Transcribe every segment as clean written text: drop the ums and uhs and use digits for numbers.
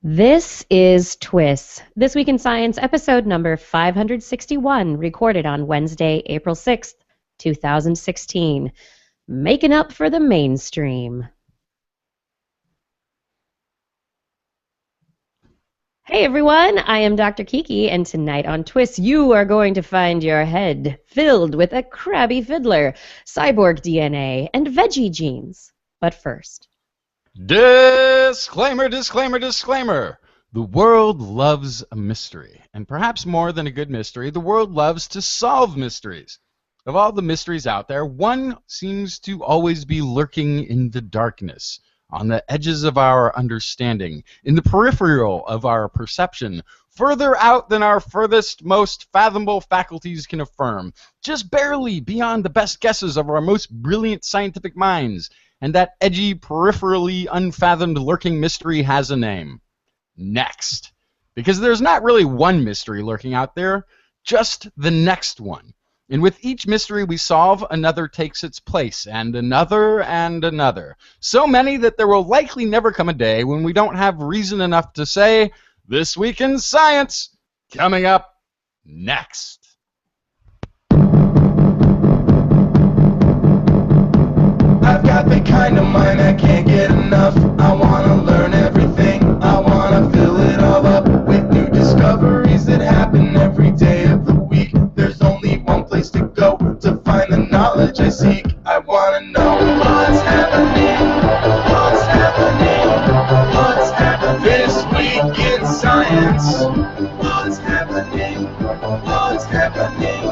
This is TWIS, This Week in Science, episode number 561, recorded on Wednesday, April 6th, 2016. Making up for the mainstream. Hey everyone, I am Dr. Kiki, and tonight on TWIS, you are going to find your head filled with a crabby fiddler, cyborg DNA, and veggie genes. But first... Disclaimer, disclaimer, disclaimer. The world loves a mystery, and perhaps more than a good mystery, the world loves to solve mysteries. Of all the mysteries out there, one seems to always be lurking in the darkness, on the edges of our understanding, in the peripheral of our perception, further out than our furthest, most fathomable faculties can affirm, just barely beyond the best guesses of our most brilliant scientific minds. And that edgy, peripherally unfathomed lurking mystery has a name. Next. Because there's not really one mystery lurking out there, just the next one. And with each mystery we solve, another takes its place, and another, and another. So many that there will likely never come a day when we don't have reason enough to say, This Week in Science, coming up next. I've got the kind of mind I can't get enough. I want to learn everything. I want to fill it all up with new discoveries that happen every day of the week. There's only one place to go to find the knowledge I seek. I want to know what's happening. What's happening? What's happening this week in science? What's happening? What's happening?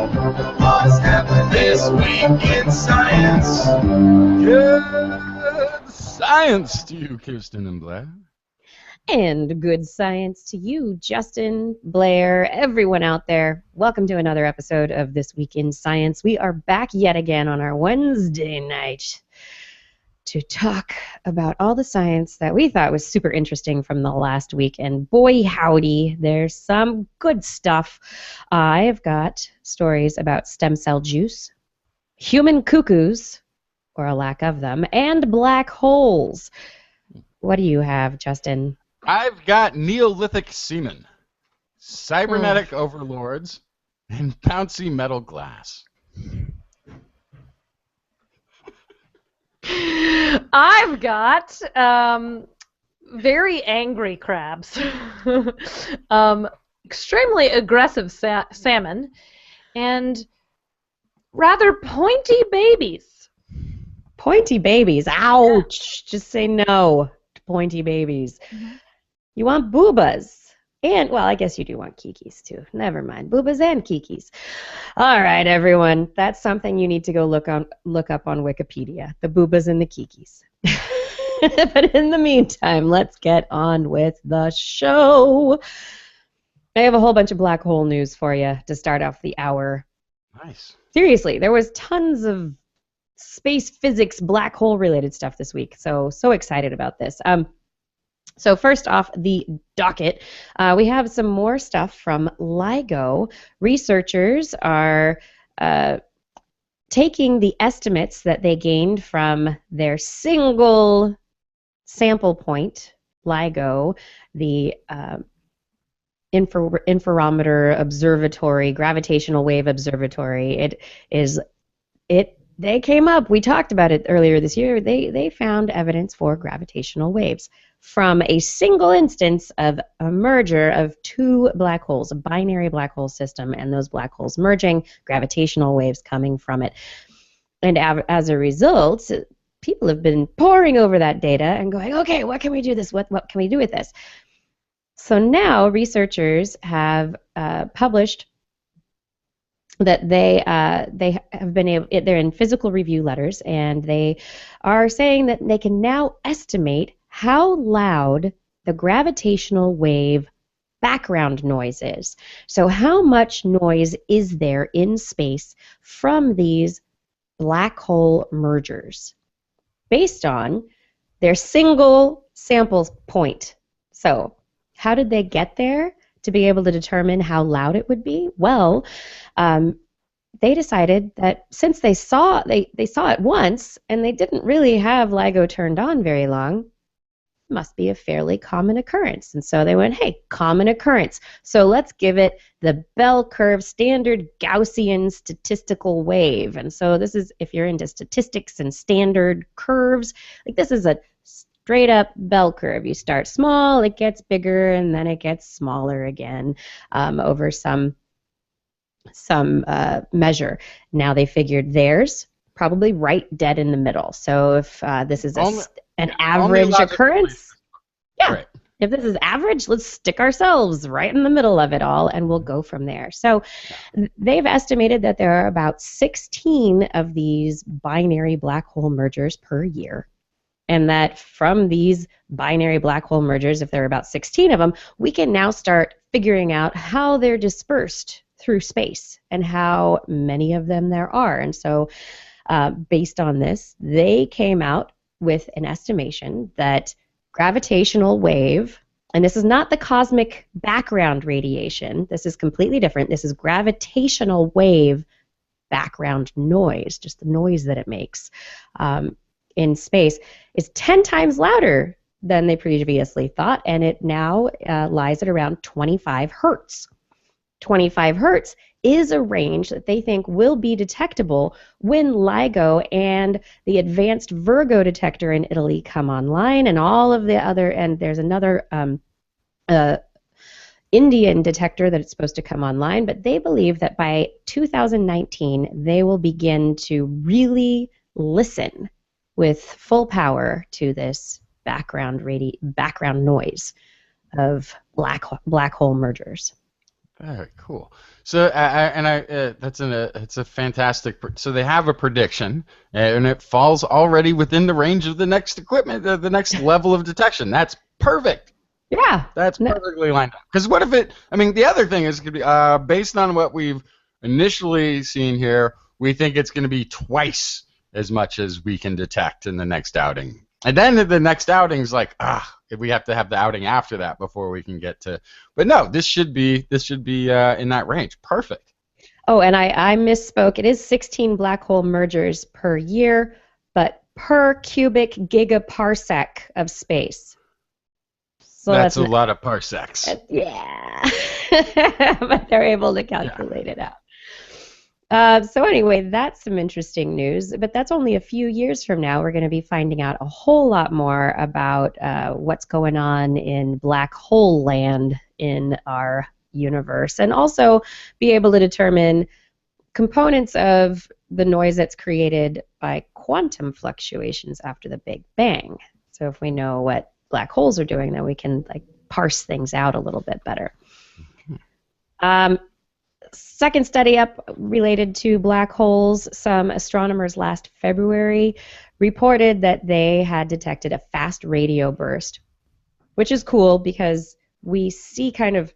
What's happening this week in science? Good science to you, Kirsten and Blair. And good science to you, Justin, Blair, everyone out there. Welcome to another episode of This Week in Science. We are back yet again on our Wednesday night to talk about all the science that we thought was super interesting from the last week. And boy, howdy, there's some good stuff. I've got stories about stem cell juice, human cuckoos, or a lack of them, and black holes. What do you have, Justin? I've got Neolithic semen, cybernetic overlords, and bouncy metal glass. I've got very angry crabs, extremely aggressive salmon, and rather pointy babies. Pointy babies. Ouch. Yeah. Just say no to pointy babies. Mm-hmm. You want boobas. And, well, I guess you do want kikis, too. Never mind. Boobas and kikis. All right, everyone. That's something you need to go look up on Wikipedia. The boobas and the kikis. But in the meantime, let's get on with the show. I have a whole bunch of black hole news for you to start off the hour. Nice. Seriously, there was tons of space physics, black hole related stuff this week. So excited about this. So first off the docket, we have some more stuff from LIGO. Researchers are taking the estimates that they gained from their single sample point, LIGO, the Interferometer Observatory, Gravitational Wave Observatory. They came up, we talked about it earlier this year, they found evidence for gravitational waves from a single instance of a merger of two black holes, a binary black hole system, and those black holes merging, gravitational waves coming from it. And as a result, people have been poring over that data and going, okay, what can we do this? What can we do with this? So now researchers have published that they have been able, they're in physical review letters, and they are saying that they can now estimate how loud the gravitational wave background noise is. So how much noise is there in space from these black hole mergers based on their single sample point. So how did they get there to be able to determine how loud it would be? Well, they decided that since they saw it once and they didn't really have LIGO turned on very long, must be a fairly common occurrence. And so they went, hey, common occurrence. So let's give it the bell curve standard Gaussian statistical wave. And so this is, if you're into statistics and standard curves, like this is a straight up bell curve. You start small, it gets bigger, and then it gets smaller again over some measure. Now they figured theirs probably right dead in the middle. So if this is an average occurrence, yeah. Right. If this is average, let's stick ourselves right in the middle of it all, and we'll go from there. So they've estimated that there are about 16 of these binary black hole mergers per year. And that from these binary black hole mergers, if there are about 16 of them, we can now start figuring out how they're dispersed through space and how many of them there are. And so based on this, they came out with an estimation that gravitational wave, and this is not the cosmic background radiation, this is completely different, this is gravitational wave background noise, just the noise that it makes in space, is 10 times louder than they previously thought, and it now lies at around 25 hertz. 25 hertz is a range that they think will be detectable when LIGO and the advanced Virgo detector in Italy come online, and all of the other, and there's another Indian detector that it's supposed to come online, but they believe that by 2019 they will begin to really listen with full power to this background noise of black hole mergers. Very cool. So, it's a fantastic. So they have a prediction, and it falls already within the range of the next equipment, the next level of detection. That's perfect. Yeah, that's perfectly lined up. Because what if it? I mean, the other thing is, based on what we've initially seen here, we think it's going to be twice as much as we can detect in the next outing. And then the next outing is like, we have to have the outing after that before we can get to. But no, this should be in that range. Perfect. Oh, and I misspoke. It is 16 black hole mergers per year, but per cubic gigaparsec of space. So that's a lot of parsecs. Yeah, but they're able to calculate it out. So anyway, that's some interesting news, but that's only a few years from now. We're going to be finding out a whole lot more about what's going on in black hole land in our universe, and also be able to determine components of the noise that's created by quantum fluctuations after the Big Bang. So if we know what black holes are doing, then we can parse things out a little bit better. Second study up related to black holes, some astronomers last February reported that they had detected a fast radio burst, which is cool because we see kind of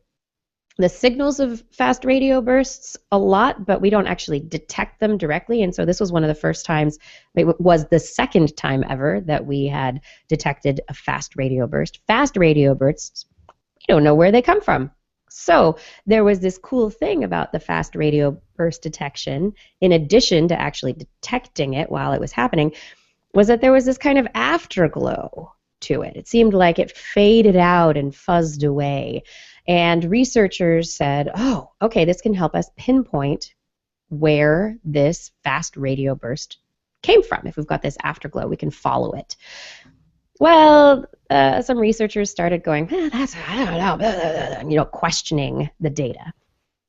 the signals of fast radio bursts a lot, but we don't actually detect them directly. And so this was one of the first times, it was the second time ever that we had detected a fast radio burst. Fast radio bursts, we don't know where they come from. So there was this cool thing about the fast radio burst detection, in addition to actually detecting it while it was happening, was that there was this kind of afterglow to it. It seemed like it faded out and fuzzed away. And researchers said, oh, okay, this can help us pinpoint where this fast radio burst came from. If we've got this afterglow, we can follow it. Well, some researchers started going, I don't know, questioning the data.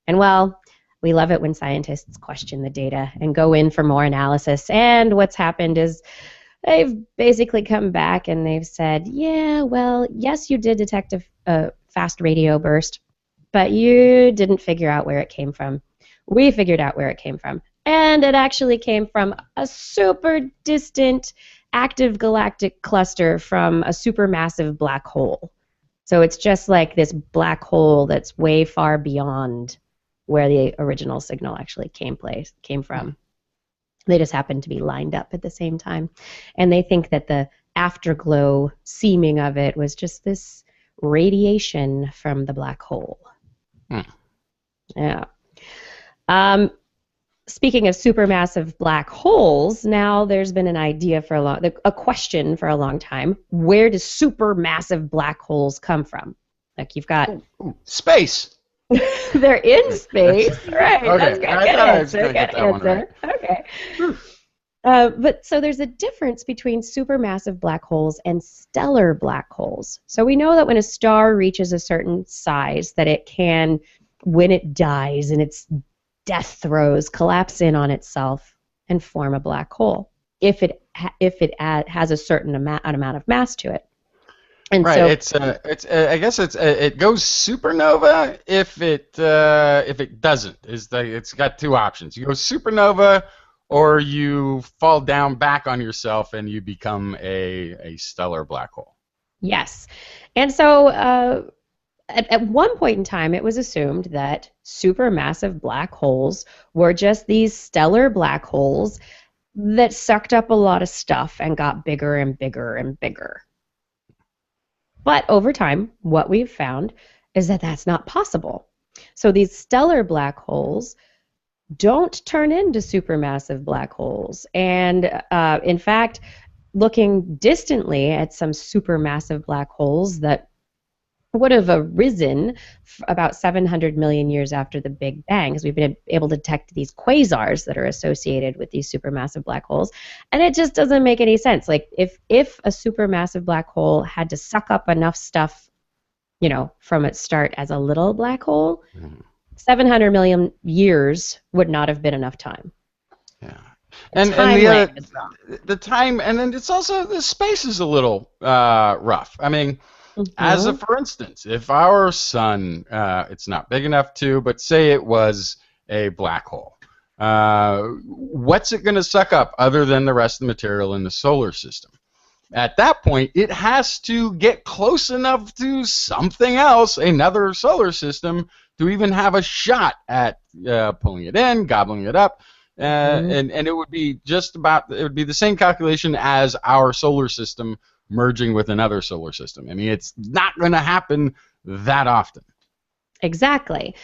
And well, we love it when scientists question the data and go in for more analysis. And what's happened is they've basically come back and they've said, yeah, well, yes, you did detect a fast radio burst, but you didn't figure out where it came from. We figured out where it came from. And it actually came from a super distant active galactic cluster from a supermassive black hole. So it's just like this black hole that's way far beyond where the original signal actually came from. They just happened to be lined up at the same time. And they think that the afterglow seeming of it was just this radiation from the black hole. Yeah. speaking of supermassive black holes, now there's been an idea for a question for a long time. Where do supermassive black holes come from? Like you've got space. They're in space, right? Okay, That's good. I Good thought I was answer. gonna get Good that one right. answer. Okay. But so there's a difference between supermassive black holes and stellar black holes. So we know that when a star reaches a certain size, that it can, when it dies in its death throes, collapse in on itself and form a black hole if it has a certain amount of mass to it. And right. so I guess it goes supernova if it doesn't. It's got two options. You go supernova, or you fall down back on yourself and you become a stellar black hole. yes, and so at one point in time, it was assumed that supermassive black holes were just these stellar black holes that sucked up a lot of stuff and got bigger and bigger and bigger. But over time, what we've found is that that's not possible. So these stellar black holes don't turn into supermassive black holes. And in fact, looking distantly at some supermassive black holes that would have arisen about 700 million years after the Big Bang, because we've been able to detect these quasars that are associated with these supermassive black holes, and it just doesn't make any sense. Like if a supermassive black hole had to suck up enough stuff, from its start as a little black hole, 700 million years would not have been enough time. Yeah. And the time, and then it's also the space is a little rough. I mean, as a for instance, if our sun, it's not big enough to, but say it was a black hole, what's it going to suck up other than the rest of the material in the solar system? At that point, it has to get close enough to something else, another solar system, to even have a shot at pulling it in, gobbling it up. And it would be it would be the same calculation as our solar system merging with another solar system. I mean, it's not going to happen that often. Exactly.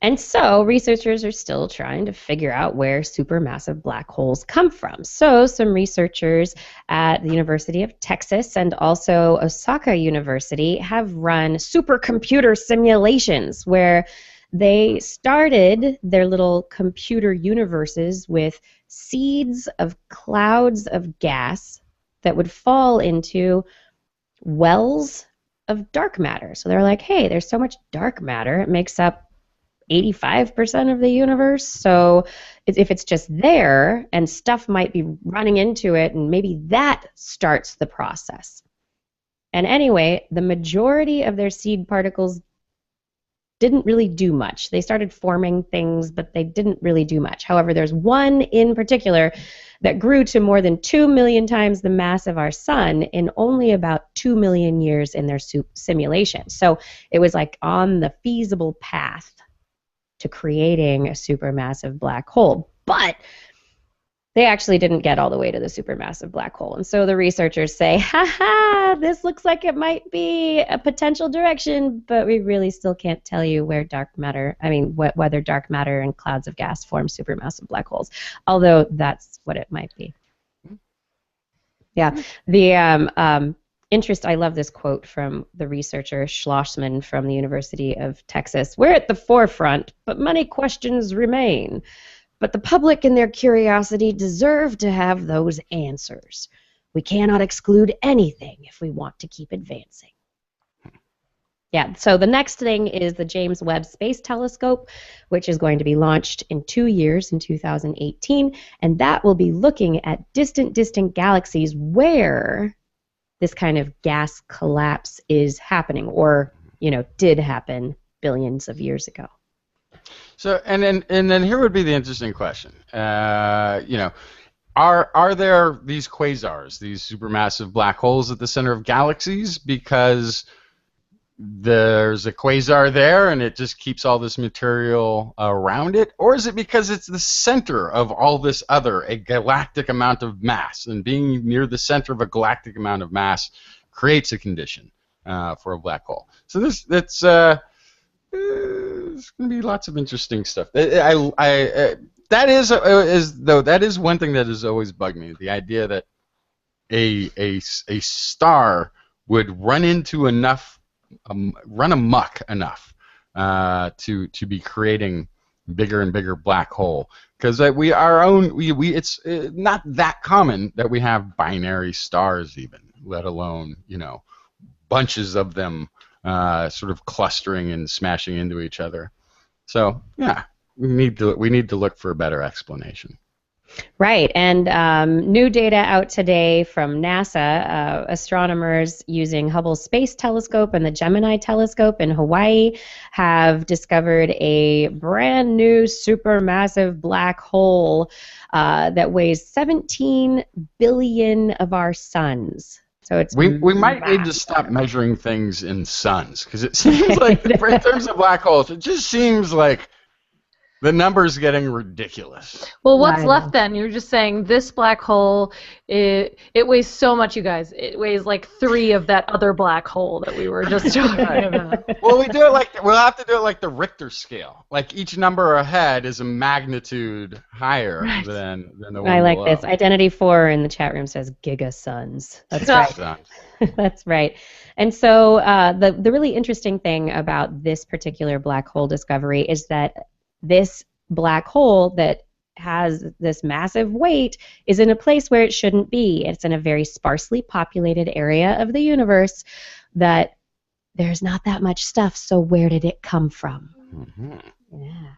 And so researchers are still trying to figure out where supermassive black holes come from. So some researchers at the University of Texas and also Osaka University have run supercomputer simulations where they started their little computer universes with seeds of clouds of gas that would fall into wells of dark matter. So they're like, hey, there's so much dark matter, it makes up 85% of the universe. So if it's just there and stuff might be running into it, and maybe that starts the process. And anyway, the majority of their seed particles didn't really do much. They started forming things, but they didn't really do much. However, there's one in particular that grew to more than 2 million times the mass of our sun in only about 2 million years in their simulation. So it was like on the feasible path to creating a supermassive black hole. But they actually didn't get all the way to the supermassive black hole. And so the researchers say, this looks like it might be a potential direction, but we really still can't tell you where whether dark matter and clouds of gas form supermassive black holes, although that's what it might be. Yeah. The I love this quote from the researcher Schlossman from the University of Texas. We're at the forefront, but many questions remain. But the public and their curiosity deserve to have those answers. We cannot exclude anything if we want to keep advancing. Yeah, so the next thing is the James Webb Space Telescope, which is going to be launched in 2 years in 2018, and that will be looking at distant galaxies where this kind of gas collapse is happening, or did happen billions of years ago. So and then here would be the interesting question. Are there these quasars, these supermassive black holes at the center of galaxies because there's a quasar there and it just keeps all this material around it, or is it because it's the center of all this a galactic amount of mass, and being near the center of a galactic amount of mass creates a condition for a black hole? So there's going to be lots of interesting stuff. That that is one thing that has always bugged me. The idea that a star would run into enough, run amok enough to be creating bigger and bigger black hole. Because it's not that common that we have binary stars even, let alone bunches of them sort of clustering and smashing into each other. So yeah, we need to look for a better explanation. Right, and new data out today from NASA. Astronomers using Hubble Space Telescope and the Gemini Telescope in Hawaii have discovered a brand new supermassive black hole that weighs 17 billion of our suns. So it's we might need to stop measuring things in suns, because it seems like in terms of black holes, it just seems like the number's getting ridiculous. Well, what's left then? You're just saying this black hole, it weighs so much, you guys. It weighs like 3 of that other black hole that we were just talking about. Well, we'll have to do it like the Richter scale. Like each number ahead is a magnitude higher than the one I like below. this. Identity 4 in the chat room says gigasuns. That's right. That's right. And so the really interesting thing about this particular black hole discovery is that this black hole that has this massive weight is in a place where it shouldn't be. It's in a very sparsely populated area of the universe that there's not that much stuff, so where did it come from? Mm-hmm. Yeah.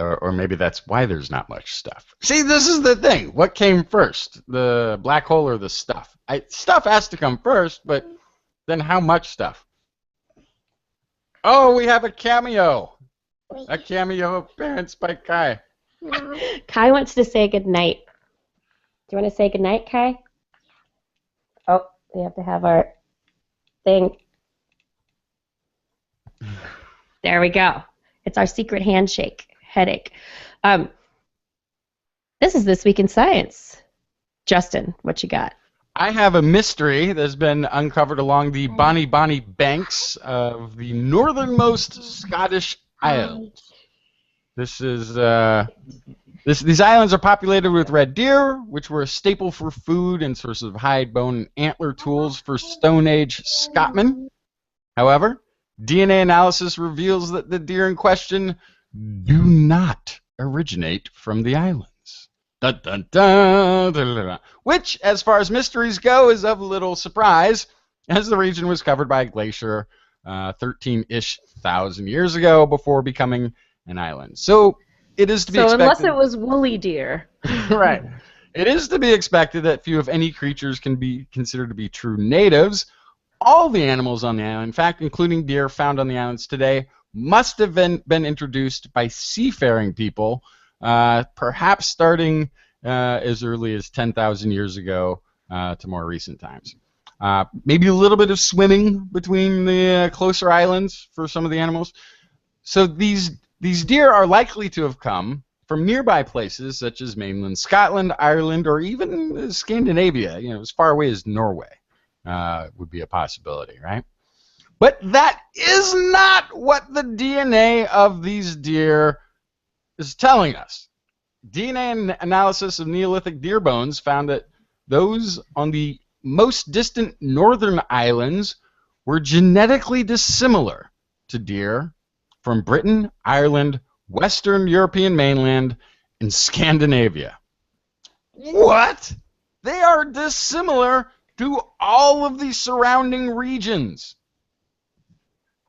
Or maybe that's why there's not much stuff. See, this is the thing. What came first, the black hole or the stuff? Stuff has to come first, but then how much stuff? Oh, we have a cameo. A cameo appearance by Kai. Kai wants to say goodnight. Do you want to say goodnight, Kai? Oh, we have to have our thing. There we go. It's our secret handshake. Headache. This is This Week in Science. Justin, what you got? I have a mystery that's been uncovered along the Bonnie banks of the northernmost Scottish Islands. These islands are populated with red deer, which were a staple for food and source of hide, bone, and antler tools for Stone Age Scotmen. However, DNA analysis reveals that the deer in question do not originate from the islands. Dun, dun, dun, dun, dun, dun. Which, as far as mysteries go, is of little surprise, as the region was covered by a glacier 13-ish thousand years ago before becoming an island. So it is to be expected. So unless it was woolly deer. Right. It is to be expected that few, if any, creatures can be considered to be true natives. All the animals on the island, in fact, including deer found on the islands today, must have been introduced by seafaring people, perhaps starting as early as 10,000 years ago to more recent times. Maybe a little bit of swimming between the closer islands for some of the animals. So these deer are likely to have come from nearby places such as mainland Scotland, Ireland, or even Scandinavia. As far away as Norway would be a possibility, right? But that is not what the DNA of these deer is telling us. DNA analysis of Neolithic deer bones found that those on the most distant northern islands were genetically dissimilar to deer from Britain, Ireland, Western European mainland, and Scandinavia. What? They are dissimilar to all of the surrounding regions.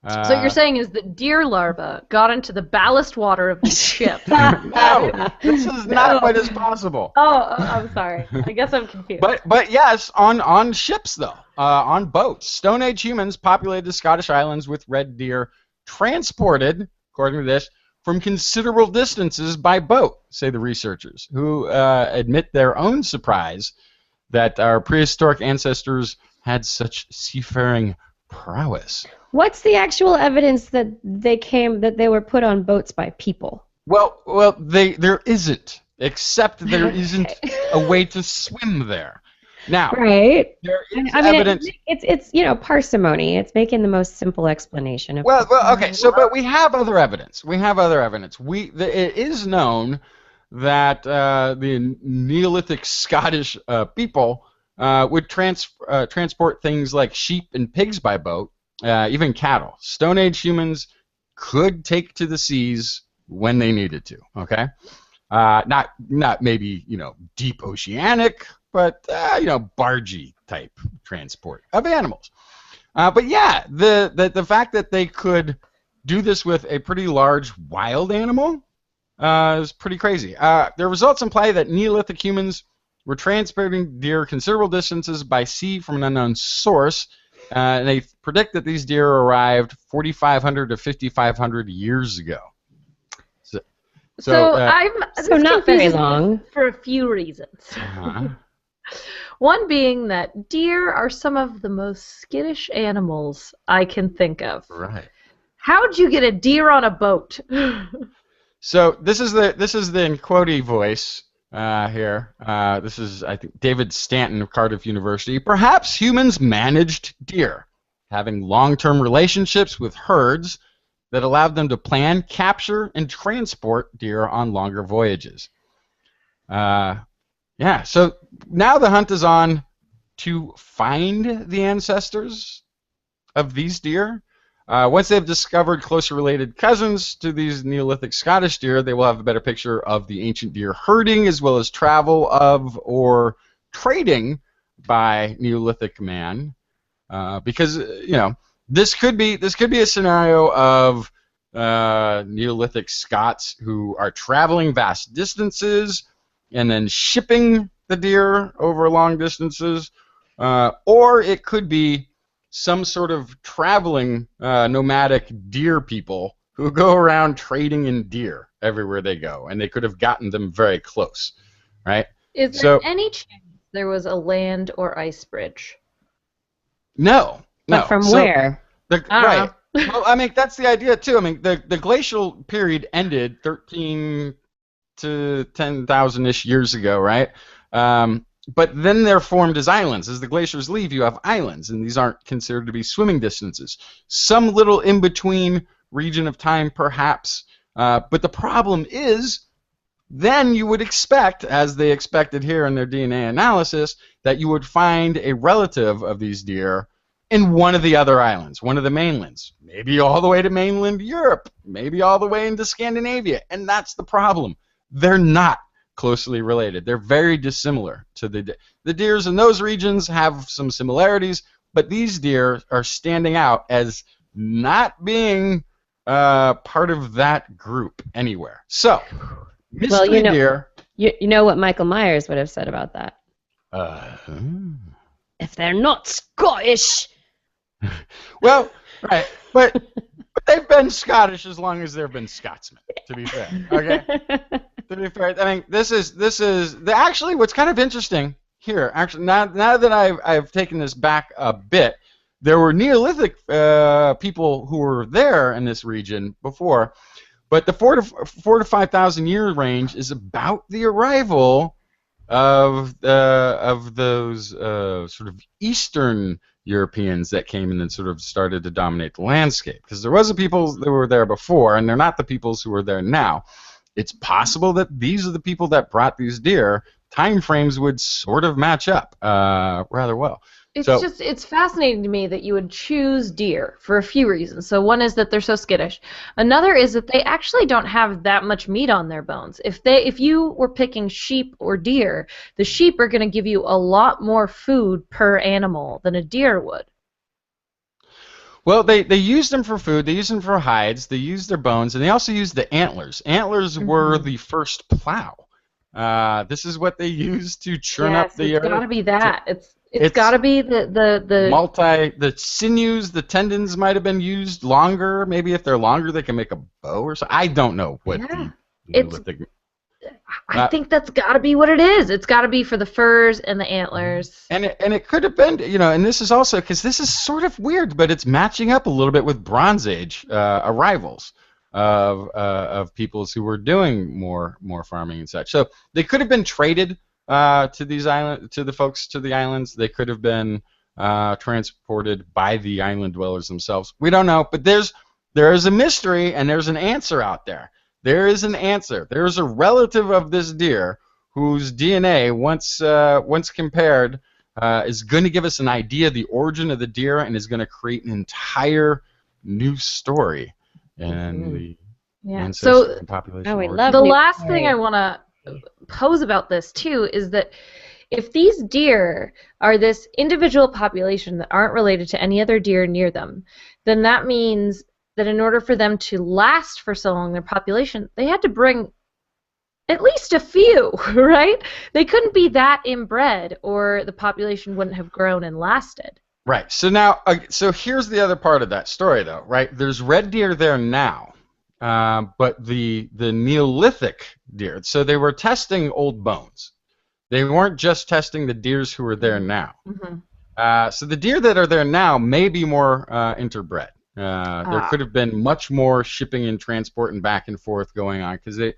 So what you're saying is that deer larvae got into the ballast water of the ship. No, this is not what is possible. Oh, I'm sorry. I guess I'm confused. But yes, on ships though, on boats. Stone Age humans populated the Scottish islands with red deer, transported, according to this, from considerable distances by boat, say the researchers, who admit their own surprise that our prehistoric ancestors had such seafaring prowess. What's the actual evidence that they were put on boats by people? Well, there isn't, except there isn't a way to swim there. Now, Right. there is I mean, evidence. it's parsimony. It's making the most simple explanation of. Well, okay. So, but we have other evidence. It is known that the Neolithic Scottish people would transport things like sheep and pigs by boat, even cattle. Stone Age humans could take to the seas when they needed to. Okay, not maybe deep oceanic, but bargey type transport of animals. But yeah, the fact that they could do this with a pretty large wild animal is pretty crazy. The results imply that Neolithic humans were transporting deer considerable distances by sea from an unknown source, and they predict that these deer arrived 4,500 to 5,500 years ago. So not very long. For a few reasons. One being that deer are some of the most skittish animals I can think of. Right. How'd you get a deer on a boat? So this is the quotey voice here. This is, I think, David Stanton of Cardiff University. Perhaps humans managed deer, having long-term relationships with herds that allowed them to plan, capture, and transport deer on longer voyages. Yeah, so now the hunt is on to find the ancestors of these deer. Once they've discovered closely related cousins to these Neolithic Scottish deer, they will have a better picture of the ancient deer herding as well as travel of or trading by Neolithic man. Because this could be a scenario of Neolithic Scots who are traveling vast distances and then shipping the deer over long distances, or it could be some sort of traveling nomadic deer people who go around trading in deer everywhere they go, and they could have gotten them very close, right? Is there any chance there was a land or ice bridge? No. But from where? Right. Well, I mean, that's the idea, too. I mean, the glacial period ended 13 to 10,000-ish years ago, right? But then they're formed as islands. As the glaciers leave, you have islands, and these aren't considered to be swimming distances. Some little in-between region of time, perhaps. But the problem is, then you would expect, as they expected here in their DNA analysis, that you would find a relative of these deer in one of the other islands, one of the mainlands, maybe all the way to mainland Europe, maybe all the way into Scandinavia, and that's the problem. They're not closely related. They're very dissimilar to the deers in those regions have some similarities, but these deer are standing out as not being part of that group anywhere. So, mystery deer. You know what Michael Myers would have said about that? If they're not Scottish. Well, right, but they've been Scottish as long as there have been Scotsmen. To be fair, okay. To be fair, I mean, this is actually what's kind of interesting here. Actually, now that I've taken this back a bit, there were Neolithic people who were there in this region before, but the 4 to 5,000 year range is about the arrival of those sort of Eastern Europeans that came in and sort of started to dominate the landscape. Because there was a people that were there before, and they're not the peoples who are there now. It's possible that these are the people that brought these deer. Time frames would sort of match up rather well. It's fascinating to me that you would choose deer for a few reasons. So one is that they're so skittish. Another is that they actually don't have that much meat on their bones. If you were picking sheep or deer, the sheep are going to give you a lot more food per animal than a deer would. Well, they used them for food, they used them for hides, they used their bones, and they also used the antlers. Antlers were the first plow. This is what they used to churn up the earth. It's got to be that. It's got to be the sinews, the tendons might have been used longer. Maybe if they're longer, they can make a bow or something. I don't know what I think that's got to be what it is. It's got to be for the furs and the antlers. And it could have been, and this is also, because this is sort of weird, but it's matching up a little bit with Bronze Age arrivals of peoples who were doing more farming and such. So they could have been traded to the folks to the islands. They could have been transported by the island dwellers themselves. We don't know, but there is a mystery and there's an answer out there. There is an answer. There is a relative of this deer whose DNA, once compared, is going to give us an idea of the origin of the deer and is going to create an entire new story and the ancestry and population. Oh, we origin. love The new last stories. thing I want to pose about this too is that if these deer are this individual population that aren't related to any other deer near them, then that means that in order for them to last for so long, their population, they had to bring at least a few, right? They couldn't be that inbred or the population wouldn't have grown and lasted. Right. So now, so here's the other part of that story, though. Right. There's red deer there now, but the Neolithic deer. So they were testing old bones. They weren't just testing the deers who are there now. Mm-hmm. So the deer that are there now may be more interbred. There could have been much more shipping and transport and back and forth going on because they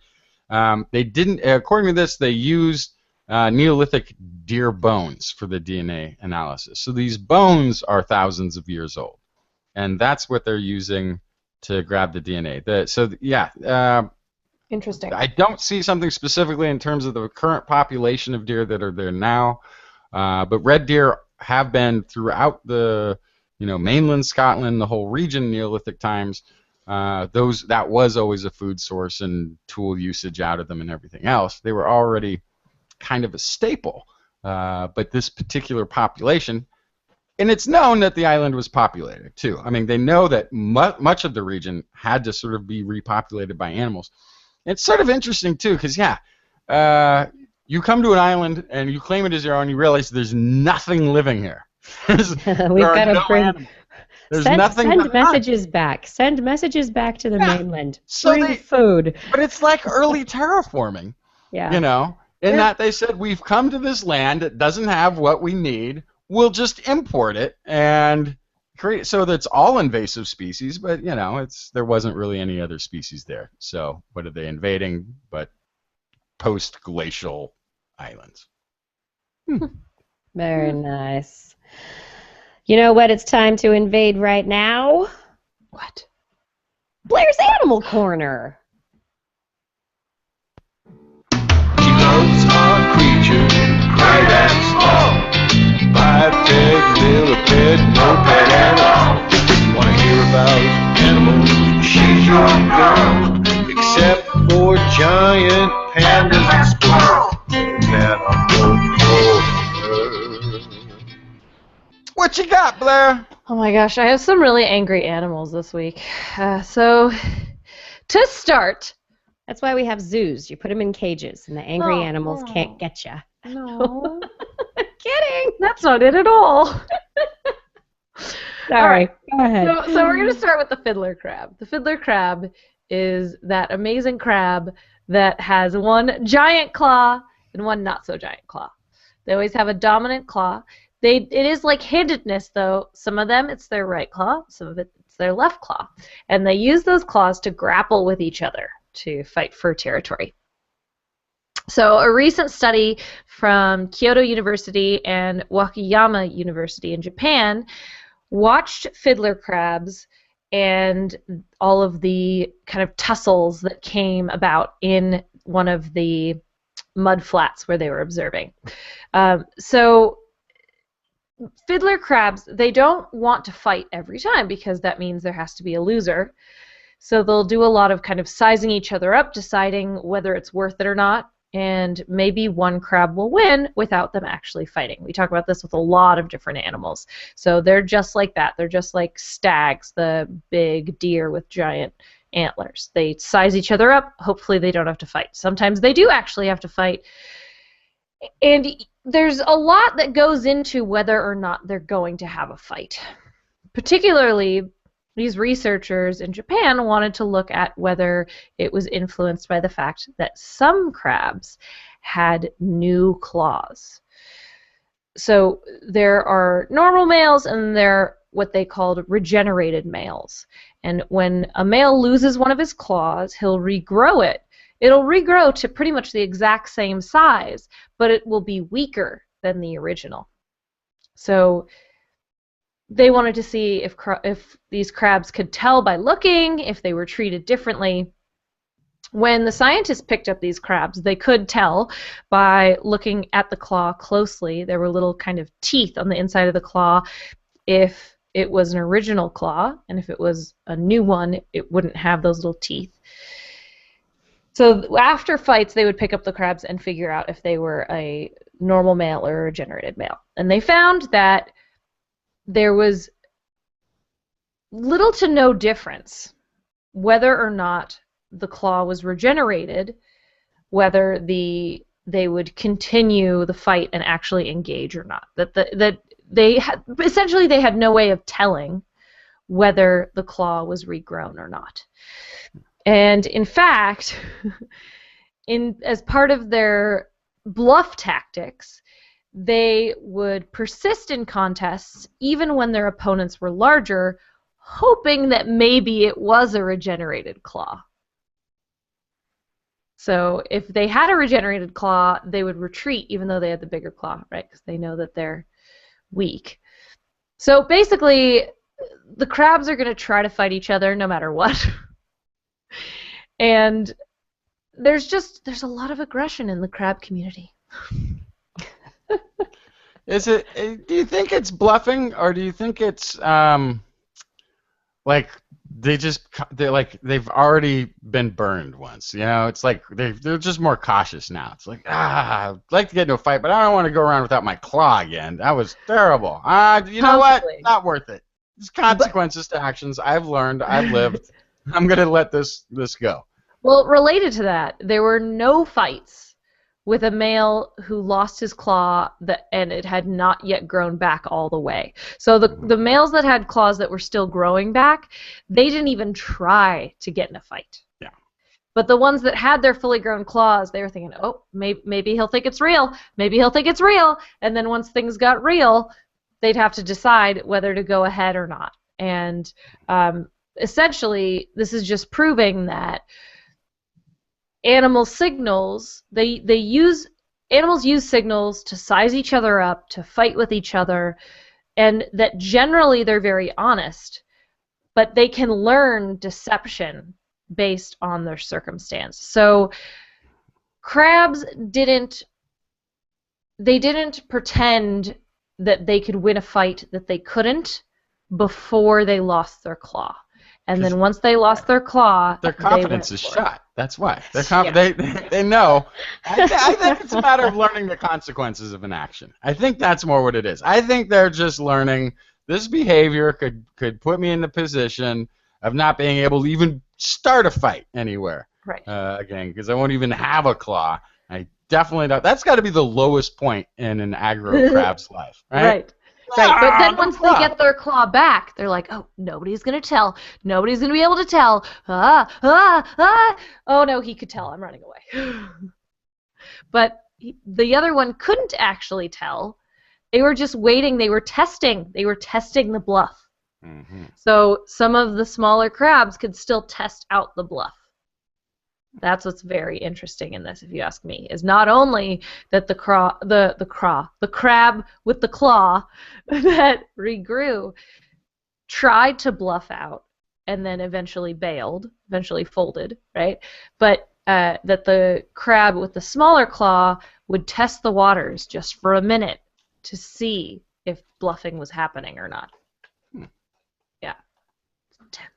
didn't. According to this, they used Neolithic deer bones for the DNA analysis. So these bones are thousands of years old, and that's what they're using to grab the DNA. Interesting. I don't see something specifically in terms of the current population of deer that are there now, but red deer have been throughout the mainland Scotland, the whole region, Neolithic times. That was always a food source and tool usage out of them and everything else. They were already kind of a staple, but this particular population, and it's known that the island was populated too. I mean, they know that much of the region had to sort of be repopulated by animals. It's sort of interesting too, because you come to an island and you claim it as your own, you realize there's nothing living here. We've got to bring. Send messages back. Send messages back to the mainland. Bring food. But it's like early terraforming. Yeah. In that they said, we've come to this land that doesn't have what we need. We'll just import it and create it so that it's all invasive species, but there wasn't really any other species there. So what are they invading but post-glacial islands? Very nice. You know what it's time to invade right now? What? Blair's Animal Corner. She loves our creatures, great and small. 5-peg, millipede, no pet at all. You wanna hear about animals? She's your girl. Except for giant pandas and squirrels. That What you got, Blair? Oh my gosh, I have some really angry animals this week. So, to start... That's why we have zoos. You put them in cages, and the angry animals can't get you. No. Kidding. That's not it at all. Sorry. Go ahead. So we're going to start with the fiddler crab. The fiddler crab is that amazing crab that has one giant claw and one not so giant claw. They always have a dominant claw. It is like handedness, though. Some of them, it's their right claw. Some of it's their left claw. And they use those claws to grapple with each other to fight for territory. So a recent study from Kyoto University and Wakayama University in Japan watched fiddler crabs and all of the kind of tussles that came about in one of the mud flats where they were observing. So fiddler crabs, they don't want to fight every time because that means there has to be a loser. So they'll do a lot of kind of sizing each other up, deciding whether it's worth it or not, and maybe one crab will win without them actually fighting. We talk about this with a lot of different animals. So they're just like that. They're just like stags, the big deer with giant antlers. They size each other up. Hopefully they don't have to fight. Sometimes they do actually have to fight. And there's a lot that goes into whether or not they're going to have a fight. Particularly, these researchers in Japan wanted to look at whether it was influenced by the fact that some crabs had new claws. So there are normal males and there are what they called regenerated males. And when a male loses one of his claws, he'll regrow it it'll regrow to pretty much the exact same size, but it will be weaker than the original. So they wanted to see if these crabs could tell by looking, if they were treated differently. When the scientists picked up these crabs, they could tell by looking at the claw closely. There were little kind of teeth on the inside of the claw. If it was an original claw, and if it was a new one, it wouldn't have those little teeth. So after fights, they would pick up the crabs and figure out if they were a normal male or a regenerated male. And they found that there was little to no difference whether or not the claw was regenerated, whether they would continue the fight and actually engage or not. That they had no way of telling whether the claw was regrown or not. And in fact, as part of their bluff tactics, they would persist in contests even when their opponents were larger, hoping that maybe it was a regenerated claw. So if they had a regenerated claw, they would retreat even though they had the bigger claw, right? Because they know that they're weak. So basically, the crabs are going to try to fight each other no matter what. And there's a lot of aggression in the crab community. Do you think it's bluffing, or do you think it's like they've already been burned once? You know, it's like they're just more cautious now. It's like, I'd like to get into a fight, but I don't want to go around without my claw again. That was terrible. You know what? Not worth it. There's consequences to actions. I've learned. I've lived. I'm gonna let this go. Well, related to that, there were no fights with a male who lost his claw and it had not yet grown back all the way. So the males that had claws that were still growing back, they didn't even try to get in a fight. Yeah. But the ones that had their fully grown claws, they were thinking, oh, maybe he'll think it's real. Maybe he'll think it's real. And then once things got real, they'd have to decide whether to go ahead or not. And essentially, this is just proving that animal signals, animals use signals to size each other up, to fight with each other, and that generally they're very honest, but they can learn deception based on their circumstance. So crabs didn't pretend that they could win a fight that they couldn't before they lost their claw. And then once they lost their claw, their confidence is shot. That's why. They know. I think it's a matter of learning the consequences of an action. I think that's more what it is. I think they're just learning this behavior could put me in the position of not being able to even start a fight anywhere. Right. Again, because I won't even have a claw. I definitely don't. That's got to be the lowest point in an agro crab's life, right? Right. Right, but then once they get their claw back, they're like, oh, nobody's going to tell. Nobody's going to be able to tell. Oh, no, he could tell. I'm running away. But the other one couldn't actually tell. They were just waiting. They were testing. They were testing the bluff. Mm-hmm. So some of the smaller crabs could still test out the bluff. That's what's very interesting in this, if you ask me, is not only that the crab with the claw that regrew tried to bluff out and then eventually bailed, eventually folded, right? But that the crab with the smaller claw would test the waters just for a minute to see if bluffing was happening or not. Yeah. It's intense.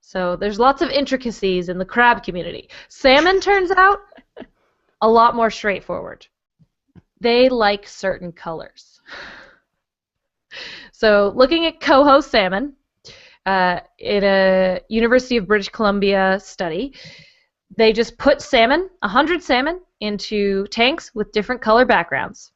So there's lots of intricacies in the crab community. Salmon turns out a lot more straightforward. They like certain colors. So looking at coho salmon, in a University of British Columbia study, they just put 100 salmon, into tanks with different color backgrounds.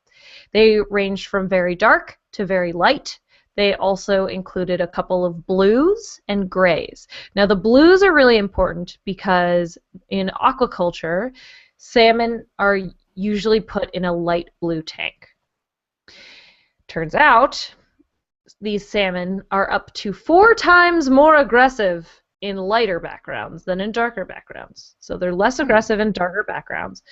They ranged from very dark to very light. They also included a couple of blues and grays. Now the blues are really important because in aquaculture, salmon are usually put in a light blue tank. Turns out these salmon are up to 4 times more aggressive in lighter backgrounds than in darker backgrounds. So they're less aggressive in darker backgrounds.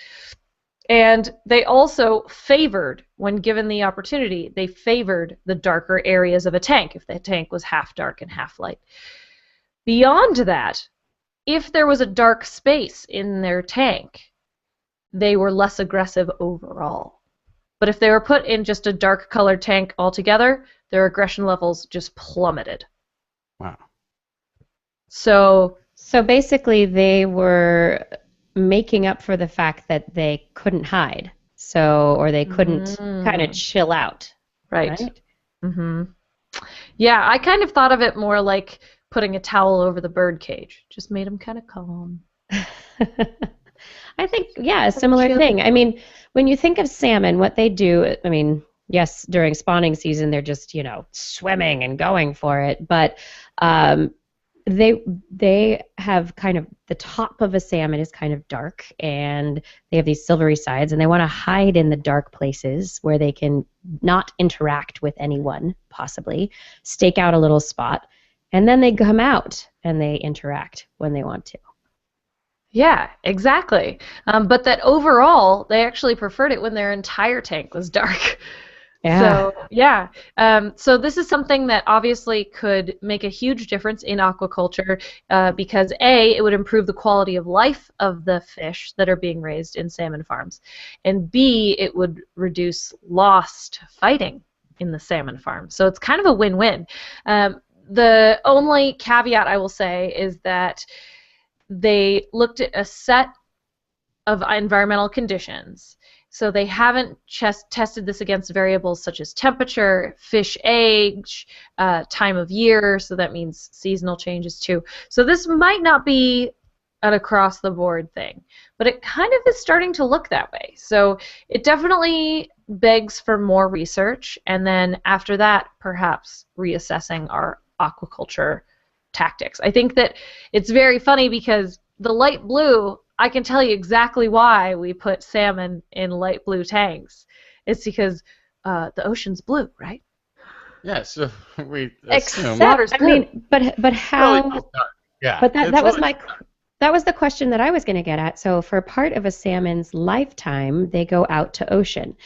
And they also favored, when given the opportunity, they favored the darker areas of a tank if the tank was half dark and half light. Beyond that, if there was a dark space in their tank, they were less aggressive overall. But if they were put in just a dark colored tank altogether, their aggression levels just plummeted. Wow. So basically they were making up for the fact that they couldn't hide. Or they couldn't kind of chill out. Right? Mm-hmm. Yeah, I kind of thought of it more like putting a towel over the bird cage. Just made them kind of calm. I think, yeah, a similar thing. I mean, when you think of salmon, what they do, I mean, yes, during spawning season, they're just, swimming and going for it. But they have kind of, the top of a salmon is kind of dark, and they have these silvery sides, and they want to hide in the dark places where they can not interact with anyone, possibly, stake out a little spot, and then they come out and they interact when they want to. Yeah, exactly. But that overall, they actually preferred it when their entire tank was dark. Yeah. So, yeah. So this is something that obviously could make a huge difference in aquaculture because, A, it would improve the quality of life of the fish that are being raised in salmon farms, and B, it would reduce lost fighting in the salmon farm. So it's kind of a win-win. The only caveat I will say is that they looked at a set of environmental conditions. So they haven't tested this against variables such as temperature, fish age, time of year, so that means seasonal changes too. So this might not be an across-the-board thing, but it kind of is starting to look that way. So it definitely begs for more research, and then after that, perhaps reassessing our aquaculture tactics. I think that it's very funny because the light blue, I can tell you exactly why we put salmon in light blue tanks. It's because the ocean's blue, right? Yeah, so we assume. Except, I mean, but how? Really, yeah. But that was the question that I was going to get at. So for part of a salmon's lifetime, they go out to ocean,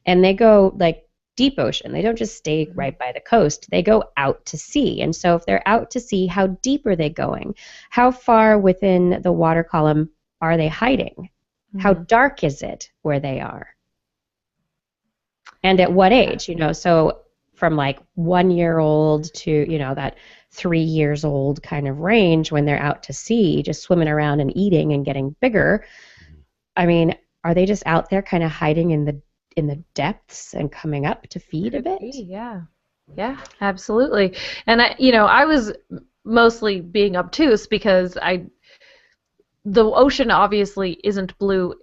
and they go like deep ocean. They don't just stay right by the coast. They go out to sea. And so if they're out to sea, how deep are they going? How far within the water column are they hiding? Mm-hmm. How dark is it where they are? And at what age? So from like 1 year old to, that 3 years old kind of range when they're out to sea, just swimming around and eating and getting bigger. I mean, are they just out there kind of hiding in the depths and coming up to feed a bit? Yeah, absolutely. And I was mostly being obtuse because the ocean obviously isn't blue,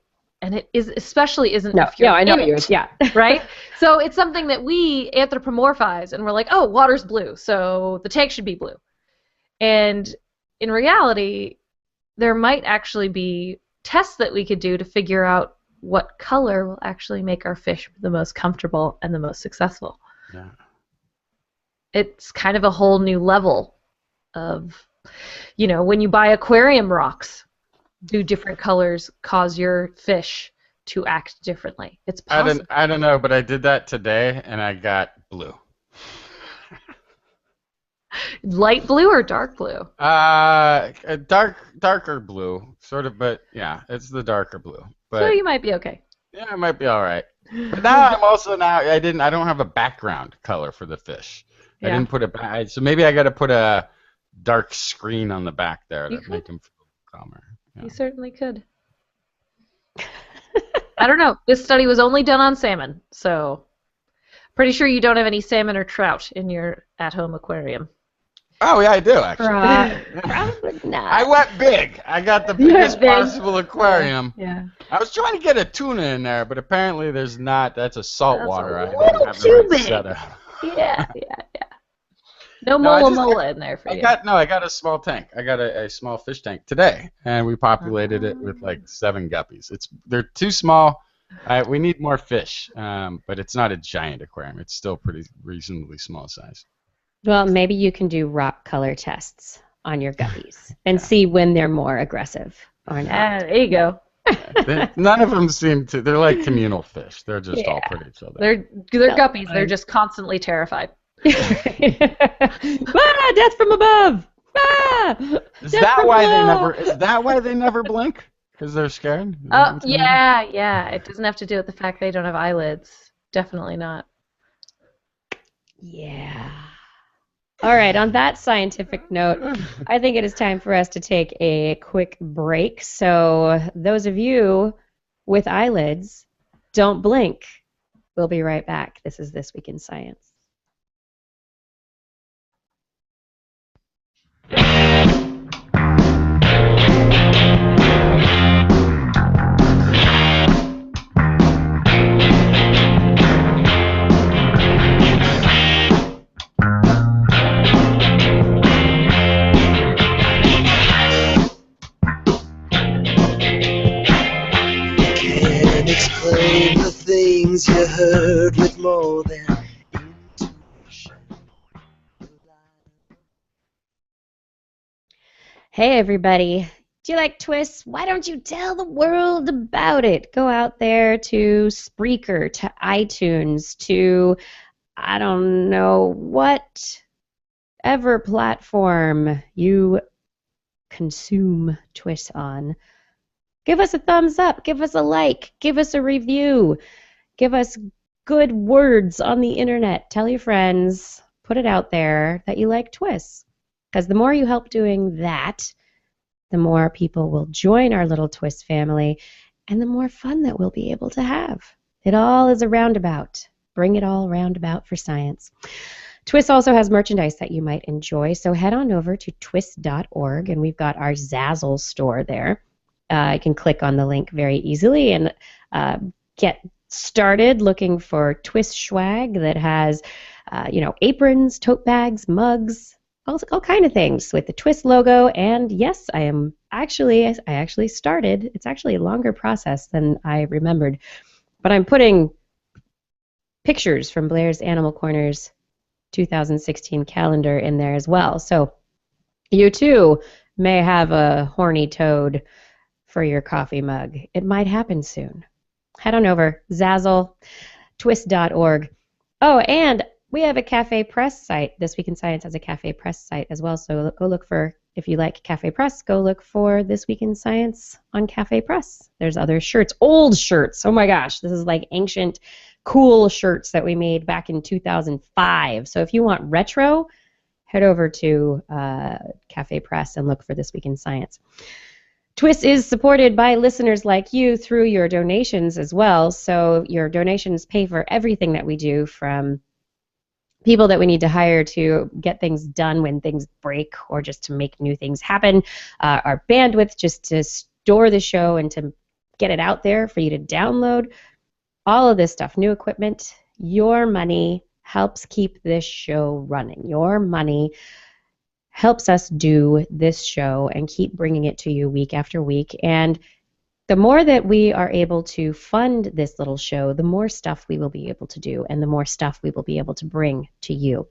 and it is especially isn't. No, I know yours. Yeah, right. So it's something that we anthropomorphize, and we're like, oh, water's blue, so the tank should be blue. And in reality, there might actually be tests that we could do to figure out what color will actually make our fish the most comfortable and the most successful. Yeah. It's kind of a whole new level of, when you buy aquarium rocks, do different colors cause your fish to act differently? It's possible. I don't know, but I did that today, and I got blue. Light blue or dark blue? Darker blue, sort of, but yeah, it's the darker blue. But, so you might be okay. Yeah, I might be all right. But now I don't have a background color for the fish. Yeah. I didn't put it so maybe I got to put a dark screen on the back there to make them feel calmer. Yeah. You certainly could. I don't know. This study was only done on salmon, so pretty sure you don't have any salmon or trout in your at-home aquarium. Oh, yeah, I do, actually. Probably not. I went big. I got the biggest possible aquarium. Yeah. I was trying to get a tuna in there, but apparently there's not. That's a saltwater. I don't have the right setup. Yeah. No mola in there for you. I got a small tank. I got a small fish tank today, and we populated it with like 7 guppies. They're too small. We need more fish, but it's not a giant aquarium. It's still pretty reasonably small size. Well, maybe you can do rock color tests on your guppies and see when they're more aggressive or not. There you go. None of them seem to. They're like communal fish. They're just all pretty chill. They're guppies. They're just constantly terrified. Death from above! Is that why they never blink? Because they're scared? Yeah. It doesn't have to do with the fact they don't have eyelids. Definitely not. Yeah. All right, on that scientific note, I think it is time for us to take a quick break. So those of you with eyelids, don't blink. We'll be right back. This is This Week in Science. Explain the things you heard with more than intuition. Hey everybody, do you like TWIS? Why don't you tell the world about it? Go out there to Spreaker, to iTunes, to I don't know whatever platform you consume TWIS on. Give us a thumbs up, give us a like, give us a review, give us good words on the internet. Tell your friends, put it out there that you like TWIS. Because the more you help doing that, the more people will join our little TWIS family and the more fun that we'll be able to have. It all is a roundabout. Bring it all roundabout for science. TWIS also has merchandise that you might enjoy, so head on over to twis.org and we've got our Zazzle store there. You can click on the link very easily and get started looking for TWIS swag that has, aprons, tote bags, mugs, all kind of things with the TWIS logo. And yes, I actually started. It's actually a longer process than I remembered, but I'm putting pictures from Blair's Animal Corners 2016 calendar in there as well. So you too may have a horny toad for your coffee mug. It might happen soon. Head on over, Zazzle, twis.org. Oh, and we have a Cafe Press site. This Week in Science has a Cafe Press site as well, so go look for, if you like Cafe Press, go look for This Week in Science on Cafe Press. There's other shirts, old shirts. Oh my gosh, this is like ancient, cool shirts that we made back in 2005. So if you want retro, head over to Cafe Press and look for This Week in Science. TWIS is supported by listeners like you through your donations as well. So your donations pay for everything that we do, from people that we need to hire to get things done when things break or just to make new things happen, our bandwidth just to store the show and to get it out there for you to download, all of this stuff, new equipment. Your money helps keep this show running. Your money helps us do this show and keep bringing it to you week after week. And the more that we are able to fund this little show, the more stuff we will be able to do and the more stuff we will be able to bring to you.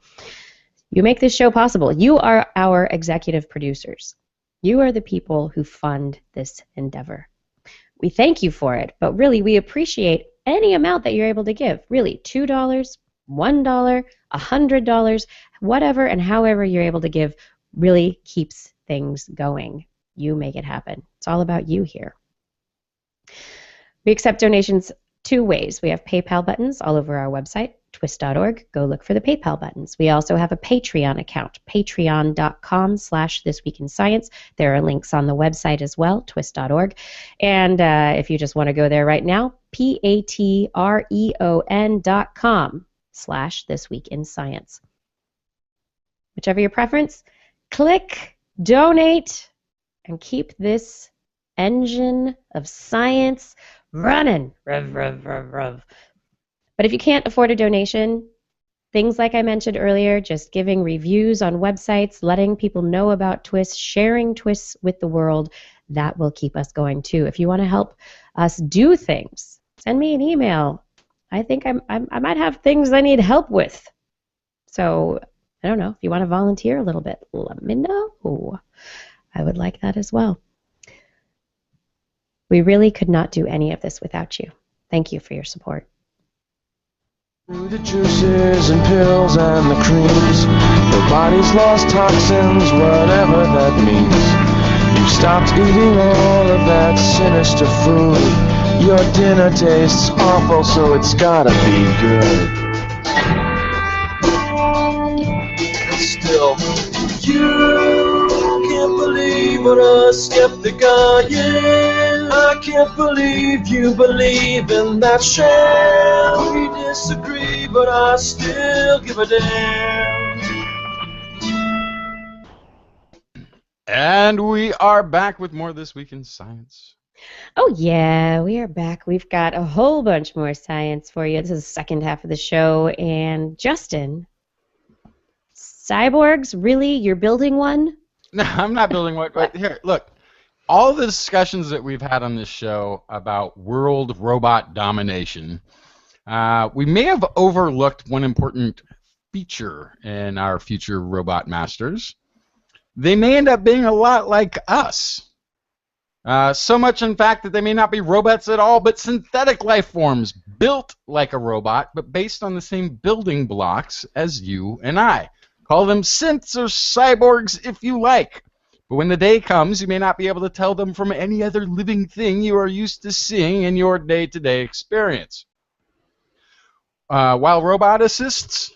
You make this show possible. You are our executive producers. You are the people who fund this endeavor. We thank you for it, but really we appreciate any amount that you're able to give. Really, $2, $1, $100, whatever and however you're able to give really keeps things going. You make it happen. It's all about you here. We accept donations two ways. We have PayPal buttons all over our website, twis.org. Go look for the PayPal buttons. We also have a Patreon account, patreon.com/thisweekinscience. There are links on the website as well, twis.org. And if you just want to go there right now, patreon.com/thisweekinscience. Whichever your preference, click, donate, and keep this engine of science running. Rev, rev, rev, rev. But if you can't afford a donation, things like I mentioned earlier, just giving reviews on websites, letting people know about TWIS, sharing TWIS with the world, that will keep us going too. If you want to help us do things, send me an email. I think I might have things I need help with. So I don't know, if you want to volunteer a little bit, let me know. Oh, I would like that as well. We really could not do any of this without you. Thank you for your support. Through the juices and pills and the creams, your body's lost toxins, whatever that means. You've stopped eating all of that sinister food. Your dinner tastes awful, so it's gotta be good. Still, you can't believe what a skeptic I am. I can't believe you believe in that sham. We disagree, but I still give a damn. And we are back with more This Week in Science. Oh, yeah, we are back. We've got a whole bunch more science for you. This is the second half of the show. And Justin, cyborgs, really? You're building one? No, I'm not building one. But here, look. All the discussions that we've had on this show about world robot domination, we may have overlooked one important feature in our future robot masters. They may end up being a lot like us. So much, in fact, that they may not be robots at all, but synthetic life forms built like a robot, but based on the same building blocks as you and I. Call them synths or cyborgs if you like. But when the day comes, you may not be able to tell them from any other living thing you are used to seeing in your day-to-day experience. While roboticists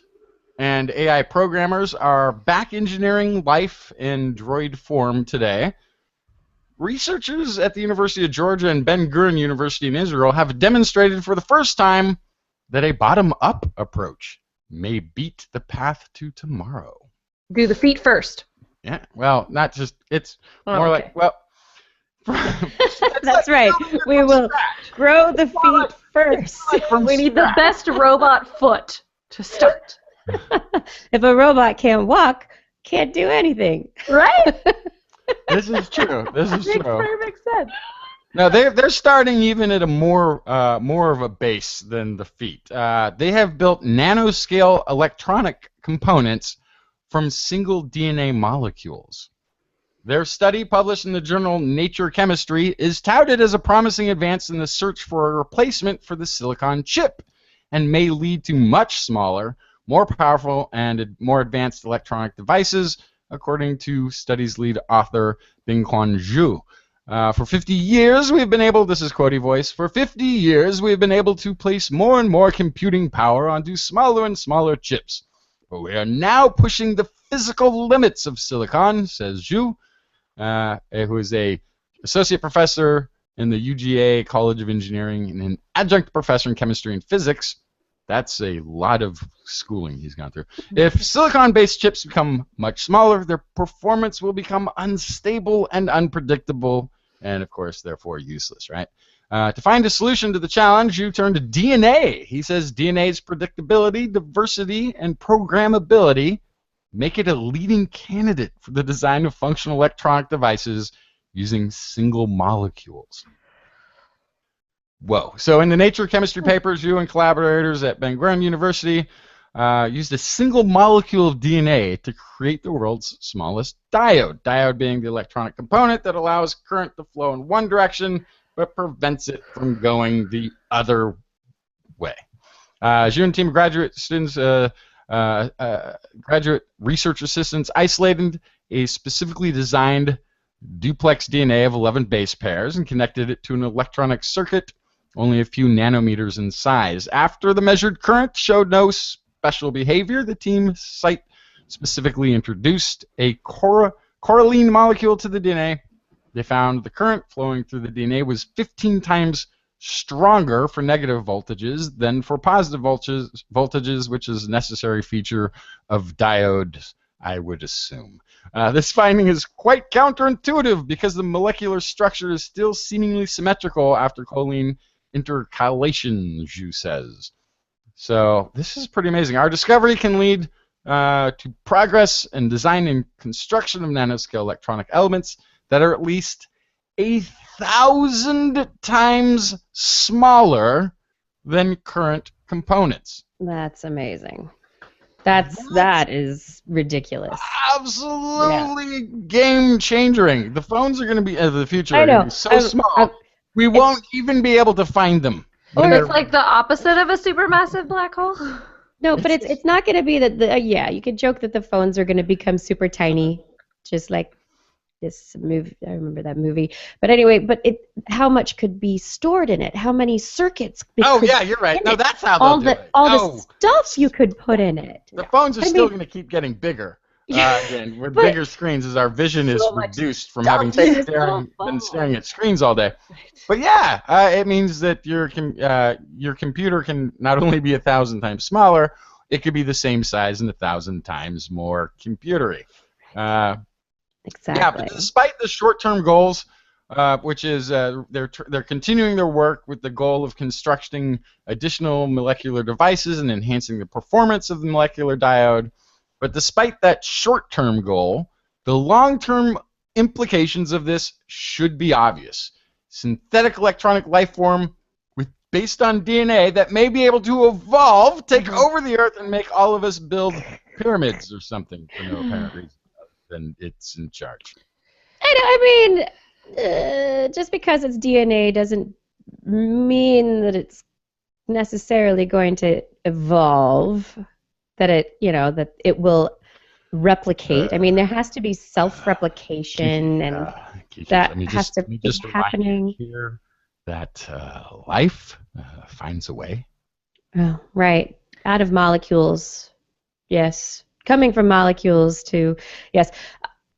and AI programmers are back engineering life in droid form today, researchers at the University of Georgia and Ben Gurion University in Israel have demonstrated for the first time that a bottom-up approach may beat the path to tomorrow. Do the feet first. Yeah, well, not just, it's more like, well... That's right. We will grow the feet first. We need the best robot foot to start. If a robot can't walk, can't do anything. Right? This is true. This is Makes true. perfect sense. No, they're starting even at a more of a base than the feet. They have built nanoscale electronic components from single DNA molecules. Their study, published in the journal Nature Chemistry, is touted as a promising advance in the search for a replacement for the silicon chip, and may lead to much smaller, more powerful, and more advanced electronic devices, according to study's lead author Bingquan Zhu. For 50 years, we've been able, this is Quotey Voice, for 50 years we've been able to place more and more computing power onto smaller and smaller chips. But we are now pushing the physical limits of silicon, says Zhu, who is a associate professor in the UGA College of Engineering and an adjunct professor in chemistry and physics. That's a lot of schooling he's gone through. If silicon-based chips become much smaller, their performance will become unstable and unpredictable, and of course, therefore useless, right? To find a solution to the challenge, you turn to DNA. He says DNA's predictability, diversity, and programmability make it a leading candidate for the design of functional electronic devices using single molecules. Whoa. So in the Nature Chemistry papers, you and collaborators at Ben Gurion University used a single molecule of DNA to create the world's smallest diode. Diode being the electronic component that allows current to flow in one direction but prevents it from going the other way. Zhu and team of graduate students, graduate research assistants isolated a specifically designed duplex DNA of 11 base pairs and connected it to an electronic circuit only a few nanometers in size. After the measured current showed no special behavior, the team site-specifically introduced a coralline molecule to the DNA. They found the current flowing through the DNA was 15 times stronger for negative voltages than for positive voltages, which is a necessary feature of diodes, I would assume. This finding is quite counterintuitive because the molecular structure is still seemingly symmetrical after choline intercalation, Zhu says. So this is pretty amazing. Our discovery can lead to progress in design and construction of nanoscale electronic elements that are at least 1,000 times smaller than current components. That's amazing. That is ridiculous. Absolutely game changing. The phones are going to be the future. I Are going know. to be so small, we won't even be able to find them. So it's like the opposite of a supermassive black hole. No, but it's not going to be that yeah, you could joke that the phones are going to become super tiny, just like this movie. I remember that movie. But anyway, how much could be stored in it? How many circuits? Oh yeah, you're right. No, that's how they'll do it. All the stuff you could put in it. The phones are still going to keep getting bigger. Again, with bigger screens, as our vision is reduced from having been staring at screens all day. But yeah, it means that your computer can not only be 1,000 times smaller, it could be the same size and 1,000 times more computery. Exactly. Yeah, but despite the short-term goals, which is they're continuing their work with the goal of constructing additional molecular devices and enhancing the performance of the molecular diode. But despite that short-term goal, the long-term implications of this should be obvious. Synthetic electronic life form based on DNA that may be able to evolve, take over the Earth, and make all of us build pyramids or something for no apparent reason other than it's in charge. I mean, just because it's DNA doesn't mean that it's necessarily going to evolve. That it will replicate. I mean, there has to be self-replication, and Kiki, that has to be happening. Here that life finds a way. Oh, right. Out of molecules, yes. Coming from molecules to yes.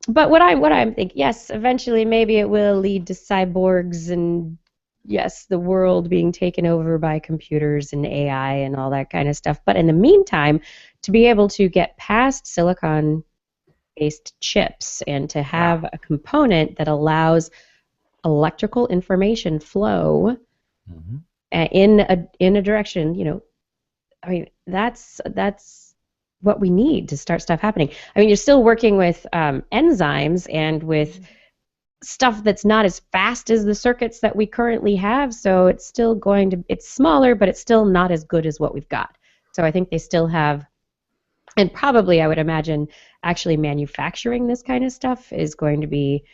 But what I'm thinking, yes, eventually maybe it will lead to cyborgs and yes, the world being taken over by computers and AI and all that kind of stuff. But in the meantime, to be able to get past silicon-based chips and to have a component that allows electrical information flow in a direction, I mean, that's what we need to start stuff happening. I mean, you're still working with enzymes and with stuff that's not as fast as the circuits that we currently have, so it's still it's smaller, but it's still not as good as what we've got. So I think they still have, and probably I would imagine actually manufacturing this kind of stuff is going to be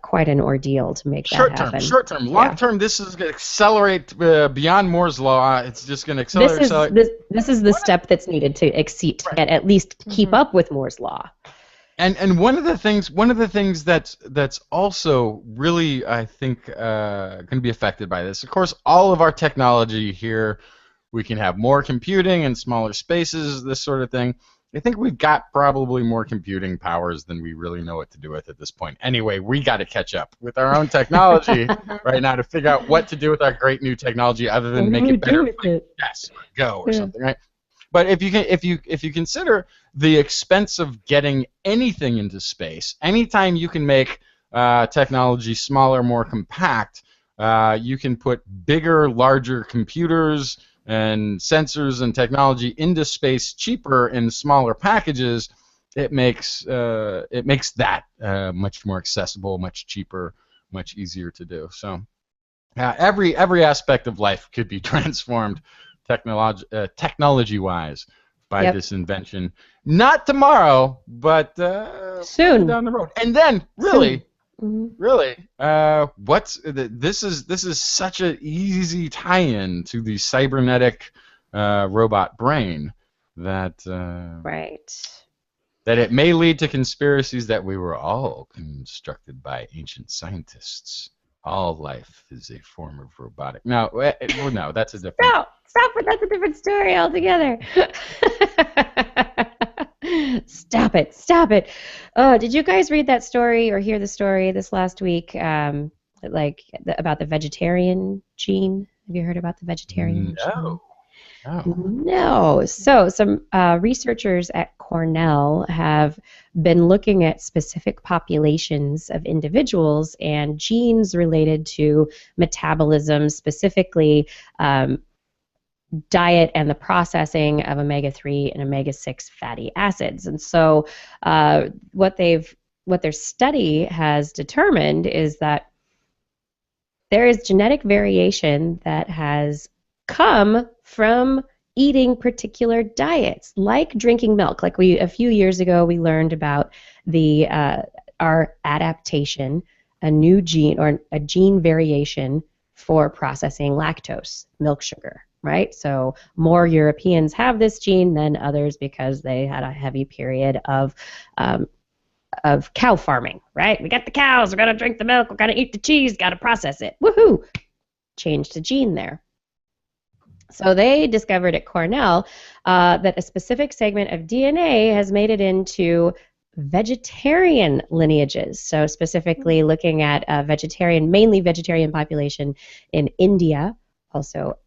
quite an ordeal to make that happen. Short term. Long term, this is going to accelerate beyond Moore's law. It's just going to accelerate. This is the step that's needed to exceed, at least keep up with Moore's law. And one of the things that's also really, I think, going to be affected by this. Of course, all of our technology here, we can have more computing in smaller spaces, this sort of thing. I think we've got probably more computing powers than we really know what to do with at this point. Anyway, we got to catch up with our own technology right now to figure out what to do with our great new technology other than make it better. Yes, go or something, right? But if you consider the expense of getting anything into space, anytime you can make technology smaller, more compact, you can put bigger, larger computers and sensors and technology into space cheaper in smaller packages. It makes that much more accessible, much cheaper, much easier to do. So every aspect of life could be transformed technology-wise by this invention. Not tomorrow, but soon down the road. And then, really, this is such an easy tie-in to the cybernetic robot brain that that it may lead to conspiracies that we were all constructed by ancient scientists. All life is a form of robotic. No, that's a different. Stop it! That's a different story altogether. Stop it! Did you guys read that story or hear the story this last week? About the vegetarian gene. Have you heard about the vegetarian gene? No. So some researchers at Cornell have been looking at specific populations of individuals and genes related to metabolism, specifically diet and the processing of omega-3 and omega-6 fatty acids. And so what their study has determined is that there is genetic variation that has come from eating particular diets, like drinking milk. Like a few years ago, we learned about our adaptation, a new gene or a gene variation for processing lactose, milk sugar, right? So more Europeans have this gene than others because they had a heavy period of cow farming, right? We got the cows, we're gonna drink the milk, we're gonna eat the cheese, gotta process it. Woohoo! Changed the gene there. So they discovered at Cornell that a specific segment of DNA has made it into vegetarian lineages. So specifically looking at mainly vegetarian population in India, also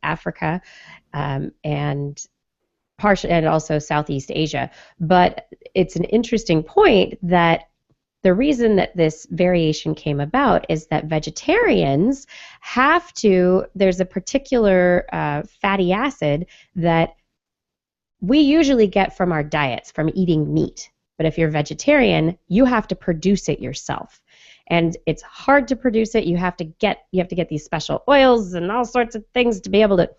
Africa, and also Southeast Asia. But it's an interesting point that the reason that this variation came about is that vegetarians there's a particular fatty acid that we usually get from our diets, from eating meat. But if you're vegetarian, you have to produce it yourself. And it's hard to produce it. You have to get these special oils and all sorts of things to be able to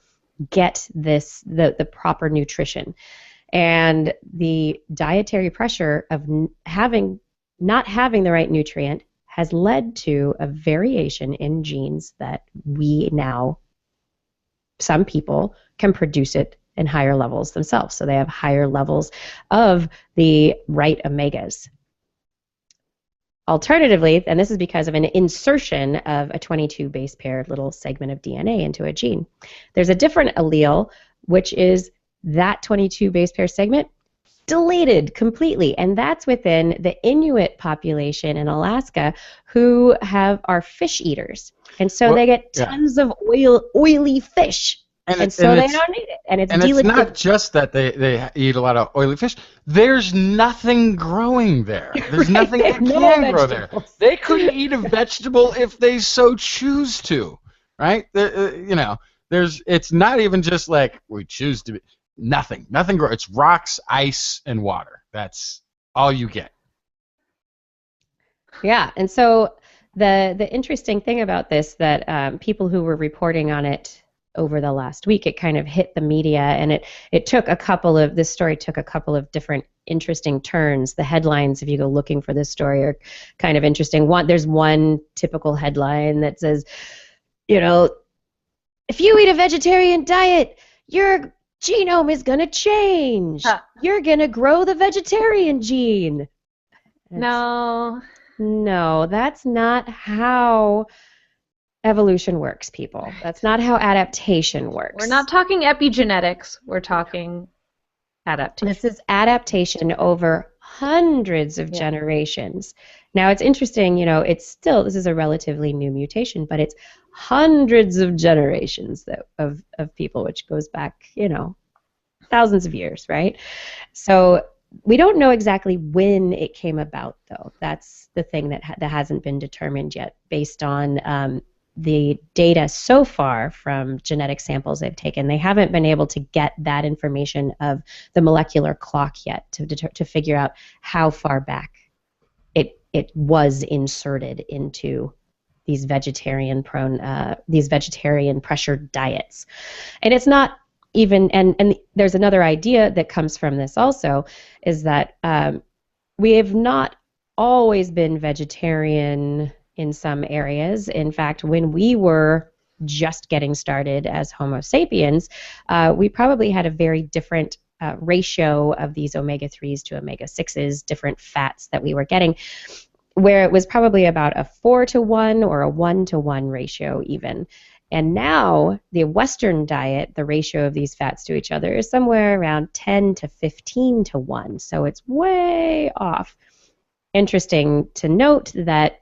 get the proper nutrition. And the dietary pressure of not having the right nutrient has led to a variation in genes that some people can produce it in higher levels themselves. So they have higher levels of the right omegas. Alternatively, and this is because of an insertion of a 22 base pair little segment of DNA into a gene, there's a different allele, which is that 22 base pair segment deleted completely. And that's within the Inuit population in Alaska who are fish eaters. And so they get tons of oily fish. And so they don't need it. And it's not just that they eat a lot of oily fish. There's nothing growing there. There's nothing that can grow there. They couldn't eat a vegetable if they so choose to, right? It's not even just like we choose to be. Nothing grows. It's rocks, ice, and water. That's all you get. Yeah, and so the interesting thing about this that people who were reporting on it over the last week, it kind of hit the media, and this story took a couple of different interesting turns. The headlines, if you go looking for this story, are kind of interesting. There's one typical headline that says, if you eat a vegetarian diet, your genome is going to change. Huh. You're going to grow the vegetarian gene. No, that's not how evolution works, people. That's not how adaptation works. We're not talking epigenetics. We're talking adaptation. This is adaptation over hundreds of generations. Now, it's interesting, this is a relatively new mutation, but it's hundreds of generations of people, which goes back, thousands of years, right? So we don't know exactly when it came about, though. That's the thing that hasn't been determined yet based on the data so far from genetic samples they've taken. They haven't been able to get that information of the molecular clock yet to figure out how far back it was inserted into these vegetarian pressured diets. And it's not even, and there's another idea that comes from this also, is that we have not always been vegetarian in some areas. In fact, when we were just getting started as Homo sapiens, we probably had a very different ratio of these omega-3s to omega-6s, different fats that we were getting, where it was probably about a 4-to-1 or a 1-to-1 ratio even. And now the Western diet, the ratio of these fats to each other is somewhere around 10 to 15-to-1. So it's way off. Interesting to note that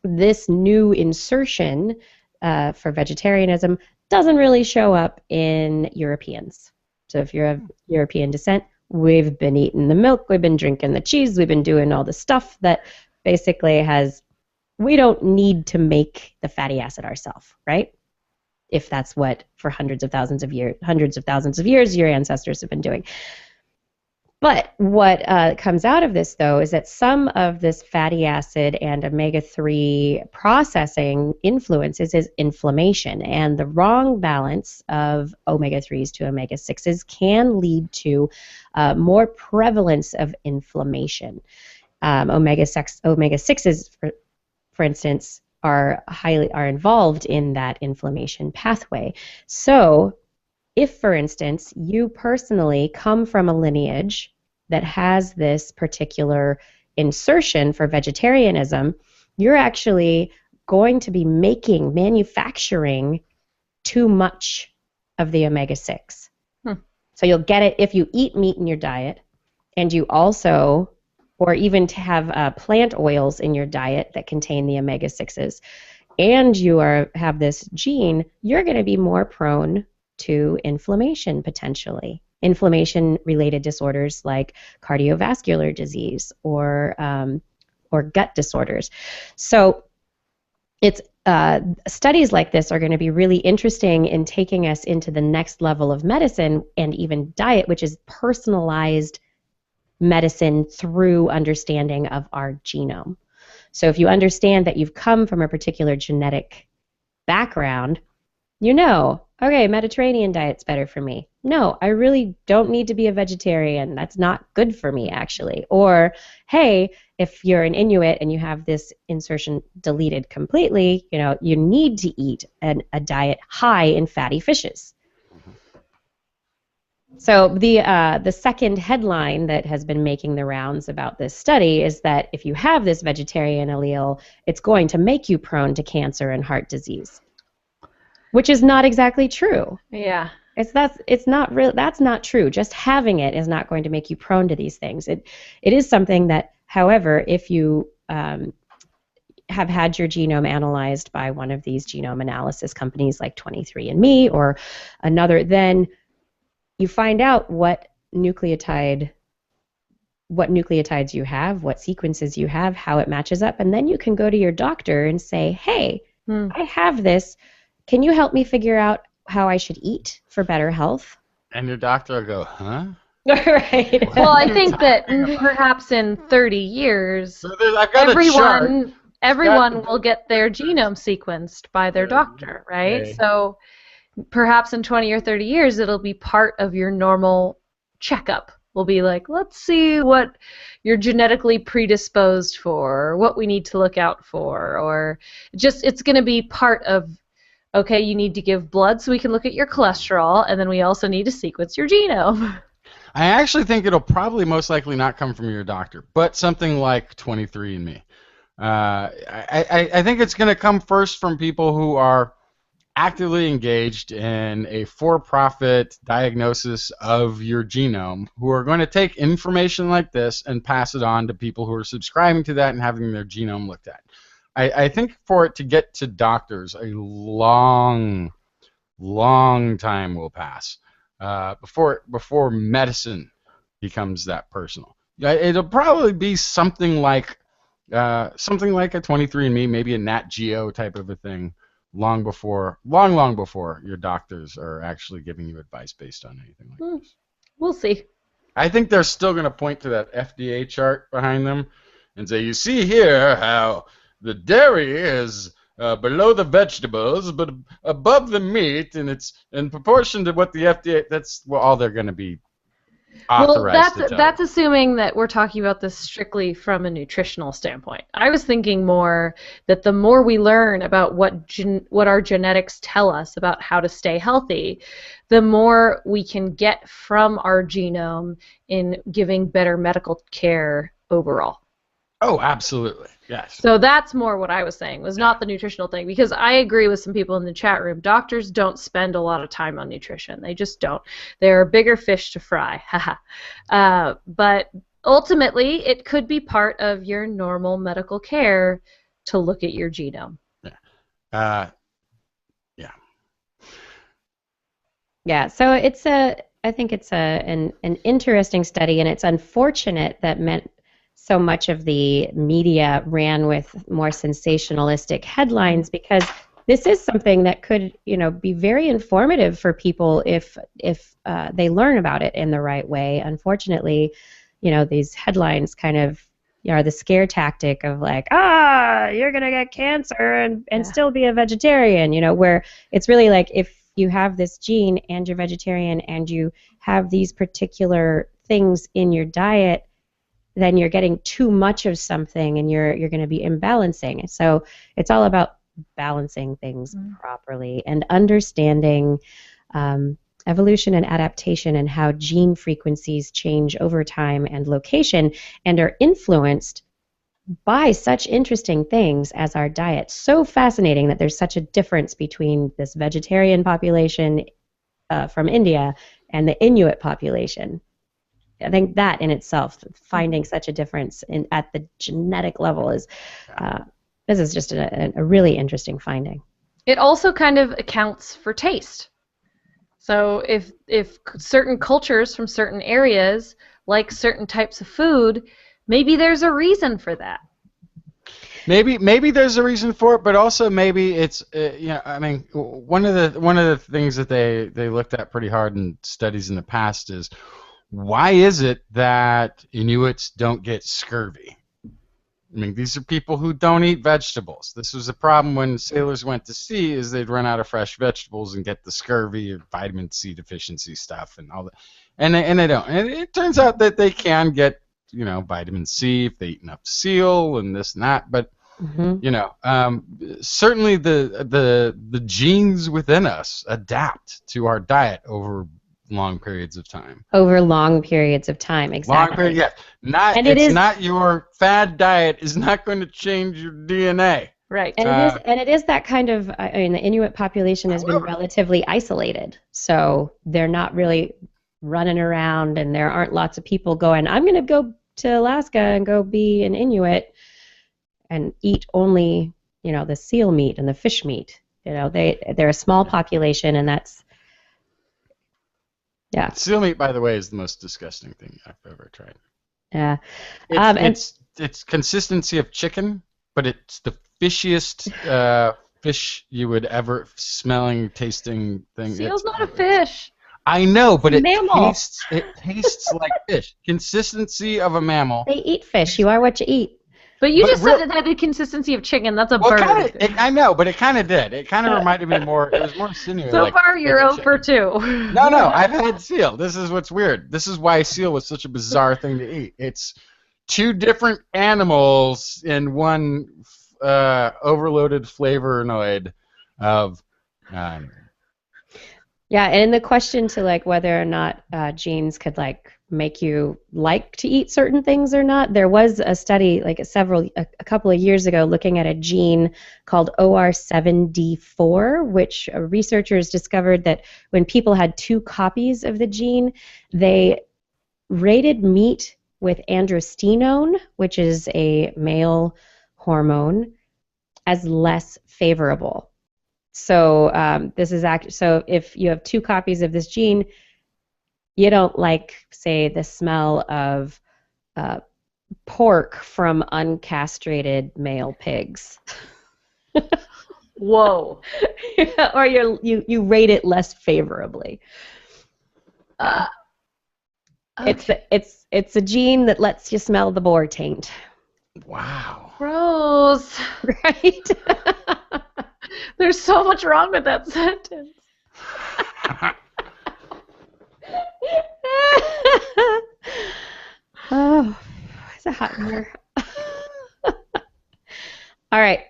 this new insertion for vegetarianism doesn't really show up in Europeans. So if you're of European descent, we've been eating the milk, we've been drinking the cheese, we've been doing all the stuff that basically we don't need to make the fatty acid ourselves, right? If that's what for hundreds of thousands of years your ancestors have been doing. But what comes out of this, though, is that some of this fatty acid and omega-3 processing influences is inflammation. And the wrong balance of omega-3s to omega-6s can lead to more prevalence of inflammation. Omega-6s, for instance, are involved in that inflammation pathway. So if, for instance, you personally come from a lineage that has this particular insertion for vegetarianism, you're actually going to be manufacturing too much of the omega-6. So you'll get it if you eat meat in your diet, and you also, or even to have plant oils in your diet that contain the omega-6s, and you have this gene, you're going to be more prone to inflammation potentially. Inflammation-related disorders like cardiovascular disease or gut disorders. So it's studies like this are going to be really interesting in taking us into the next level of medicine and even diet, which is personalized medicine through understanding of our genome. So if you understand that you've come from a particular genetic background, you know, okay, Mediterranean diet's better for me. No, I really don't need to be a vegetarian. That's not good for me, actually. Or, hey, if you're an Inuit and you have this insertion deleted completely, you know, you need to eat a diet high in fatty fishes. So the second headline that has been making the rounds about this study is that if you have this vegetarian allele, it's going to make you prone to cancer and heart disease, which is not exactly true. Yeah. That's not true. Just having it is not going to make you prone to these things. It is something that, however, if you have had your genome analyzed by one of these genome analysis companies like 23andMe or another, then you find out what nucleotides you have, what sequences you have, how it matches up, and then you can go to your doctor and say, hey, I have this. Can you help me figure out how I should eat for better health? And your doctor will go, huh? Right. Well, I think that perhaps in 30 years, So I've got a chart. everyone will get their genome sequenced by their doctor, right? Okay. So perhaps in 20 or 30 years, it'll be part of your normal checkup. We'll be like, let's see what you're genetically predisposed for, or what we need to look out for, or just it's going to be part of, okay, you need to give blood so we can look at your cholesterol, and then we also need to sequence your genome. I actually think it'll probably most likely not come from your doctor, but something like 23andMe. I think it's going to come first from people who are actively engaged in a for-profit diagnosis of your genome, who are going to take information like this and pass it on to people who are subscribing to that and having their genome looked at. I think for it to get to doctors, a long time will pass before medicine becomes that personal. It'll probably be something like a 23andMe, maybe a Nat Geo type of a thing, long before your doctors are actually giving you advice based on anything like this. We'll see. I think they're still going to point to that FDA chart behind them and say, you see here how the dairy is below the vegetables, but above the meat, and it's in proportion to what the FDA. That's all they're going to be authorized to tell. That's assuming that we're talking about this strictly from a nutritional standpoint. I was thinking more that the more we learn about what our genetics tell us about how to stay healthy, the more we can get from our genome in giving better medical care overall. Oh, absolutely. Yes. So that's more what I was saying, was not the nutritional thing, because I agree with some people in the chat room. Doctors don't spend a lot of time on nutrition. They just don't. There are bigger fish to fry. But ultimately, it could be part of your normal medical care to look at your genome. Yeah, so I think it's an interesting study, and it's unfortunate that so much of the media ran with more sensationalistic headlines, because this is something that could, be very informative for people if they learn about it in the right way. Unfortunately, these headlines kind of are the scare tactic of like, you're gonna get cancer and still be a vegetarian. Where it's really like if you have this gene and you're vegetarian and you have these particular things in your diet, then you're getting too much of something and you're going to be imbalancing. So it's all about balancing things properly and understanding evolution and adaptation and how gene frequencies change over time and location and are influenced by such interesting things as our diet. So fascinating that there's such a difference between this vegetarian population from India and the Inuit population. I think that in itself, finding such a difference at the genetic level is this is just a really interesting finding. It also kind of accounts for taste. So if certain cultures from certain areas like certain types of food, maybe there's a reason for that. Maybe there's a reason for it, but also maybe it's I mean, one of the things that they looked at pretty hard in studies in the past is why is it that Inuits don't get scurvy? I mean, these are people who don't eat vegetables. This was a problem when sailors went to sea, is they'd run out of fresh vegetables and get the scurvy or vitamin C deficiency stuff and all that. And they don't. And it turns out that they can get, vitamin C if they eat enough seal and this and that. But, certainly the genes within us adapt to our diet over long periods of time. Over long periods of time, exactly. Long period, yeah. Not your fad diet is not going to change your DNA. Right. And it is that kind of. I mean, the Inuit population has been relatively isolated, so they're not really running around, and there aren't lots of people going, I'm going to go to Alaska and go be an Inuit and eat only, the seal meat and the fish meat. They're a small population, and that's. Yeah. Seal meat, by the way, is the most disgusting thing I've ever tried. Yeah. It's consistency of chicken, but it's the fishiest fish you would ever smelling, tasting thing. Seal's not a fish. I know, but it mammal. tastes like fish. Consistency of a mammal. They eat fish. You are what you eat. But you just said it had the consistency of chicken. That's a bird. I know, but it kind of did. It kind of reminded me more. It was more sinewy. So far, you're 0 for 2. No, I've had seal. This is what's weird. This is why seal was such a bizarre thing to eat. It's two different animals in one overloaded flavonoid of. Yeah, and the question to whether or not genes could make you like to eat certain things or not. There was a study a couple of years ago looking at a gene called OR7D4, which researchers discovered that when people had 2 copies of the gene, they rated meat with androstenone, which is a male hormone, as less favorable. So this is so if you have 2 copies of this gene, you don't like, say, the smell of pork from uncastrated male pigs. Whoa. Or you rate it less favorably. Okay. It's a gene that lets you smell the boar taint. Wow. Gross. Right? There's so much wrong with that sentence. Oh, it's a hot mirror. All right.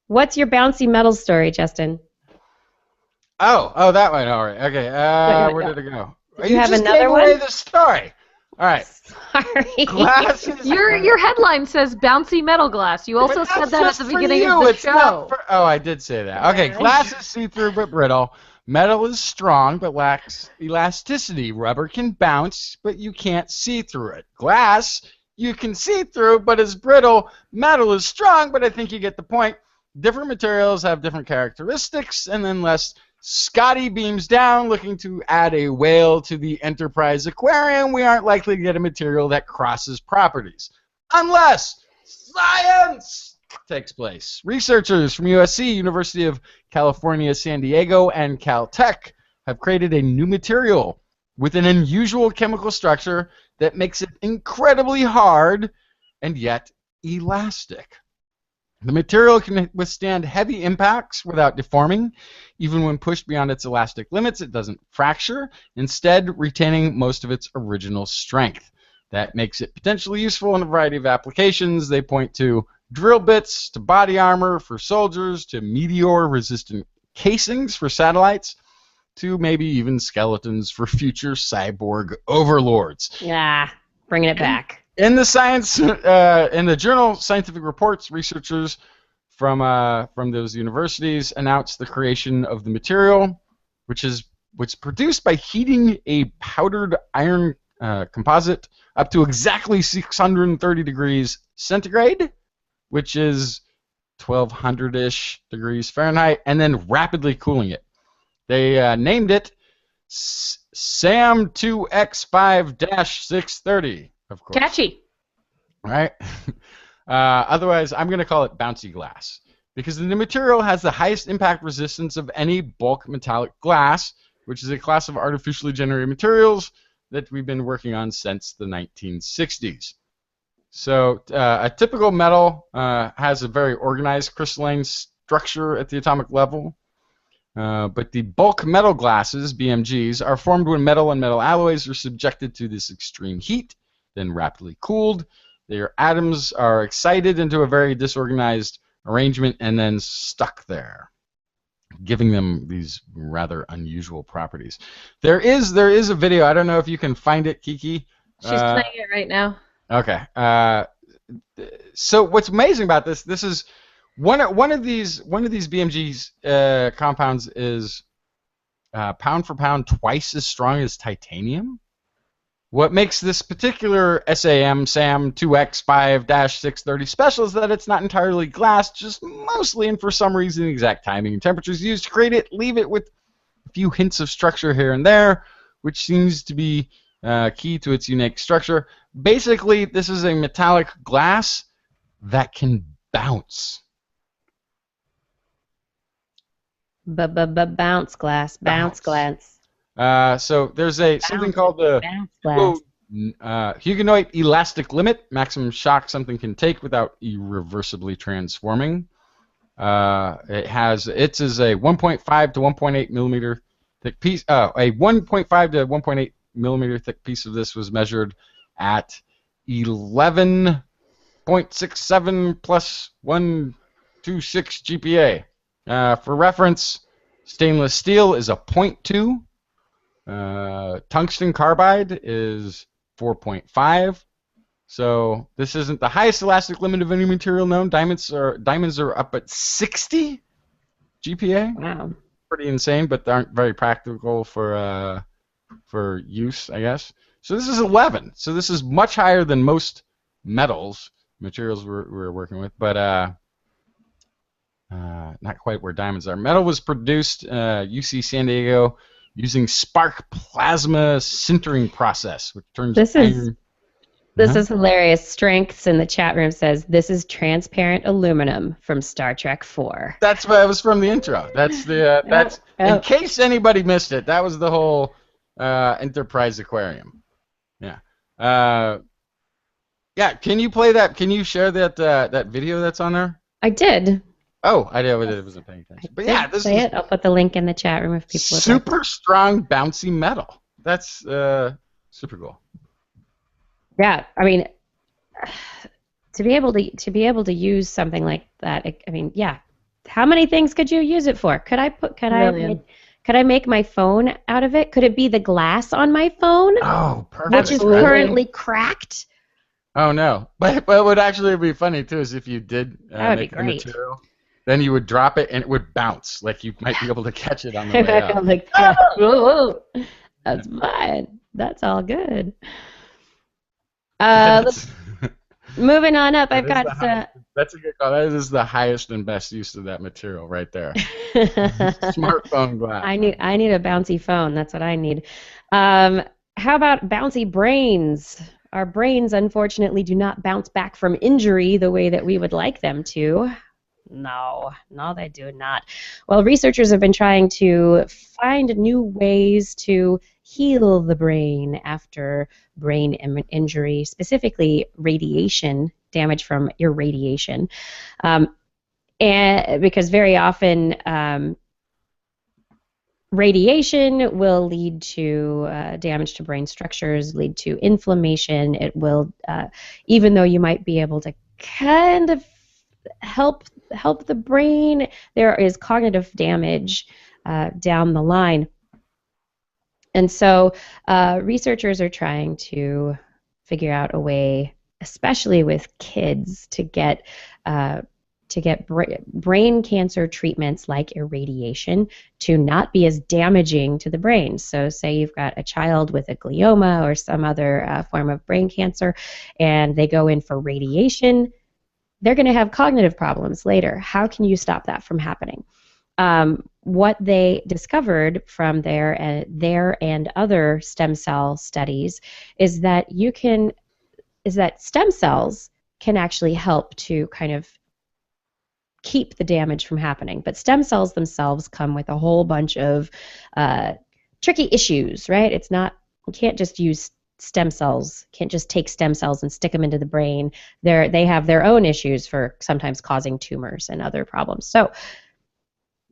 What's your bouncy metal story, Justin? Oh, that one. All right. Okay. Where did it go? You have just another gave one? away the story. All right. Sorry. Glasses. Your headline says Bouncy Metal Glass. You also said that at the beginning of the show. I did say that. Okay. Glass is see-through but brittle. Metal is strong but lacks elasticity. Rubber can bounce, but you can't see through it. Glass, you can see through, but is brittle. Metal is strong, but I think you get the point. Different materials have different characteristics, and unless Scotty beams down looking to add a whale to the Enterprise aquarium, we aren't likely to get a material that crosses properties. Unless science! takes place. Researchers from USC, University of California, San Diego, and Caltech have created a new material with an unusual chemical structure that makes it incredibly hard and yet elastic. The material can withstand heavy impacts without deforming. Even when pushed beyond its elastic limits, it doesn't fracture, instead retaining most of its original strength. That makes it potentially useful in a variety of applications. They point to drill bits, to body armor for soldiers, to meteor-resistant casings for satellites, to maybe even skeletons for future cyborg overlords. Yeah, bringing it back. In the journal Scientific Reports, researchers from those universities announced the creation of the material, which is produced by heating a powdered iron composite up to exactly 630 degrees centigrade, which is 1200-ish degrees Fahrenheit, and then rapidly cooling it. They named it SAM2X5-630. Of course. Catchy. Right? Otherwise, I'm going to call it bouncy glass because the material has the highest impact resistance of any bulk metallic glass, which is a class of artificially generated materials that we've been working on since the 1960s. So a typical metal has a very organized crystalline structure at the atomic level. But the bulk metal glasses, BMGs, are formed when metal and metal alloys are subjected to this extreme heat, then rapidly cooled. Their atoms are excited into a very disorganized arrangement and then stuck there, giving them these rather unusual properties. There is a video. I don't know if you can find it, Kiki. She's playing it right now. Okay. So what's amazing about this is one of these BMGs compounds is pound for pound twice as strong as titanium. What makes this particular SAM2X5-630 special is that it's not entirely glass, just mostly, and for some reason, the exact timing and temperatures used to create it leave it with a few hints of structure here and there, which seems to be key to its unique structure. Basically, this is a metallic glass that can bounce. Bounce glass. Bounce glass. So there's something called the Hugonoid elastic limit, maximum shock something can take without irreversibly transforming. It's a 1.5 to 1.8 millimeter thick piece. A 1.5 to 1.8 millimeter thick piece of this was measured at 11.67 plus 126 GPa. For reference, stainless steel is a 0.2. Tungsten carbide is 4.5. So this isn't the highest elastic limit of any material known. Diamonds are up at 60 GPa. Wow. Pretty insane, but they aren't very practical for use, I guess. So this is 11. So this is much higher than most materials we're working with, but not quite where diamonds are. Metal was produced UC San Diego using spark plasma sintering process, which turns iron. This is hilarious. Strengths in the chat room says this is transparent aluminum from Star Trek 4. That's what was from the intro. That's the in case anybody missed it. That was the whole Enterprise Aquarium. Yeah. Yeah. Can you play that? Can you share that video that's on there? I did. Oh, I wasn't paying attention. But yeah, this is I'll put the link in the chat room if people would super like. strong, bouncy metal. That's super cool. Yeah, I mean, to be able to use something like that, I mean, yeah. How many things could you use it for? Could I make my phone out of it? Could it be the glass on my phone? Oh, perfect. Which is currently cracked. Oh no, but what would actually be funny too is if you did make the material. Then you would drop it and it would bounce, like you might be able to catch it on the way out. Like, whoa, that's fine. That's all good. Moving on up, I've got. That's a good call. That is the highest and best use of that material right there. Smartphone glass. I need a bouncy phone. That's what I need. How about bouncy brains? our brains, unfortunately, do not bounce back from injury the way that we would like them to. No, they do not. Well, researchers have been trying to find new ways to heal the brain after brain injury, specifically radiation, damage from irradiation. And because very often radiation will lead to damage to brain structures, lead to inflammation. It will, even though you might be able to kind of help the brain, there is cognitive damage down the line. And so researchers are trying to figure out a way, especially with kids, to get brain cancer treatments like irradiation to not be as damaging to the brain. So say you've got a child with a glioma or some other form of brain cancer, and they go in for radiation, they're going to have cognitive problems later. How can you stop that from happening? What they discovered from their and other stem cell studies is that stem cells can actually help to kind of keep the damage from happening. But stem cells themselves come with a whole bunch of tricky issues, right? It's not, you can't just use stem cells, can't just take stem cells and stick them into the brain. They have their own issues for sometimes causing tumors and other problems. So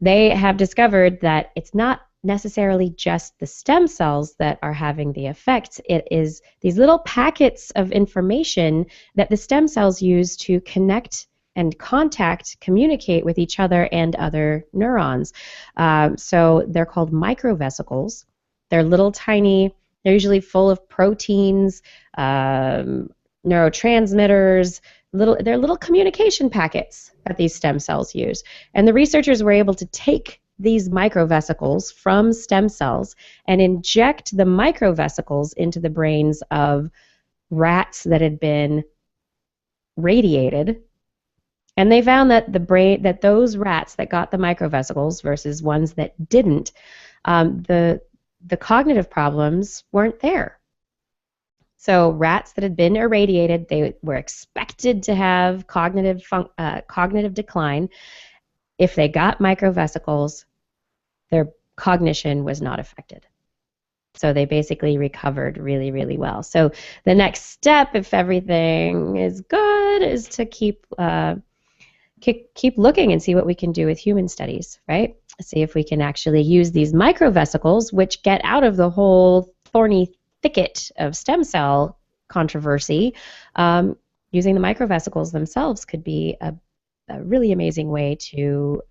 they have discovered that it's not necessarily just the stem cells that are having the effects. It is these little packets of information that the stem cells use to connect and communicate with each other and other neurons. So they're called microvesicles. They're little tiny, they're usually full of proteins, neurotransmitters, they're little communication packets that these stem cells use. And the researchers were able to take these microvesicles from stem cells and inject the microvesicles into the brains of rats that had been radiated. And they found that that those rats that got the microvesicles versus ones that didn't, the cognitive problems weren't there. So rats that had been irradiated, they were expected to have cognitive decline. If they got microvesicles, their cognition was not affected. So they basically recovered really, really well. So the next step, if everything is good, is to keep looking and see what we can do with human studies, right? See if we can actually use these microvesicles, which get out of the whole thorny thicket of stem cell controversy. Using the microvesicles themselves could be a really amazing way to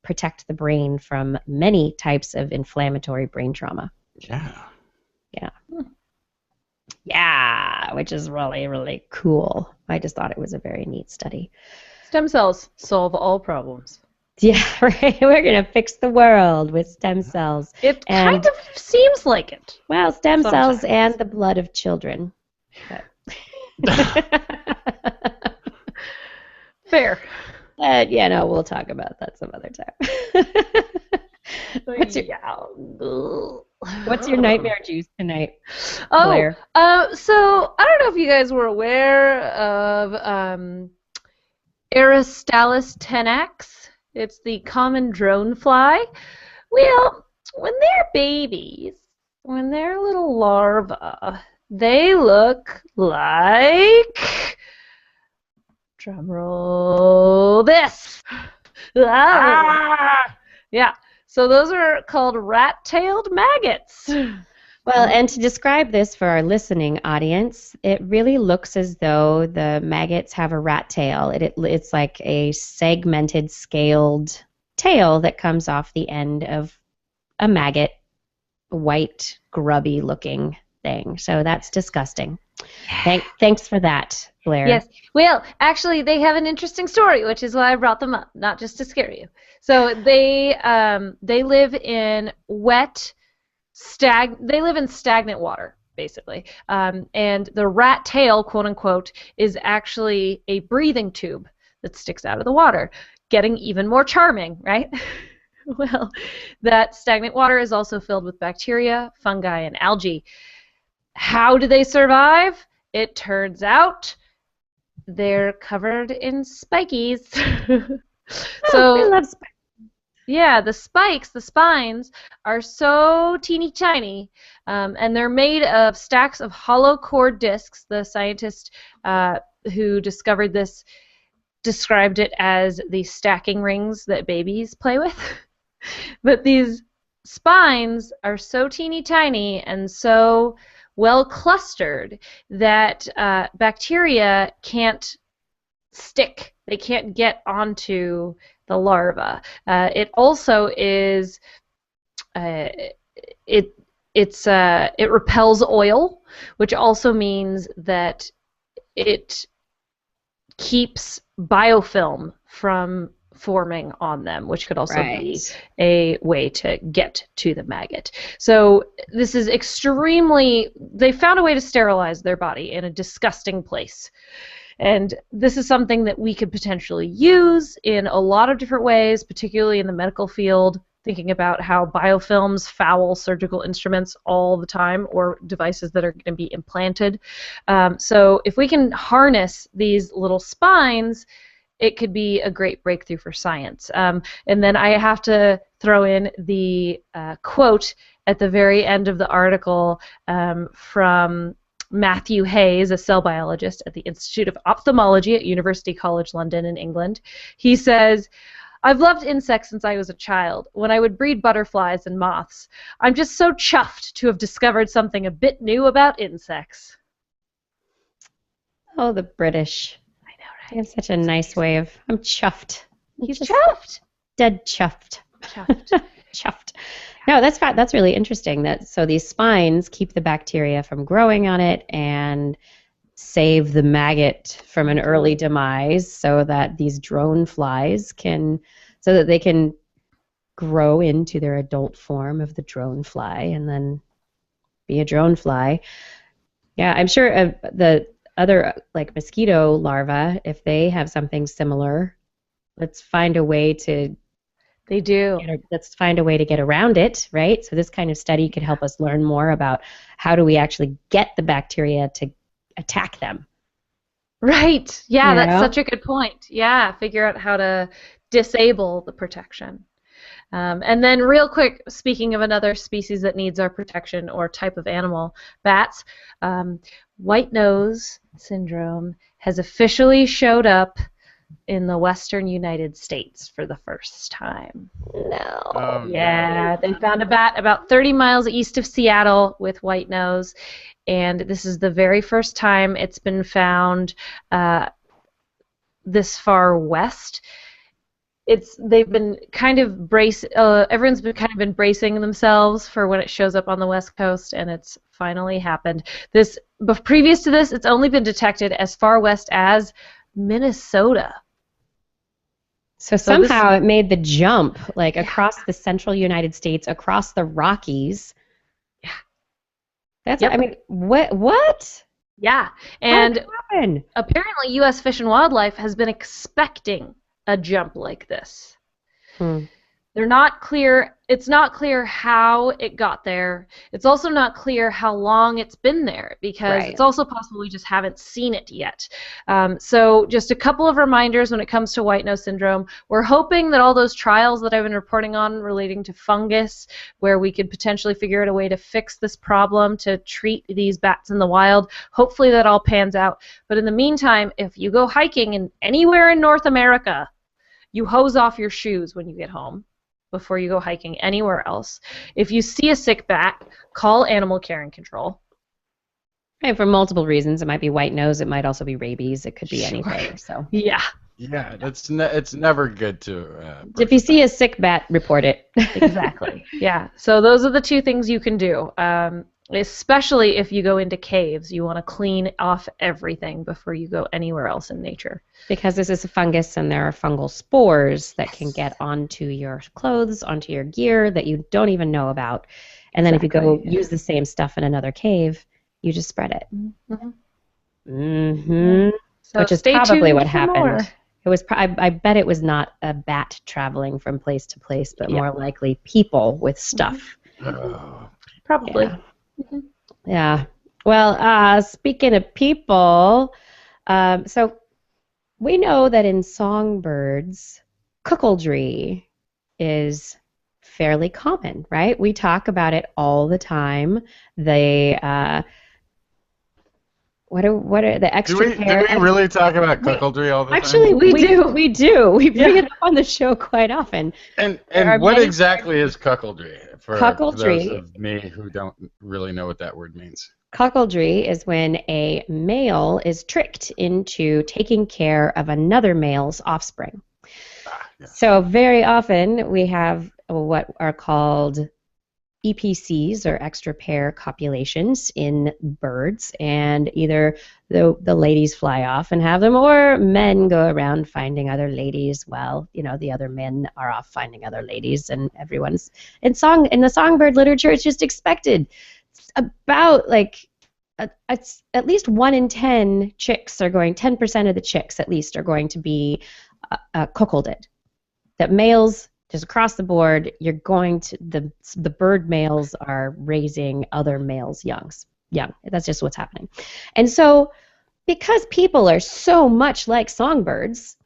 protect the brain from many types of inflammatory brain trauma. Yeah, which is really, really cool. I just thought it was a very neat study. Stem cells solve all problems. Yeah, right. We're going to fix the world with stem cells. It kind of seems like it. Well, stem cells and the blood of children. Fair. Yeah, no, we'll talk about that some other time. What's your nightmare juice tonight, Blair? So I don't know if you guys were aware of Aristalis tenax. It's the common drone fly. Well, when they're babies, when they're little larvae, they look like, drumroll, this. Yeah. So those are called rat-tailed maggots. Well, and to describe this for our listening audience, it really looks as though the maggots have a rat tail. It's like a segmented, scaled tail that comes off the end of a maggot, a white, grubby-looking thing. So that's disgusting. Thanks for that, Blair. Yes. Well, actually, they have an interesting story, which is why I brought them up, not just to scare you. So they live in they live in stagnant water, basically. And the rat tail, quote unquote, is actually a breathing tube that sticks out of the water, getting even more charming, right? Well, that stagnant water is also filled with bacteria, fungi, and algae. How do they survive? it turns out they're covered in spikies. Oh, I love spikes. Yeah, the spikes, the spines, are so teeny tiny, and they're made of stacks of hollow core discs. The scientist who discovered this described it as the stacking rings that babies play with. But these spines are so teeny tiny and so well clustered that bacteria can't stick. They can't get onto the larva. It also is it repels oil, which also means that it keeps biofilm from forming on them, which could also be a way to get to the maggot. So this is extremely, they found a way to sterilize their body in a disgusting place. And this is something that we could potentially use in a lot of different ways, particularly in the medical field, thinking about how biofilms foul surgical instruments all the time, or devices that are going to be implanted. So if we can harness these little spines, it could be a great breakthrough for science. And then I have to throw in the quote at the very end of the article from Matthew Hayes, a cell biologist at the Institute of Ophthalmology at University College London in England. He says, "I've loved insects since I was a child, when I would breed butterflies and moths. I'm just so chuffed to have discovered something a bit new about insects." Oh, the British. I know, right? They have such a nice way of, I'm chuffed. He's chuffed. Dead chuffed. Chuffed. Chuffed. No, that's really interesting. So these spines keep the bacteria from growing on it and save the maggot from an early demise, so that these drone flies so that they can grow into their adult form of the drone fly and then be a drone fly. Yeah, I'm sure the other, like mosquito larvae, if they have something similar, let's find a way to let's find a way to get around it, right? So this kind of study could help us learn more about how do we actually get the bacteria to attack them. Right. Yeah, You that's know? such a good point. Yeah, figure out how to disable the protection. And then real quick, speaking of another species that needs our protection, or type of animal, bats, white nose syndrome has officially showed up in the western United States for the first time. No. Yeah, they found a bat about 30 miles east of Seattle with white nose, and this is the very first time it's been found this far west. They've been kind of everyone's been kind of embracing themselves for when it shows up on the West Coast, and it's finally happened. But previous to this, it's only been detected as far west as Minnesota. So somehow it made the jump, like across the central United States, across the Rockies. Yeah. That's, I mean, what? Yeah. How did that happen? Apparently U.S. Fish and Wildlife has been expecting a jump like this. They're not clear. It's not clear how it got there. It's also not clear how long it's been there, because it's also possible we just haven't seen it yet. So just a couple of reminders when it comes to white nose syndrome. We're hoping that all those trials that I've been reporting on relating to fungus, where we could potentially figure out a way to fix this problem to treat these bats in the wild, hopefully that all pans out. But in the meantime, if you go hiking anywhere in North America, you hose off your shoes when you get home before you go hiking anywhere else. If you see a sick bat, call animal care and control. And for multiple reasons. It might be white nose. It might also be rabies. It could be anything. So yeah. Yeah, it's never good to. If you see a sick bat, report it. Exactly. Yeah. So those are the two things you can do. Especially if you go into caves, you want to clean off everything before you go anywhere else in nature. Because this is a fungus, and there are fungal spores that can get onto your clothes, onto your gear that you don't even know about. And then if you go use the same stuff in another cave, you just spread it. So which is probably what happened. More. It was. I bet it was not a bat traveling from place to place, but more likely people with stuff. Probably. Yeah. Well, speaking of people, so we know that in songbirds, cuckoldry is fairly common, right? We talk about it all the time. They what are the extra Do we really talk about cuckoldry all the time? Actually, We do. We do. We bring it up on the show quite often. And There are what many exactly is cuckoldry for Cuckoldry. those of me who don't really know what that word means? Cuckoldry is when a male is tricked into taking care of another male's offspring. Yeah. So very often we have what are called EPCs, or extra pair copulations, in birds, and either the ladies fly off and have them, or men go around finding other ladies while the other men are off finding other ladies, and everyone's in the songbird literature. It's just expected. It's about it's at least 1 in 10 chicks are going. 10% of the chicks at least are going to be cuckolded. That males, just across the board, you're going to the bird males are raising other males' young. That's just what's happening. And so, because people are so much like songbirds,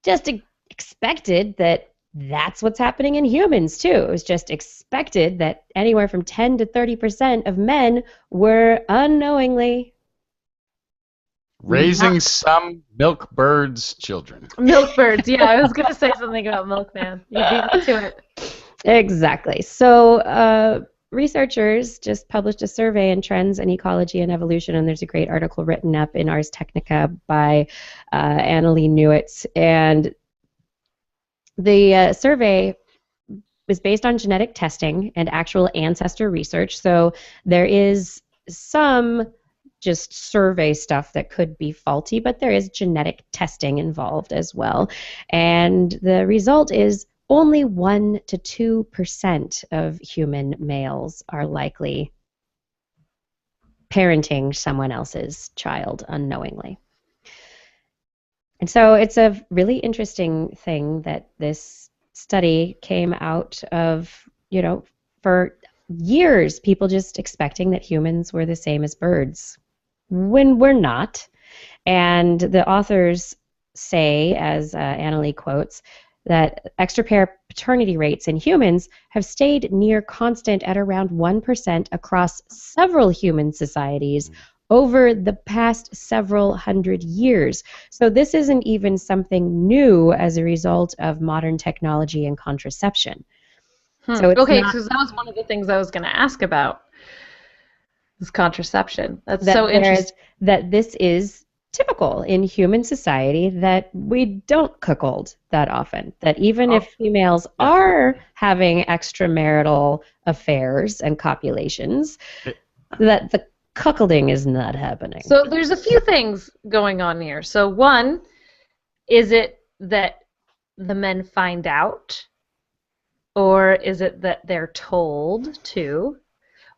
just expected that that's what's happening in humans too. It was just expected that anywhere from 10 to 30% of men were unknowingly raising some milk birds' children. Milk birds, yeah. I was going to say something about milkman. You beat me to it. Exactly. So researchers just published a survey in Trends in Ecology and Evolution, and there's a great article written up in Ars Technica by Annalee Newitz. And the survey is based on genetic testing and actual ancestor research. So there is some just survey stuff that could be faulty, but there is genetic testing involved as well. And the result is only 1 to 2% of human males are likely parenting someone else's child unknowingly. And so it's a really interesting thing that this study came out of, for years, people just expecting that humans were the same as birds, when we're not. And the authors say, as Annalee quotes, that extra pair paternity rates in humans have stayed near constant at around 1% across several human societies over the past several hundred years. So this isn't even something new as a result of modern technology and contraception. So it's okay, because that was one of the things I was going to ask about. This contraception. That's so interesting. That this is typical in human society, that we don't cuckold that often. That even if females are having extramarital affairs and copulations, that the cuckolding is not happening. So there's a few things going on here. So one, is it that the men find out? Or is it that they're told to?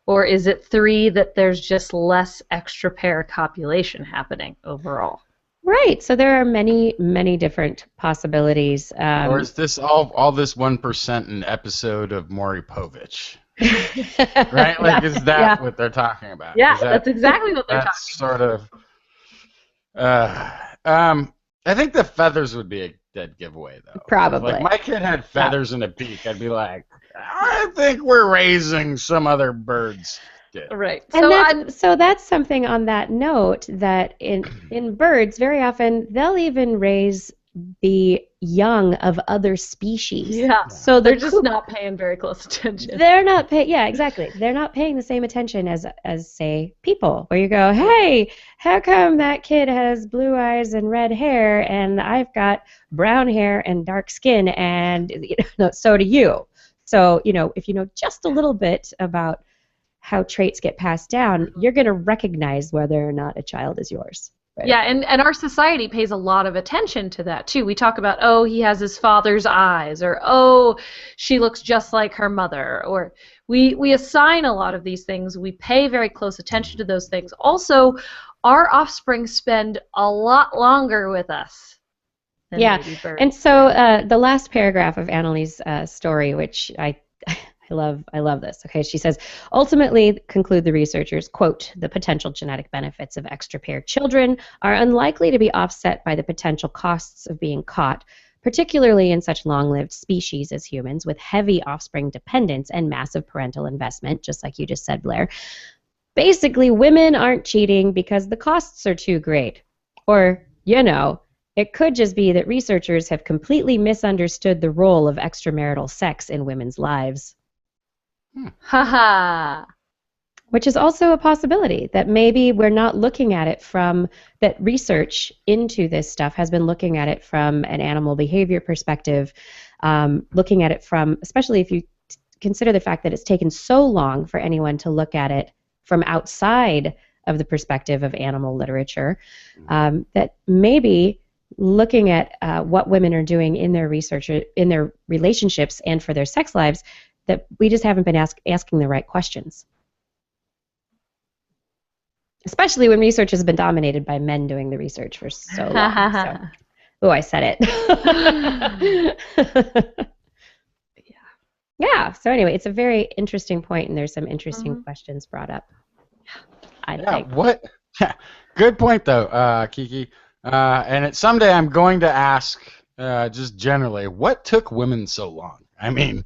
Or is it 3, that there's just less extra pair copulation happening overall? Right. So there are many, many different possibilities. Or is this all this 1% an episode of Maury Povich? Right? Like, is that what they're talking about? Yeah, that's exactly what they're talking about. That's sort of... I think the feathers would be a dead giveaway, though. Probably. Like, my kid had feathers and a beak. I'd be like, I think we're raising some other birds. Right. So that's something on that note, that in birds, very often they'll even raise the young of other species. Yeah. So they're just not paying very close attention. They're not paying. Yeah, exactly. They're not paying the same attention as say people, where you go, hey, how come that kid has blue eyes and red hair, and I've got brown hair and dark skin, and so do you. So if you know just a little bit about how traits get passed down, you're going to recognize whether or not a child is yours. Right? Yeah, and our society pays a lot of attention to that, too. We talk about, oh, he has his father's eyes, or, oh, she looks just like her mother, or we assign a lot of these things. We pay very close attention to those things. Also, our offspring spend a lot longer with us than baby birds. And so the last paragraph of Annalee's story, which I I love this. Okay, she says, ultimately, conclude the researchers, quote, the potential genetic benefits of extra paired children are unlikely to be offset by the potential costs of being caught, particularly in such long-lived species as humans with heavy offspring dependence and massive parental investment, just like you just said, Blair. Basically, women aren't cheating because the costs are too great. Or, it could just be that researchers have completely misunderstood the role of extramarital sex in women's lives. Haha. Which is also a possibility, that maybe we're not looking at it from, that research into this stuff has been looking at it from an animal behavior perspective, looking at it from, especially if you consider the fact that it's taken so long for anyone to look at it from outside of the perspective of animal literature, that maybe looking at what women are doing in their research, in their relationships and for their sex lives, that we just haven't been asking the right questions. Especially when research has been dominated by men doing the research for so long. Oh, I said it. Yeah. So anyway, it's a very interesting point, and there's some interesting questions brought up. I think. What? Good point, though, Kiki. And someday I'm going to ask, just generally, what took women so long? I mean,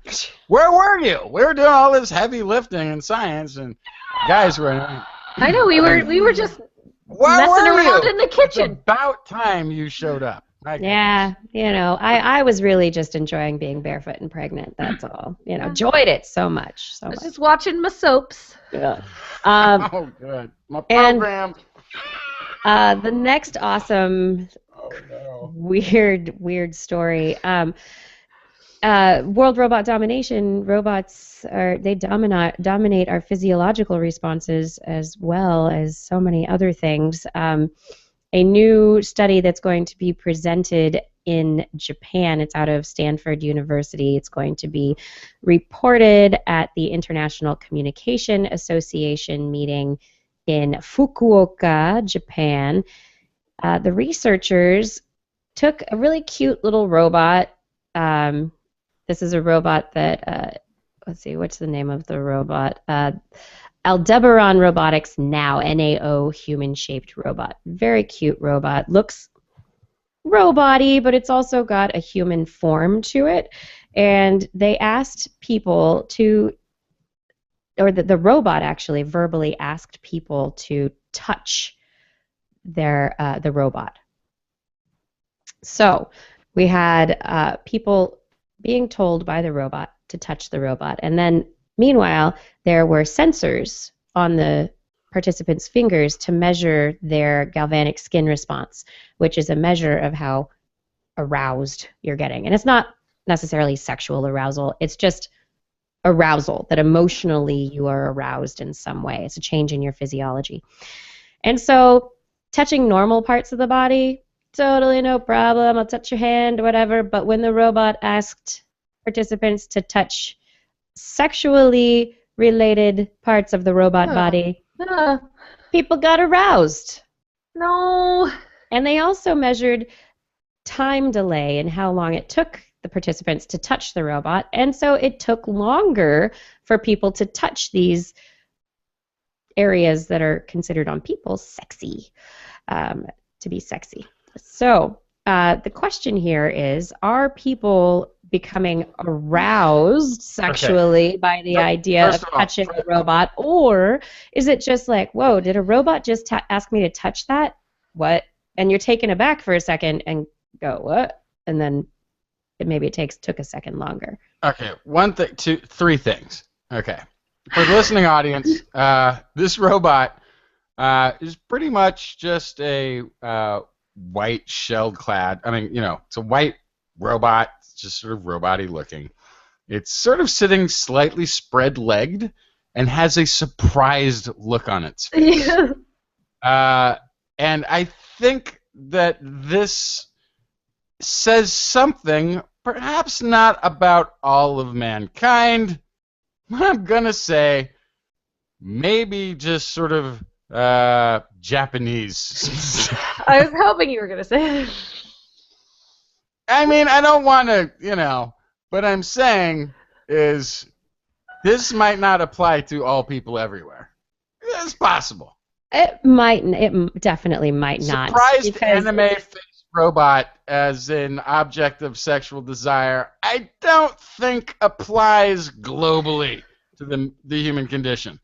where were you? We were doing all this heavy lifting in science, and guys were. I know we were just messing around in the kitchen. It's about time you showed up. Yeah, I was really just enjoying being barefoot and pregnant. That's all. Enjoyed it so much. I was just watching my soaps. Yeah. Oh, good. My program. And the next awesome, weird story. World robot domination. Robots dominate our physiological responses as well as so many other things. A new study that's going to be presented in Japan. It's out of Stanford University. It's going to be reported at the International Communication Association meeting in Fukuoka, Japan. The researchers took a really cute little robot. This is a robot that, let's see, what's the name of the robot? Aldebaran Robotics Now, NAO, human-shaped robot. Very cute robot. Looks robot-y, but it's also got a human form to it. And they asked people to, or the robot actually verbally asked people to touch the robot. So we had people being told by the robot to touch the robot. And then meanwhile, there were sensors on the participants' fingers to measure their galvanic skin response, which is a measure of how aroused you're getting. And it's not necessarily sexual arousal. It's just arousal, that emotionally you are aroused in some way. It's a change in your physiology. And so touching normal parts of the body, totally no problem. I'll touch your hand, whatever. But when the robot asked participants to touch sexually related parts of the robot body, people got aroused. No. And they also measured time delay and how long it took the participants to touch the robot. And so it took longer for people to touch these areas that are considered on people sexy, to be sexy. So the question here is, are people becoming aroused sexually by the idea of touching a robot, or is it just like, whoa, did a robot just ask me to touch that? What? And you're taken aback for a second and go, what? And then maybe it took a second longer. Okay, three things. Okay, for the listening audience, this robot is pretty much just a white shell clad. I mean, it's a white robot. It's just sort of robot-y looking. It's sort of sitting slightly spread-legged and has a surprised look on its face. And I think that this says something, perhaps not about all of mankind, but I'm going to say maybe just sort of Japanese. I was hoping you were going to say that. I mean, I don't want to, what I'm saying is this might not apply to all people everywhere. It's possible. It definitely might not. Surprised because anime-faced robot as an object of sexual desire, I don't think applies globally to the human condition.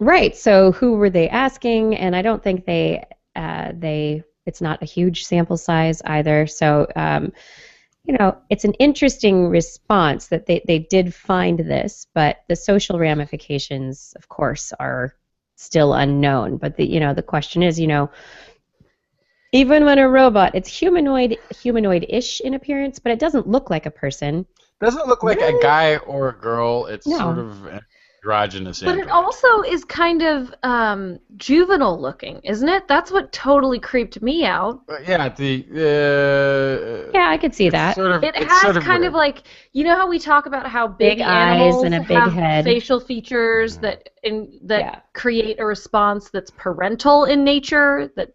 Right. So who were they asking? And I don't think it's not a huge sample size either. So, it's an interesting response that they did find this, but the social ramifications, of course, are still unknown. But the question is, even when a robot, it's humanoid-ish in appearance, but it doesn't look like a person. Doesn't look like a guy or a girl. It's No. sort of androgynous. But it also is kind of juvenile looking, isn't it? That's what totally creeped me out. Yeah, Yeah, I could see that. It has kind of like, how we talk about how big eyes animals and a big have head. facial features that create a response that's parental in nature. That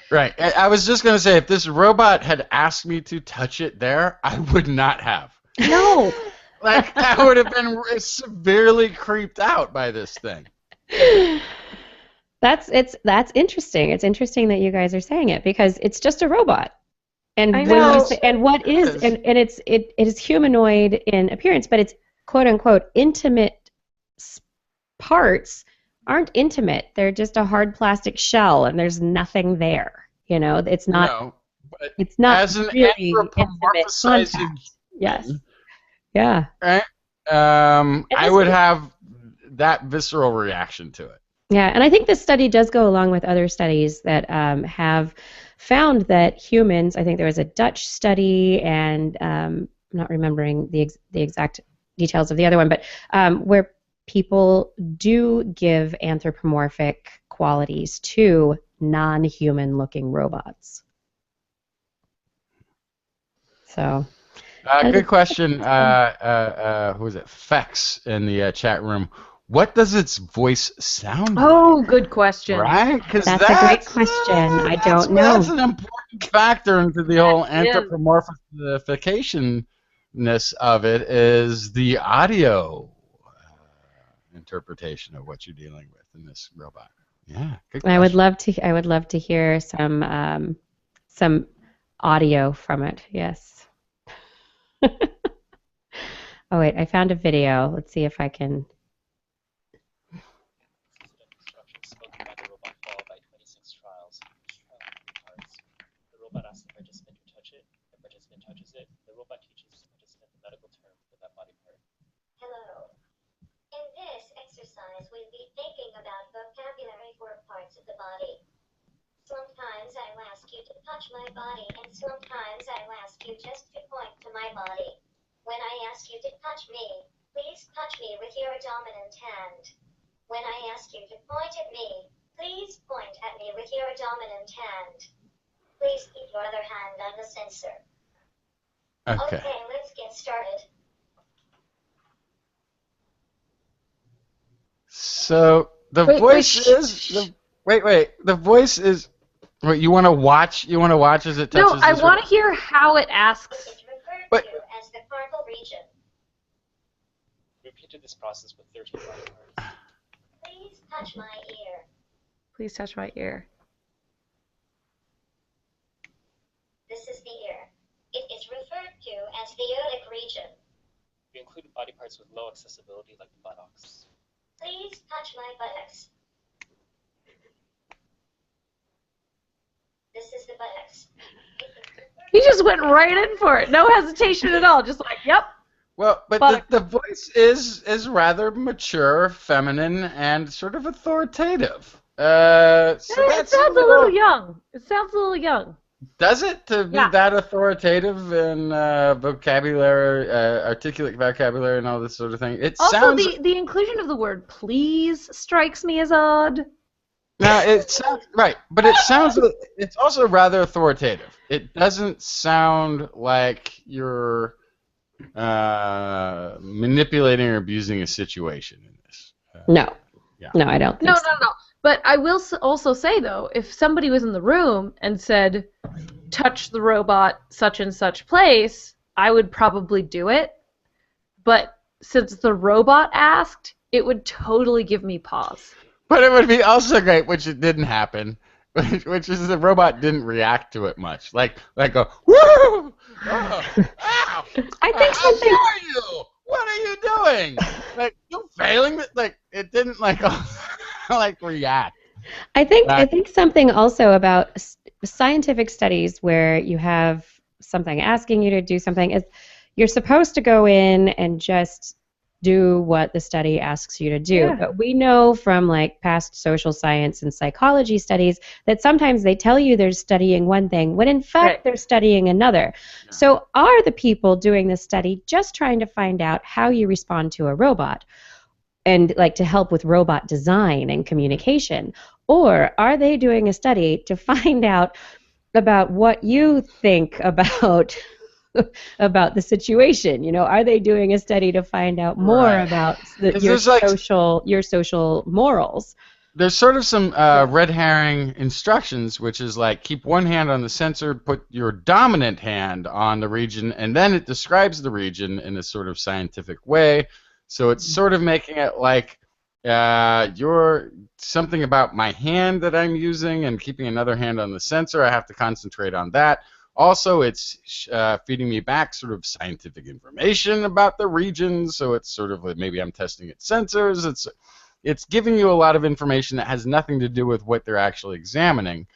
Right. I was just gonna say, if this robot had asked me to touch it there, I would not have. No. I would have been severely creeped out by this thing. That's interesting. It's interesting that you guys are saying it because it's just a robot. And I when know. you say, and what is and it is humanoid in appearance, but it's quote unquote intimate parts aren't intimate. They're just a hard plastic shell and there's nothing there. It's not No, but it's not as an really intimate anthropomorphizing contact. Yes. Yeah. Right? I would have that visceral reaction to it. Yeah, and I think this study does go along with other studies that have found that humans, I think there was a Dutch study, and I'm not remembering the exact details of the other one, but where people do give anthropomorphic qualities to non-human looking robots. So... good question. Who is it? Fex in the chat room. What does its voice sound like? Oh, good question. Right? Because that's a great question. I don't know. That's an important factor into the whole anthropomorphication-ness of it is the audio interpretation of what you're dealing with in this robot. Yeah, good question. I would love to hear some audio from it. Yes. Oh wait, I found a video. Let's see if I can. The robot asks the participant to touch it. The participant touches it. The robot teaches the participant the medical term for that body part. Hello. In this exercise, we'll be thinking about vocabulary for parts of the body. Sometimes I'll ask you to touch my body, and sometimes I'll ask you just to point to my body. When I ask you to touch me, please touch me with your dominant hand. When I ask you to point at me, please point at me with your dominant hand. Please keep your other hand on the sensor. Okay. Okay, let's get started. So the voice is the voice is. Wait, you want to watch? You want to watch as it touches? No, I want to hear how it asks. It's referred But- to as the carpal region. Repeated this process with 13 body parts. Please touch my ear. Please touch my ear. This is the ear. It is referred to as the aortic region. We included body parts with low accessibility like the buttocks. Please touch my buttocks. This is the buttocks. He just went right in for it. No hesitation at all. Just like, yep. Well, but Buttocks. the voice is rather mature, feminine, and sort of authoritative. So It sounds a little young. It sounds a little young. Does it to be Yeah. that authoritative in vocabulary, articulate vocabulary, and all this sort of thing? It Also, sounds. the inclusion of the word "please" strikes me as odd. No, it sounds right, but it sounds. It's also rather authoritative. It doesn't sound like you're manipulating or abusing a situation in this. No. Yeah. No, I don't think No, so. no, no. But I will also say, though, if somebody was in the room and said, touch the robot such and such place, I would probably do it. But since the robot asked, it would totally give me pause. But it would be also great, which it didn't happen, which is the robot didn't react to it much. Like go, woo! Oh, ow! I think How something. dare you? What are you doing? Like, you failing? Like, it didn't like react. I think something also about scientific studies where you have something asking you to do something is you're supposed to go in and just do what the study asks you to do. Yeah. But we know from like past social science and psychology studies that sometimes they tell you they're studying one thing when in fact Right. they're studying another. Yeah. So are the people doing this study just trying to find out how you respond to a robot and like to help with robot design and communication? Or are they doing a study to find out about what you think about about the situation? You know, are they doing a study to find out more Right. about 'Cause your there's, like- social morals? There's sort of some red herring instructions, which is like keep one hand on the sensor, put your dominant hand on the region, and then it describes the region in a sort of scientific way. So it's sort of making it like you're something about my hand that I'm using and keeping another hand on the sensor. I have to concentrate on that. Also, it's feeding me back sort of scientific information about the region. So it's sort of like maybe I'm testing its sensors. It's giving you a lot of information that has nothing to do with what they're actually examining,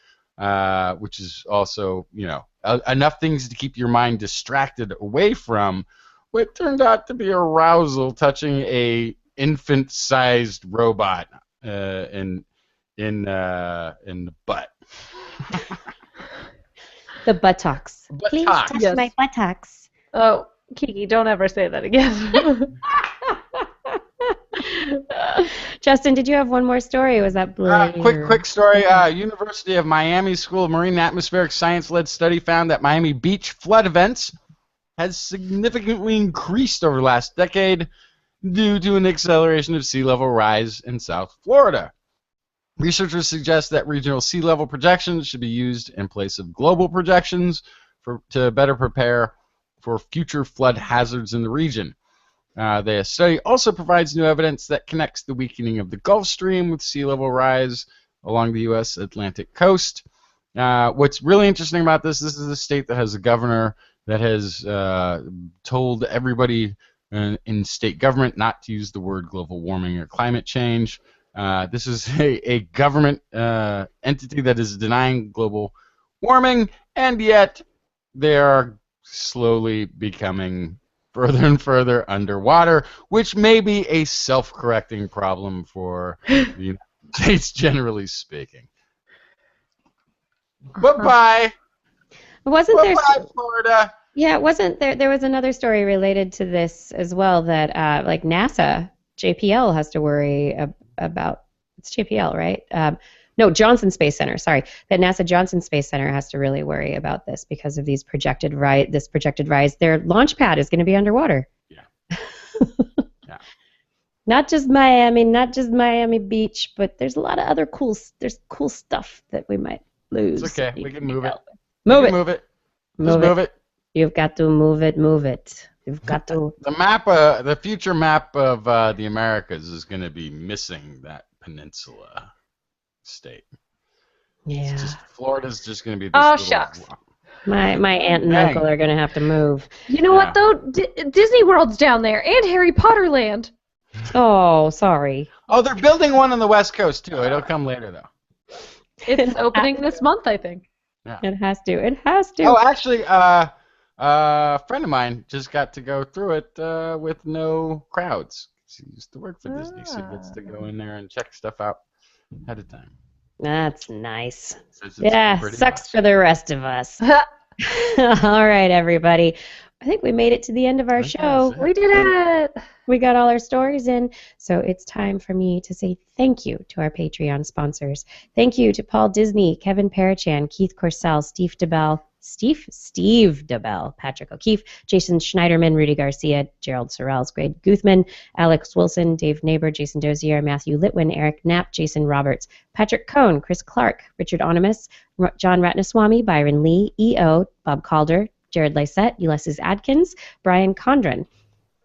which is also, you know, enough things to keep your mind distracted away from what turned out to be arousal touching a infant-sized robot in the butt. The buttocks. Please Buttocks. touch Yes. my buttocks. Oh, Kiki, don't ever say that again. Justin, did you have one more story? Or was that Blair? Quick story. University of Miami School of Marine and Atmospheric Science-led study found that Miami Beach flood events has significantly increased over the last decade due to an acceleration of sea level rise in South Florida. Researchers suggest that regional sea level projections should be used in place of global projections to better prepare for future flood hazards in the region. The study also provides new evidence that connects the weakening of the Gulf Stream with sea level rise along the U.S. Atlantic coast. What's really interesting about this is a state that has a governor that has told everybody in state government not to use the word global warming or climate change. This is a government entity that is denying global warming, and yet they are slowly becoming further and further underwater, which may be a self-correcting problem for the United States, generally speaking. Bye-bye. Wasn't there? Bye-bye, Florida. Yeah, wasn't there? There was another story related to this as well that like NASA, JPL has to worry about. It's JPL, right? No, Johnson Space Center. Sorry, that NASA Johnson Space Center has to really worry about this because of these projected rise. Their launch pad is going to be underwater. Yeah. Yeah. Not just Miami Beach, but there's a lot of other cool stuff that we might lose. It's okay. We can move it. Move it. Move it. Move Just move it. You've got to move it. Move it. You've got to. The map, the future map of the Americas is going to be missing that peninsula state. Yeah. It's just, Florida's just going to be this Oh, little shucks. My aunt and Dang. uncle are going to have to move. You know what, though? Disney World's down there, and Harry Potter Land. Oh, sorry. Oh, they're building one on the West Coast too. It'll come later though. It's opening this month, I think. It has to. It has to. Oh, actually, a friend of mine just got to go through it with no crowds. He used to work for Disney, so he gets to go in there and check stuff out ahead of time. That's nice. Says it's Yeah, pretty sucks awesome. for the rest of us. All right, everybody. I think we made it to the end of our I think show. that's it. We did it! We got all our stories in, so it's time for me to say thank you to our Patreon sponsors. Thank you to Paul Disney, Kevin Parachan, Keith Corsell, Steve DeBell, Patrick O'Keefe, Jason Schneiderman, Rudy Garcia, Gerald Sorrells, Greg Guthman, Alex Wilson, Dave Neighbor, Jason Dozier, Matthew Litwin, Eric Knapp, Jason Roberts, Patrick Cohn, Chris Clark, Richard Onimus, John Ratnaswamy, Byron Lee, E.O., Bob Calder, Jared Lysette, Ulysses Adkins, Brian Condren,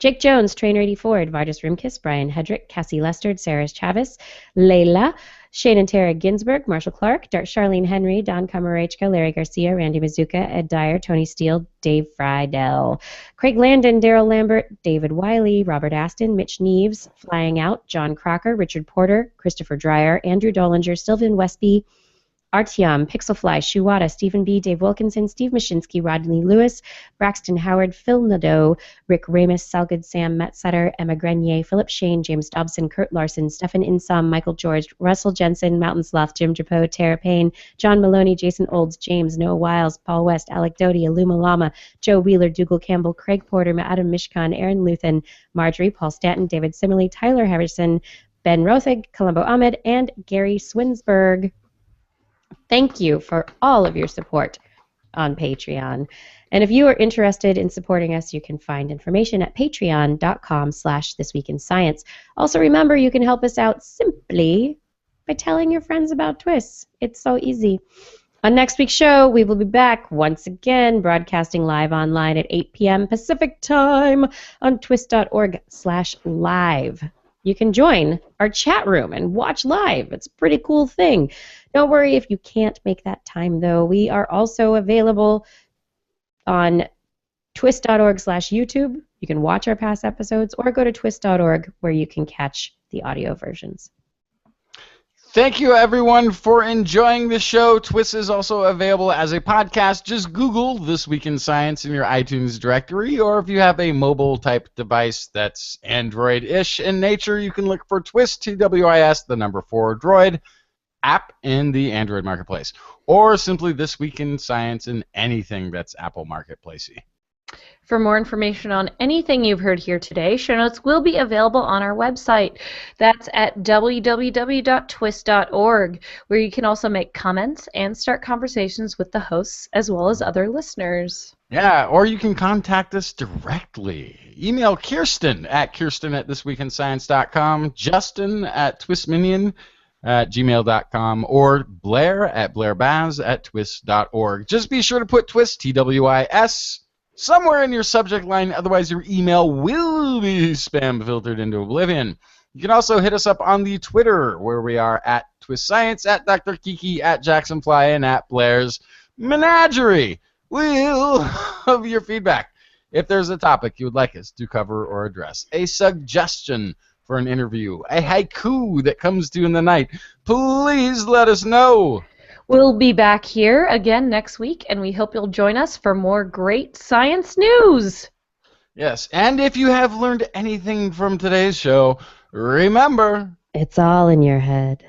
Jake Jones, Trainer 84, Edvardas Rimkiss, Brian Hedrick, Cassie Lestard, Sarah Chavez, Layla, Shane and Tara Ginsburg, Marshall Clark, Charlene Henry, Don Camarachka, Larry Garcia, Randy Mazuka, Ed Dyer, Tony Steele, Dave Friedel, Craig Landon, Daryl Lambert, David Wiley, Robert Aston, Mitch Neves, Flying Out, John Crocker, Richard Porter, Christopher Dreyer, Andrew Dollinger, Sylvan Westby, Artyom, Pixelfly, Shuwata, Stephen B., Dave Wilkinson, Steve Mashinsky, Rodney Lewis, Braxton Howard, Phil Nadeau, Rick Ramus, Salgood Sam, Matt Sutter, Emma Grenier, Philip Shane, James Dobson, Kurt Larson, Stefan Insom, Michael George, Russell Jensen, Mountain Sloth, Jim Japo, Tara Payne, John Maloney, Jason Olds, James, Noah Wiles, Paul West, Alec Doty, Aluma Lama, Joe Wheeler, Dougal Campbell, Craig Porter, Adam Mishkan, Aaron Luthen, Marjorie, Paul Stanton, David Simile, Tyler Harrison, Ben Rothig, Columbo Ahmed, and Gary Swinsberg. Thank you for all of your support on Patreon. And if you are interested in supporting us, you can find information at patreon.com/thisweekinscience. Also, remember, you can help us out simply by telling your friends about TWIS. It's so easy. On next week's show, we will be back once again, broadcasting live online at 8 p.m. Pacific time on twis.org/live. You can join our chat room and watch live. It's a pretty cool thing. Don't worry if you can't make that time, though. We are also available on twis.org/YouTube. You can watch our past episodes, or go to twis.org where you can catch the audio versions. Thank you, everyone, for enjoying the show. TWIS is also available as a podcast. Just Google This Week in Science in your iTunes directory, or if you have a mobile-type device that's Android-ish in nature, you can look for TWIS, TWIS, the number 4 droid, app in the Android marketplace, or simply This Week in Science in anything that's Apple Marketplacey. For more information on anything you've heard here today, show notes will be available on our website. That's at www.twis.org, where you can also make comments and start conversations with the hosts as well as other listeners. Yeah, or you can contact us directly. Email Kirsten at thisweekinscience.com, Justin at twistminion@gmail.com, or Blair at blairbaz@twis.org. Just be sure to put TWIS, TWIS, somewhere in your subject line, otherwise your email will be spam filtered into oblivion. You can also hit us up on the Twitter, where we are at TWIScience, at Dr. Kiki, at JacksonFly, and at Blair's Menagerie. We'll love your feedback. If there's a topic you would like us to cover or address, a suggestion for an interview, a haiku that comes to you in the night, please let us know. We'll be back here again next week, and we hope you'll join us for more great science news. Yes, and if you have learned anything from today's show, remember, it's all in your head.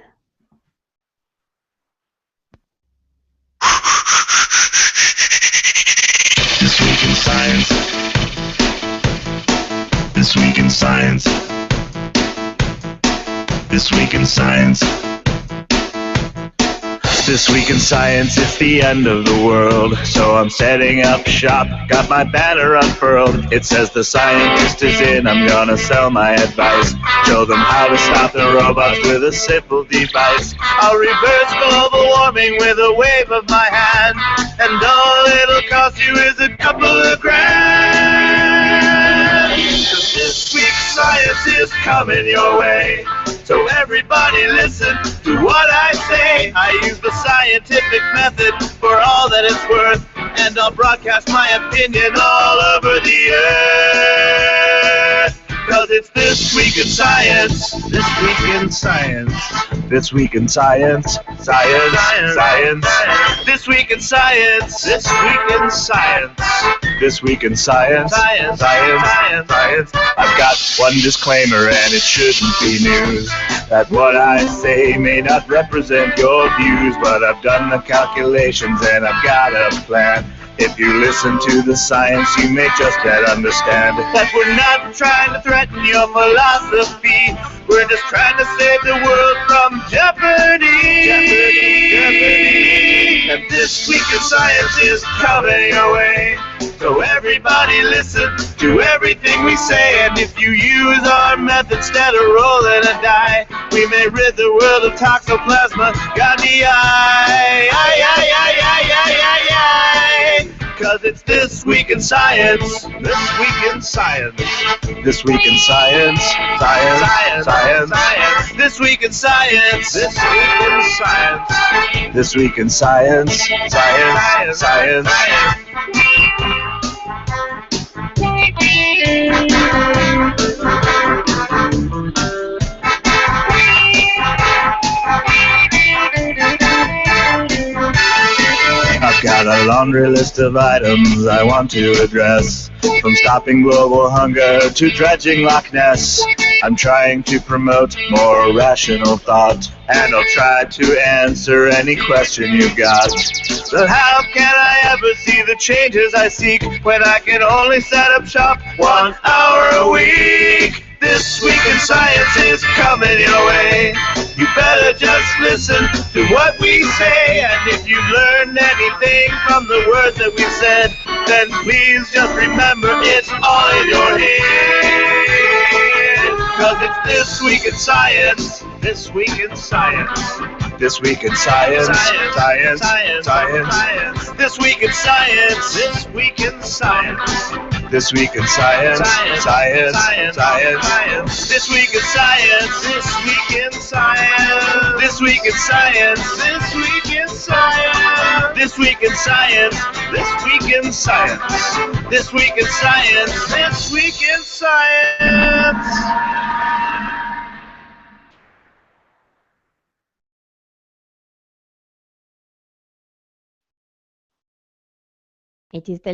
This Week in Science. This Week in Science. This Week in Science. This Week in Science, it's the end of the world. So I'm setting up shop, got my banner unfurled. It says the scientist is in, I'm gonna sell my advice. Show them how to stop the robots with a simple device. I'll reverse global warming with a wave of my hand. And all it'll cost you is a couple of grand. 'Cause this week's science is coming your way. So everybody listen to what I say. I use the scientific method for all that it's worth, and I'll broadcast my opinion all over the earth. 'Cause it's This Week in Science. This Week in Science. This Week in Science. Science. Science. This Week in Science. This Week in Science. This Week in Science. Science. Science. Science. I've got one disclaimer, and it shouldn't be news, that what I say may not represent your views, but I've done the calculations and I've got a plan. If you listen to the science, you may just better understand that we're not trying to threaten your philosophy. We're just trying to save the world from jeopardy. Jeopardy. And This Week in Science is coming your way. So everybody listen to everything we say. And if you use our method instead of rolling a die, we may rid the world of toxoplasma gondii. 'Cause it's This Week in Science. This Week in Science. This Week in Science. Science. Science. This Week in Science. This Week in Science. This Week in Science. Science. Science. I've got a laundry list of items I want to address. From stopping global hunger to dredging Loch Ness. I'm trying to promote more rational thought, and I'll try to answer any question you've got. But how can I ever see the changes I seek when I can only set up shop 1 hour a week? This Week in Science is coming your way. You better just listen to what we say, and if you've learned anything from the words that we said, then please just remember it's all in your head. 'Cause it's This Week in Science. This Week in Science. This Week in Science. Science. Science. Science. This Week in Science. This Week in Science. This Week in Science. Science. Science. Science. This Week in Science. This Week in Science. This Week in Science. This Week in Science. This Week in Science. This Week in Science. This Week in Science. This Week in Science. It is the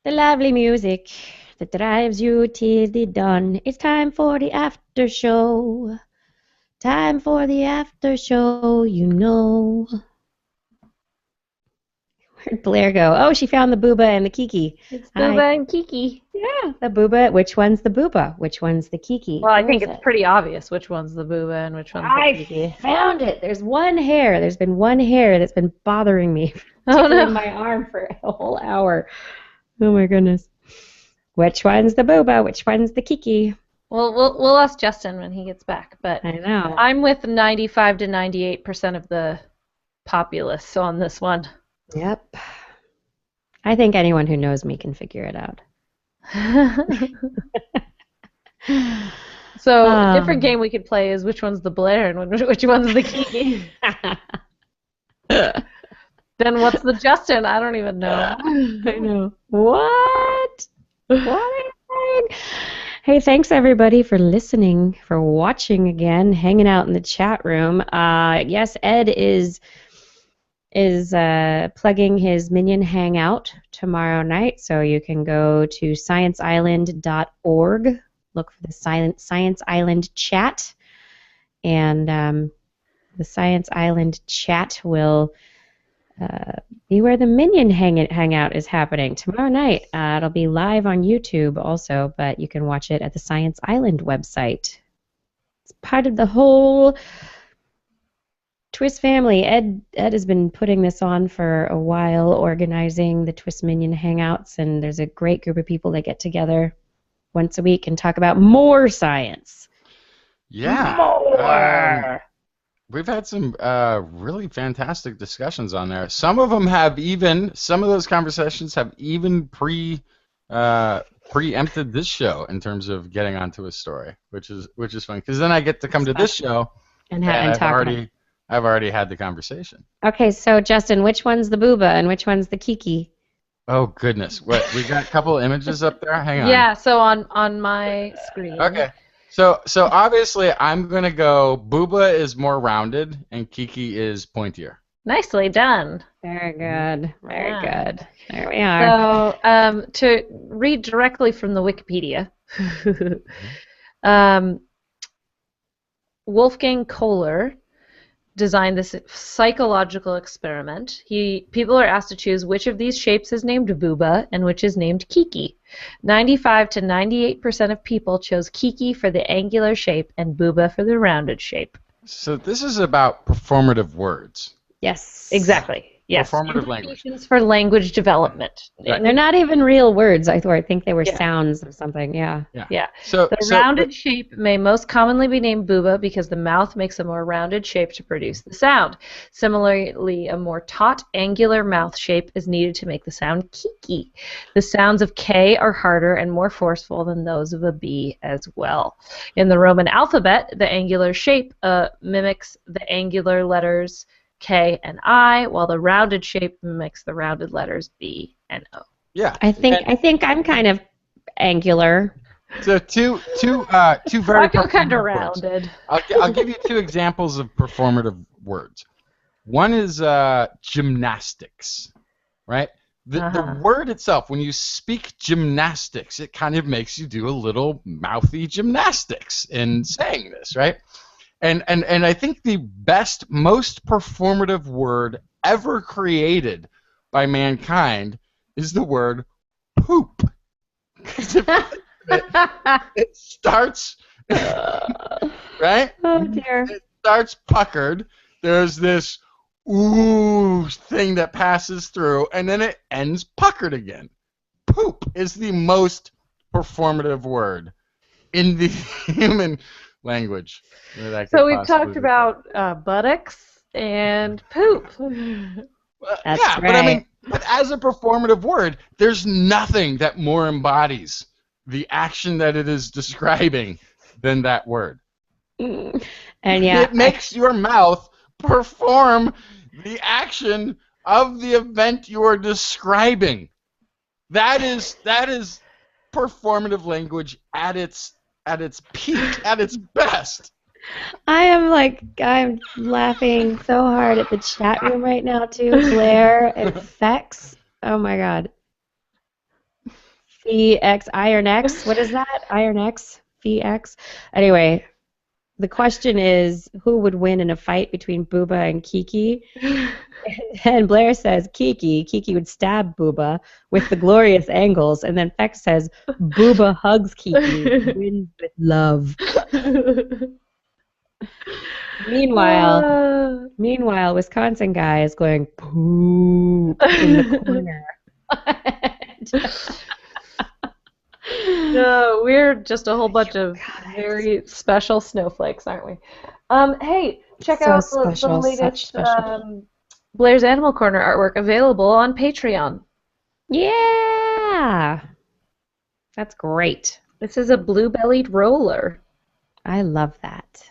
lovely music that drives you till the dawn. It's time for the after show. Time for the after show, you know. Where'd Blair go? Oh, she found the booba and the Kiki. It's Booba and Kiki. Yeah, the booba. Which one's the booba? Which one's the Kiki? Well, I think it's pretty obvious which one's the Booba and which one's the Kiki. I found it. There's one hair. There's been one hair that's been bothering me. Oh, no. Tickling my arm for a whole hour. Oh my goodness. Which one's the booba? Which one's the Kiki? Well, we'll ask Justin when he gets back, but I know. I'm with 95 to 98% of the populace on this one. Yep. I think anyone who knows me can figure it out. So a different game we could play is which one's the Blair and which one's the Kiki. Then what's the Justin? I don't even know. I know. What? What? Hey, thanks everybody for listening, for watching again, hanging out in the chat room. Yes, Ed is plugging his Minion Hangout tomorrow night, so you can go to scienceisland.org, look for the Science Island chat, and the Science Island chat will be where the Minion Hangout is happening tomorrow night. It'll be live on YouTube also, but you can watch it at the Science Island website. It's part of the whole TWIS family. Ed has been putting this on for a while, organizing the TWIS Minion Hangouts, and there's a great group of people that get together once a week and talk about more science. Yeah. More. We've had some really fantastic discussions on there. Some of those conversations have even preempted this show in terms of getting onto a story, which is fun, because then I get to come to this show and I've already had the conversation. Okay, so Justin, which one's the booba and which one's the Kiki? Oh goodness, what, we got a couple images up there? Hang on. Yeah, so on my screen. Okay. So obviously I'm gonna go booba is more rounded and Kiki is pointier. Nicely done. Very good. Very good. There we are. So to read directly from the Wikipedia, Wolfgang Kohler designed this psychological experiment. People are asked to choose which of these shapes is named Booba and which is named Kiki. 95 to 98% of people chose Kiki for the angular shape and Booba for the rounded shape. So this is about performative words. Yes. Exactly. Yes, performative language. implications for language development. Right. They're not even real words. I think they were Yeah. sounds of something. Yeah. Yeah. So The rounded shape may most commonly be named booba because the mouth makes a more rounded shape to produce the sound. Similarly, a more taut, angular mouth shape is needed to make the sound Kiki. The sounds of K are harder and more forceful than those of a B as well. In the Roman alphabet, the angular shape mimics the angular letters K and I, while the rounded shape mimics the rounded letters B and O. yeah, I think I'm kind of angular. so two very I feel kind of performative words. rounded. I'll give you two examples of performative words. One is gymnastics, right? The word itself, when you speak gymnastics, it kind of makes you do a little mouthy gymnastics in saying this, right? And I think the best, most performative word ever created by mankind is the word poop. It starts, right? Oh dear. It starts puckered. There's this ooh thing that passes through, and then it ends puckered again. Poop is the most performative word in the human language. So we've talked about buttocks and poop. That's yeah, right. but I mean, but as a performative word, there's nothing that more embodies the action that it is describing than that word. And yeah, It makes your mouth perform the action of the event you are describing. That is performative language at its peak, at its best. I'm laughing so hard at the chat room right now too. Blair and Fex. Oh my god. FX Iron X. What is that? Iron X? FX. Anyway, the question is, who would win in a fight between Booba and Kiki? And Blair says Kiki. Kiki would stab Booba with the glorious angles, and then Fex says Booba hugs Kiki, wins with love. Meanwhile, Wisconsin guy is going poop in the corner. No, we're just a whole bunch of very special snowflakes, aren't we? Hey, check out the latest Blair's Animal Corner artwork available on Patreon. Yeah, that's great. This is a blue-bellied roller. I love that.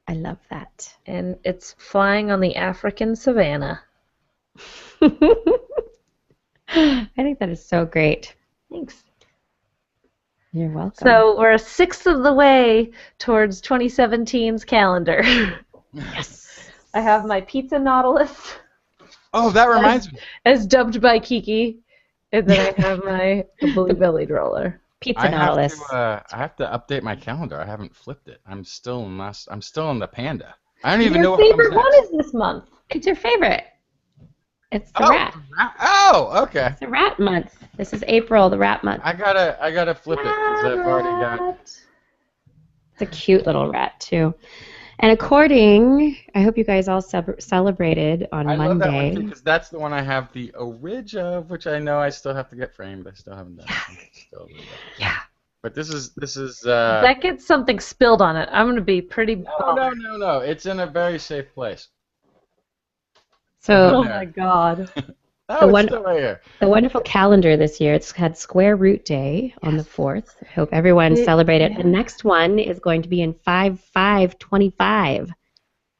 I love that. And it's flying on the African savanna. I think that is so great. Thanks. You're welcome. So we're a sixth of the way towards 2017's calendar. Yes. I have my Pizza Nautilus. Oh, that reminds me. As dubbed by Kiki. And then I have my blue-bellied roller. Pizza Nautilus. I have to update my calendar. I haven't flipped it. I'm still in the panda. I don't even know what Your comes favorite one next. is this month. It's your favorite. It's the rat. Oh, okay. It's the rat month. This is April, the rat month. I gotta flip it because I've already got. It's a cute little rat too. And I hope you guys all celebrated on I Monday. love that one too because that's the one I have the orig of, which I know I still have to get framed. I still haven't done it. Yeah. But this is. That gets something spilled on it. I'm gonna be pretty. No. It's in a very safe place. So, Oh my god. It's still right here. The wonderful calendar this year, it's had Square Root Day on the 4th. I hope everyone celebrated. The next one is going to be in 5/5/25.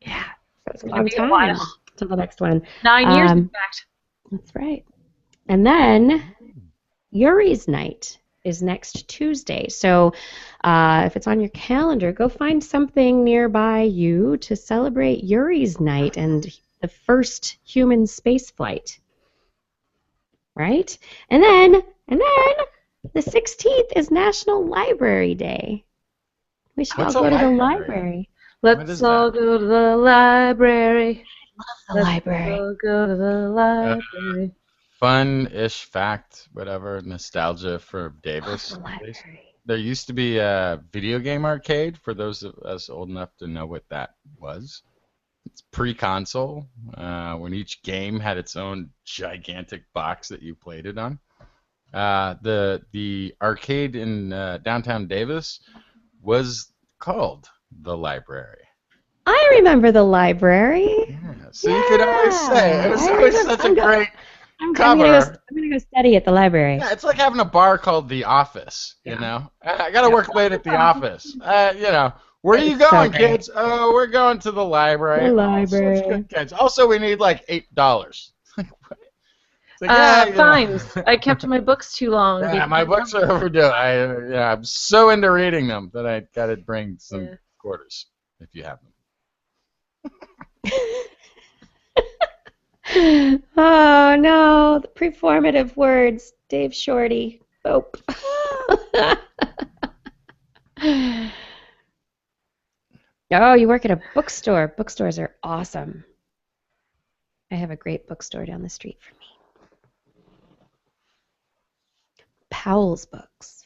Yeah. So it's a long time until the next one. 9 years, in fact. That's right. And then Yuri's Night is next Tuesday. So if it's on your calendar, go find something nearby you to celebrate Yuri's Night and the first human space flight. Right? And then the 16th is National Library Day. We should all go to the library. Let's all go to the library. I love the library. Let's all go to the library. Fun-ish fact, whatever, nostalgia for Davis. There used to be a video game arcade for those of us old enough to know what that was. It's pre-console, when each game had its own gigantic box that you played it on. The arcade in downtown Davis was called the Library. I remember the library. Yeah, so you could always say it was always such a great I'm cover. gonna go study at the library. Yeah, it's like having a bar called The Office, you know? I got to work late at The Office. You know, where are you It's so going, great. kids? Oh, we're going to the library. The Oh, library. such good kids. Also, we need like $8. Like, what? It's like, yeah, you know. Fines. I kept my books too long. Yeah, my books are overdue. I'm so into reading them that I got to bring some quarters if you have them. Oh no, the preformative words, Dave Shorty. Bope. Oh, you work at a bookstore. Bookstores are awesome. I have a great bookstore down the street from me. Powell's Books.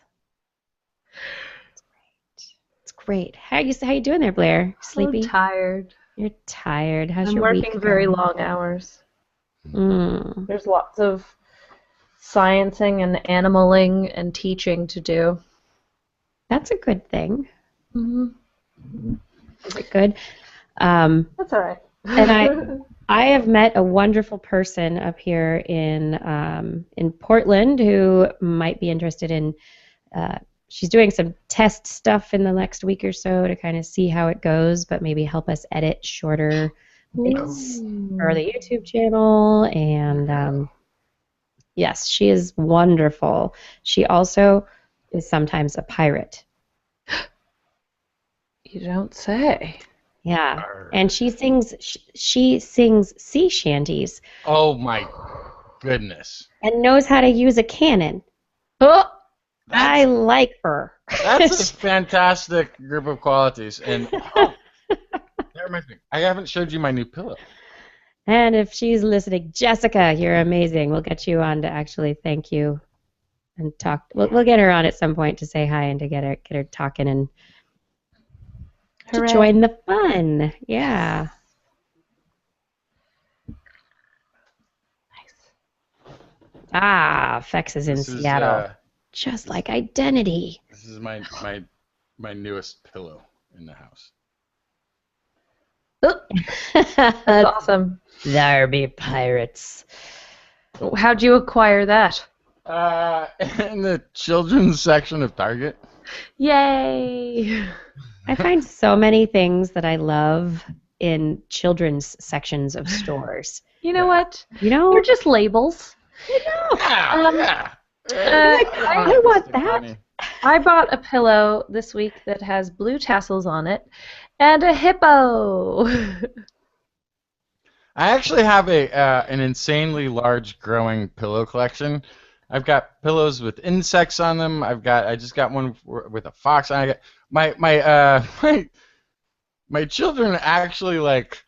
It's great. How you doing there, Blair? Sleepy? I'm tired. You're tired. How's I'm your working week very going? long hours. Mm. There's lots of sciencing and animaling and teaching to do. That's a good thing. Mm-hmm. Is it good? That's all right. And I have met a wonderful person up here in Portland who might be interested in. She's doing some test stuff in the next week or so to kind of see how it goes, but maybe help us edit shorter bits for the YouTube channel. And yes, she is wonderful. She also is sometimes a pirate. You don't say. Yeah, and she sings sea shanties Oh my goodness. and knows how to use a cannon. Oh, I like her. That's a fantastic group of qualities. And that reminds me, I haven't showed you my new pillow. And if she's listening, Jessica, you're amazing. We'll get you on to actually thank you and talk. We'll get her on at some point to say hi and to get her talking and to Hooray. join the fun. Yeah. Ah, Fex is in This is, Seattle. Just like Identity. This is my newest pillow in the house. that's awesome. There be pirates. How'd you acquire that? In the children's section of Target. Yay! I find so many things that I love in children's sections of stores. You know what? You know? They're just labels. Yeah. I want that. I bought a pillow this week that has blue tassels on it and a hippo. I actually have an insanely large growing pillow collection. I've got pillows with insects on them. I just got one with a fox. I got my children actually like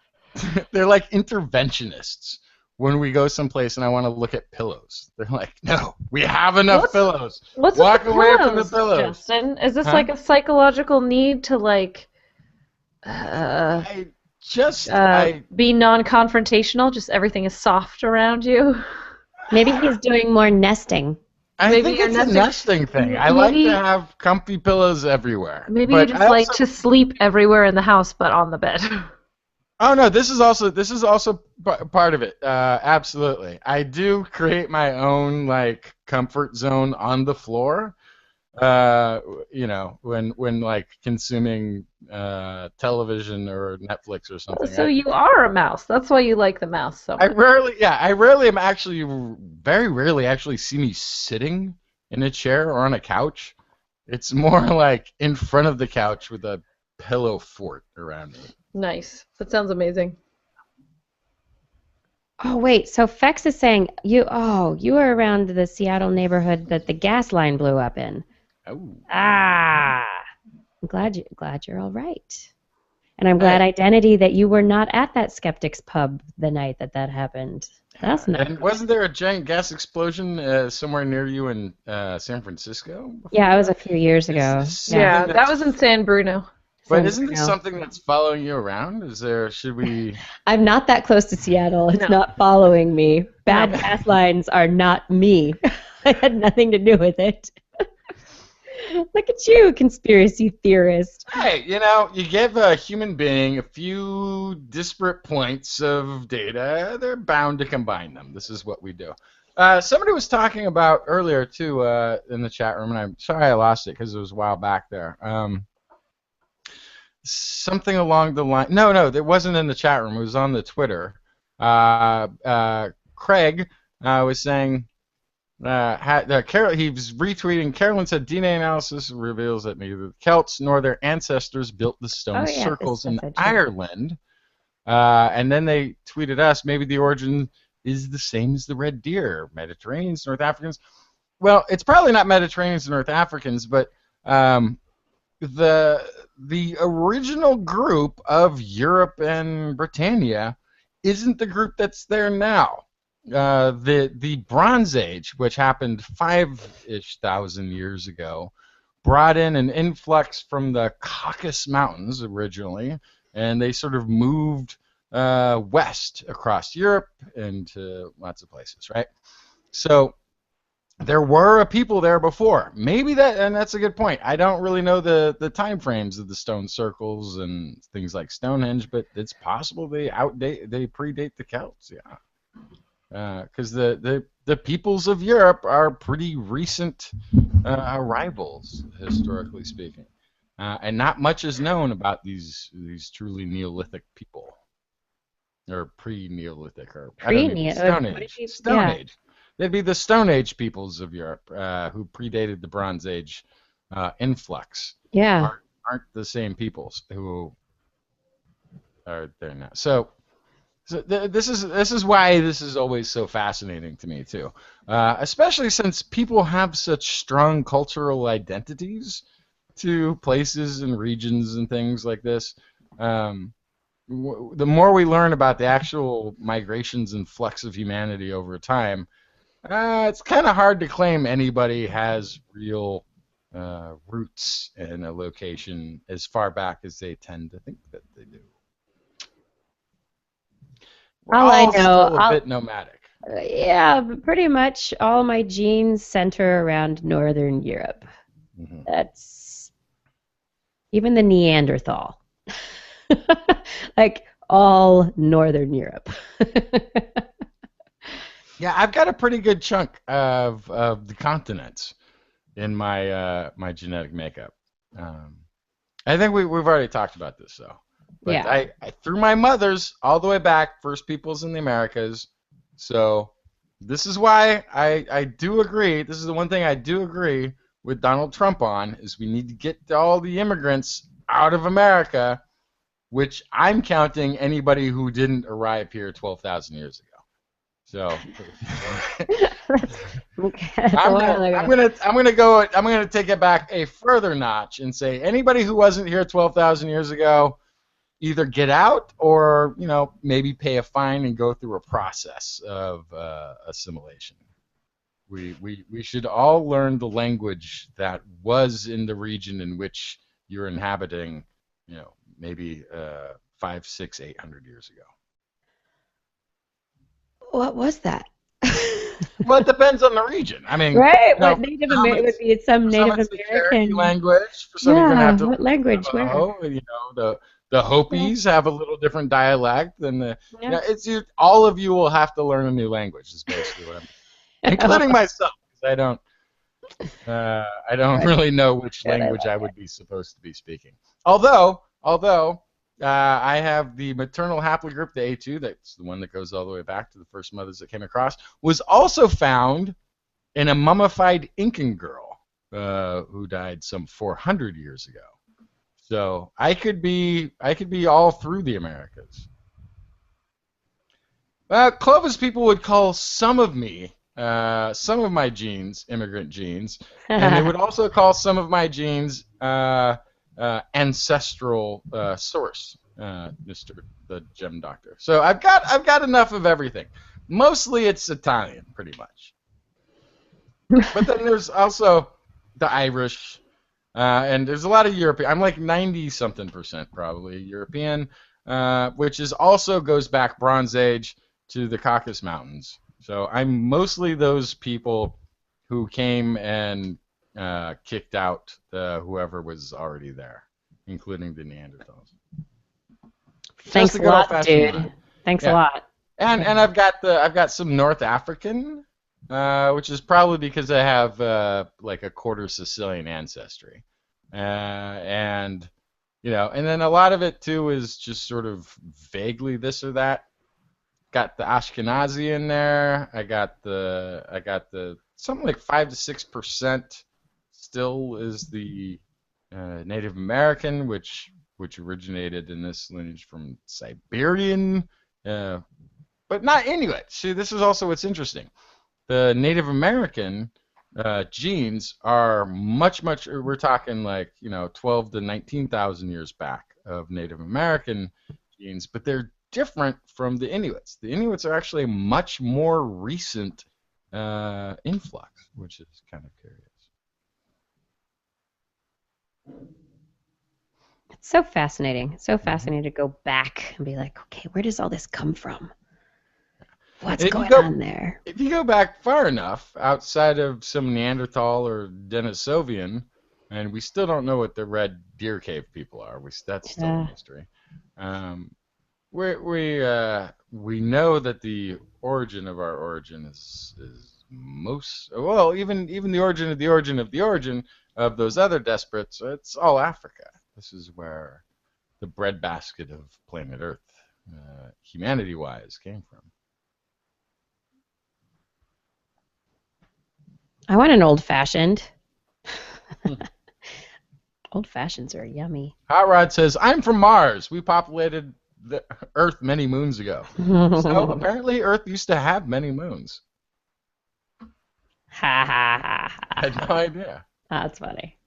they're like interventionists. When we go someplace and I want to look at pillows, they're like, "No, we have enough pillows. What's Walk with the away pillows, from the pillows." Justin? Is this Huh? like a psychological need to like I just be non-confrontational? Just everything is soft around you. Maybe he's doing more nesting. I Maybe think you're it's a nesting- nesting thing. I like maybe- to have comfy pillows everywhere. Maybe But you just I like also- to sleep everywhere in the house, but on the bed. Oh no, this is also part of it. Absolutely, I do create my own like comfort zone on the floor. You know, when like consuming television or Netflix or something. So you are a mouse. That's why you like the mouse so much. I rarely am actually, very rarely actually see me sitting in a chair or on a couch. It's more like in front of the couch with a pillow fort around me. Nice. That sounds amazing. Oh wait, so Fex is saying you were around the Seattle neighborhood that the gas line blew up in. Oh. Ah, I'm glad you're all right. And I'm glad, Identity, that you were not at that Skeptics pub the night that happened. That's not. And wasn't there a giant gas explosion somewhere near you in San Francisco? Yeah, it was a few years ago. Is- Yeah. Yeah, that was in San Bruno. But San isn't this Bruno. something that's following you around? Should we? I'm not that close to Seattle. It's No. not following me. Bad No. gas lines are not me. I had nothing to do with it. Look at you, conspiracy theorist. Hey, you give a human being a few disparate points of data, they're bound to combine them. This is what we do. Somebody was talking about earlier, too, in the chat room, and I'm sorry I lost it because it was a while back there. Something along the line. No, it wasn't in the chat room. It was on the Twitter. Craig was saying, he was retweeting. Carolyn said DNA analysis reveals that neither the Celts nor their ancestors built the stone circles in Ireland. And then they tweeted us, maybe the origin is the same as the red deer, Mediterraneans, North Africans. Well, it's probably not Mediterraneans and North Africans, but the original group of Europe and Britannia isn't the group that's there now. The Bronze Age, which happened 5-ish thousand years ago, brought in an influx from the Caucasus Mountains originally, and they sort of moved west across Europe and to lots of places, right? So there were a people there before. Maybe that's a good point. I don't really know the time frames of the stone circles and things like Stonehenge, but it's possible they predate the Celts, yeah. Because the peoples of Europe are pretty recent arrivals, historically speaking, and not much is known about these truly Neolithic people, or pre-Neolithic, or Stone Age. Stone Age. They'd be the Stone Age peoples of Europe who predated the Bronze Age influx. Yeah. Aren't the same peoples who are there now. So this is why this is always so fascinating to me too, especially since people have such strong cultural identities to places and regions and things like this. The more we learn about the actual migrations and flux of humanity over time, it's kind of hard to claim anybody has real roots in a location as far back as they tend to think that they do. All I know, still a bit nomadic. Yeah, pretty much all my genes center around Northern Europe. Mm-hmm. That's even the Neanderthal. Like all Northern Europe. Yeah, I've got a pretty good chunk of the continents in my my genetic makeup. I think we've already talked about this, though. But yeah. I threw my mother's all the way back, first peoples in the Americas. So this is why I do agree. This is the one thing I do agree with Donald Trump on, is we need to get all the immigrants out of America, which I'm counting anybody who didn't arrive here 12,000 years ago. So I'm gonna take it back a further notch and say anybody who wasn't here 12,000 years ago, either get out or maybe pay a fine and go through a process of assimilation. We should all learn the language that was in the region in which you're inhabiting, maybe 500, 600, 800 years ago. What was that? Well, it depends on the region. I mean, right? What Native American would be some Native American language? For some, you're gonna have to what language? The Hopis have a little different dialect than the. All of you will have to learn a new language. Is basically what I'm, including myself, because I don't really know which language I would be supposed to be speaking. Although I have the maternal haplogroup, the A2, that's the one that goes all the way back to the first mothers that came across, was also found in a mummified Incan girl who died some 400 years ago. So I could be all through the Americas. Clovis people would call some of my genes immigrant genes, and they would also call some of my genes ancestral source, Mr. the Gem Doctor. So I've got enough of everything. Mostly it's Italian, pretty much. But then there's also the Irish, And there's a lot of European. I'm like 90-something% probably European, which is also goes back Bronze Age to the Caucasus Mountains. So I'm mostly those people who came and kicked out whoever was already there, including the Neanderthals. Thanks Just a lot, dude. mind. Thanks a Yeah. lot. And I've got some North African, which is probably because I have like a quarter Sicilian ancestry, and and then a lot of it too is just sort of vaguely this or that. Got the Ashkenazi in there. I got the something like 5 to 6% still is the Native American, which originated in this lineage from Siberian, but not Inuit. See, this is also what's interesting. The Native American genes are much. We're talking like 12 to 19,000 years back of Native American genes, but they're different from the Inuits. The Inuits are actually a much more recent influx, which is kind of curious. It's so fascinating. It's so fascinating to go back and be like, okay, where does all this come from? What's going on there? If you go back far enough outside of some Neanderthal or Denisovian, and we still don't know what the red deer cave people are. That's still a mystery. We know that the origin of our origin is most even the origin of the origin of the origin of those other desperates. It's all Africa. This is where the breadbasket of planet Earth, humanity-wise, came from. I want an old-fashioned. Old-fashions are yummy. Hot Rod says, I'm from Mars. We populated the Earth many moons ago. So apparently Earth used to have many moons. Ha ha ha. I had no idea. That's funny.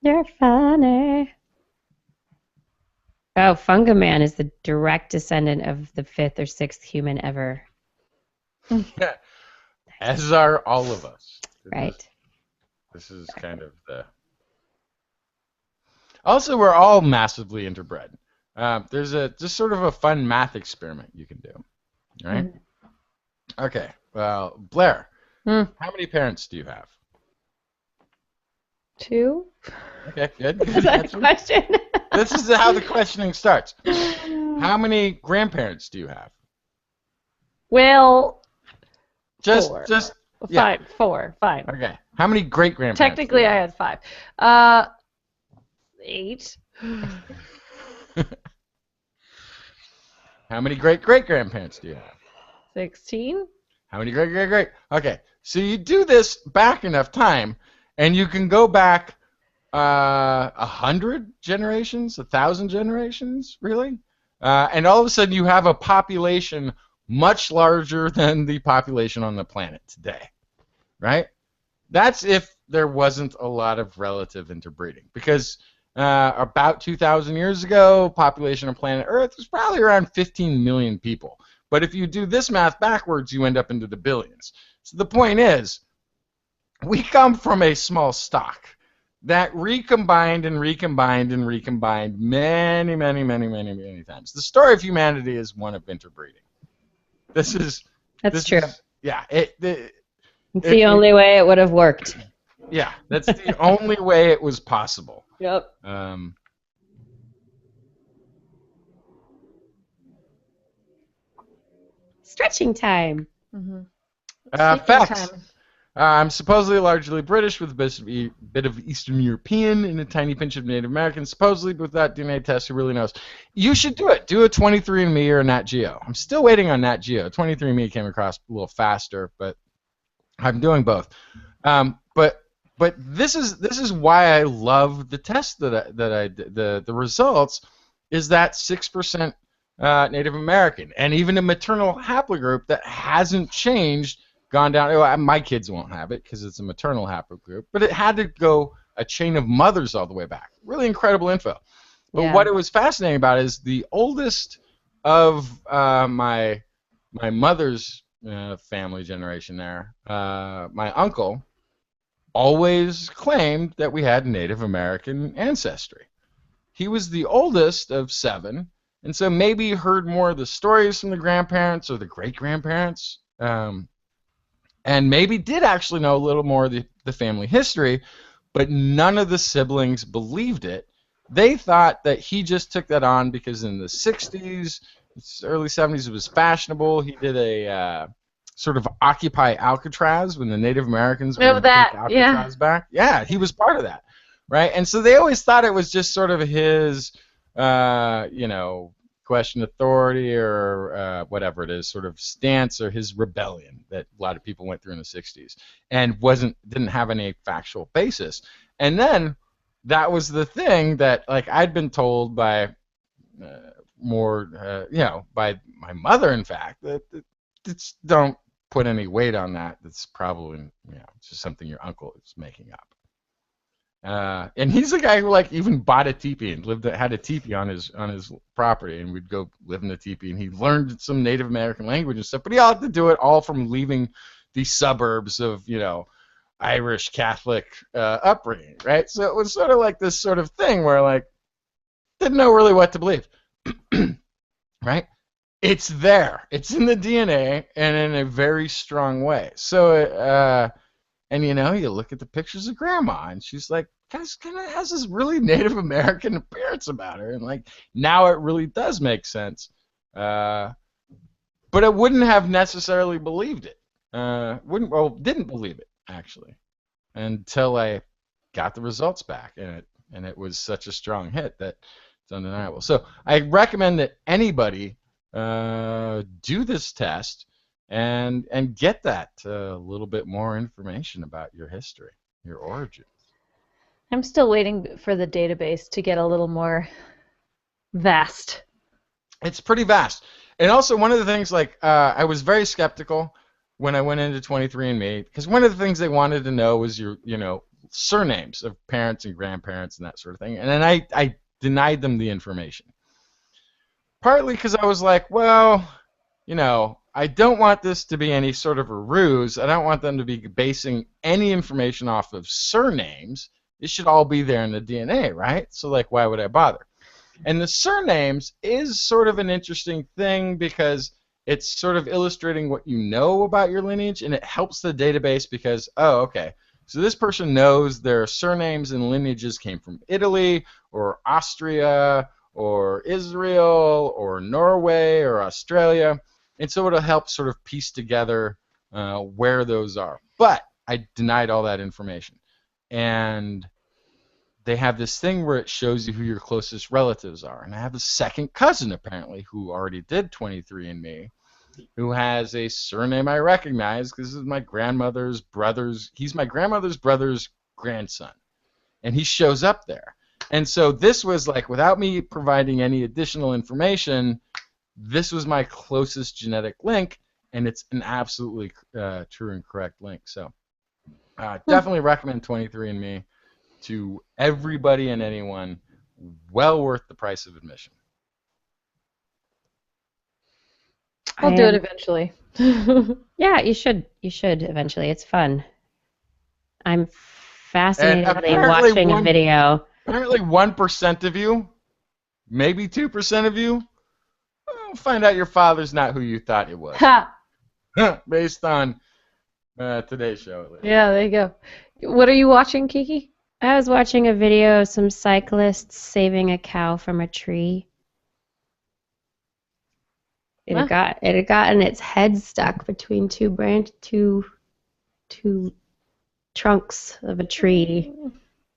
You're funny. Oh, Fungaman is the direct descendant of the 5th or 6th human ever. Yeah. As are all of us. Right. This is kind of the... Also, we're all massively interbred. There's just sort of a fun math experiment you can do. All right? Okay. Well, Blair, how many parents do you have? 2. Okay, good. Is that a question? This is how the questioning starts. How many grandparents do you have? Well... Just, 4. Yeah. Fine, 4. Fine. Okay. How many great-grandparents? Technically, I had 5. 8. How many great-great-grandparents do you have? 16. How many great? Okay. So you do this back enough time, and you can go back 100 generations, 1,000 generations, really, and all of a sudden you have a population much larger than the population on the planet today, right? That's if there wasn't a lot of relative interbreeding, because about 2,000 years ago, population of planet Earth was probably around 15 million people. But if you do this math backwards, you end up into the billions. So the point is, we come from a small stock that recombined and recombined and recombined many times. The story of humanity is one of interbreeding. That's true. It's the only way it would have worked. Yeah, that's the only way it was possible. Yep. Stretching time. Facts. I'm supposedly largely British with a bit of Eastern European and a tiny pinch of Native American. Supposedly without DNA test, who really knows? You should do it. Do a 23andMe or a Nat Geo. I'm still waiting on Nat Geo. 23andMe came across a little faster, but I'm doing both. But this is why I love the test that I did. The results is that 6% Native American, and even a maternal haplogroup that hasn't changed, gone down. My kids won't have it because it's a maternal haplogroup, but it had to go a chain of mothers all the way back. Really incredible info. But what it was fascinating about is the oldest of my mother's family generation there, my uncle, always claimed that we had Native American ancestry. He was the oldest of 7, and so maybe he heard more of the stories from the grandparents or the great-grandparents, and maybe did actually know a little more of the family history, but none of the siblings believed it. They thought that he just took that on because in the 60s, early 70s, it was fashionable. He did a sort of Occupy Alcatraz when the Native Americans were going to take Alcatraz back. Yeah, he was part of that, right? And so they always thought it was just sort of his, question authority or whatever it is, sort of stance or his rebellion that a lot of people went through in the 60s and didn't have any factual basis. And then that was the thing that, like, I'd been told by by my mother, in fact, that it's don't put any weight on that. That's probably just something your uncle is making up. And he's the guy who like even bought a teepee and had a teepee on his property, and we'd go live in the teepee. And he learned some Native American language and stuff, but he had to do it all from leaving the suburbs of Irish Catholic upbringing, right? So it was sort of like this sort of thing where like didn't know really what to believe, right? It's there, it's in the DNA, and in a very strong way. So and you look at the pictures of Grandma, and she's like, kind of has this really Native American appearance about her, and like now it really does make sense. But I wouldn't have necessarily believed it. Didn't believe it actually, until I got the results back, and it was such a strong hit that it's undeniable. So I recommend that anybody do this test. And get that little bit more information about your history, your origins. I'm still waiting for the database to get a little more vast. It's pretty vast. And also one of the things, like, I was very skeptical when I went into 23andMe, because one of the things they wanted to know was your, surnames of parents and grandparents and that sort of thing. And then I denied them the information. Partly because I was like, well, I don't want this to be any sort of a ruse. I don't want them to be basing any information off of surnames. It should all be there in the DNA, right? So, like, why would I bother? And the surnames is sort of an interesting thing because it's sort of illustrating what you know about your lineage, and it helps the database because, oh, okay, so this person knows their surnames and lineages came from Italy or Austria or Israel or Norway or Australia. And so it'll help sort of piece together where those are. But I denied all that information. And they have this thing where it shows you who your closest relatives are. And I have a second cousin, apparently, who already did 23andMe, who has a surname I recognize because this is my grandmother's brother's. He's my grandmother's brother's grandson. And he shows up there. And so this was like, without me providing any additional information, this was my closest genetic link, and it's an absolutely true and correct link. So definitely recommend 23andMe to everybody and anyone. Well worth the price of admission. I'll do it eventually. Yeah, you should. You should eventually. It's fun. I'm fascinatedly watching a video. Apparently 1% of you, maybe 2% of you, find out your father's not who you thought it was. Ha! Based on today's show. Yeah, there you go. What are you watching, Kiki? I was watching a video of some cyclists saving a cow from a tree. It had gotten its head stuck between two trunks of a tree.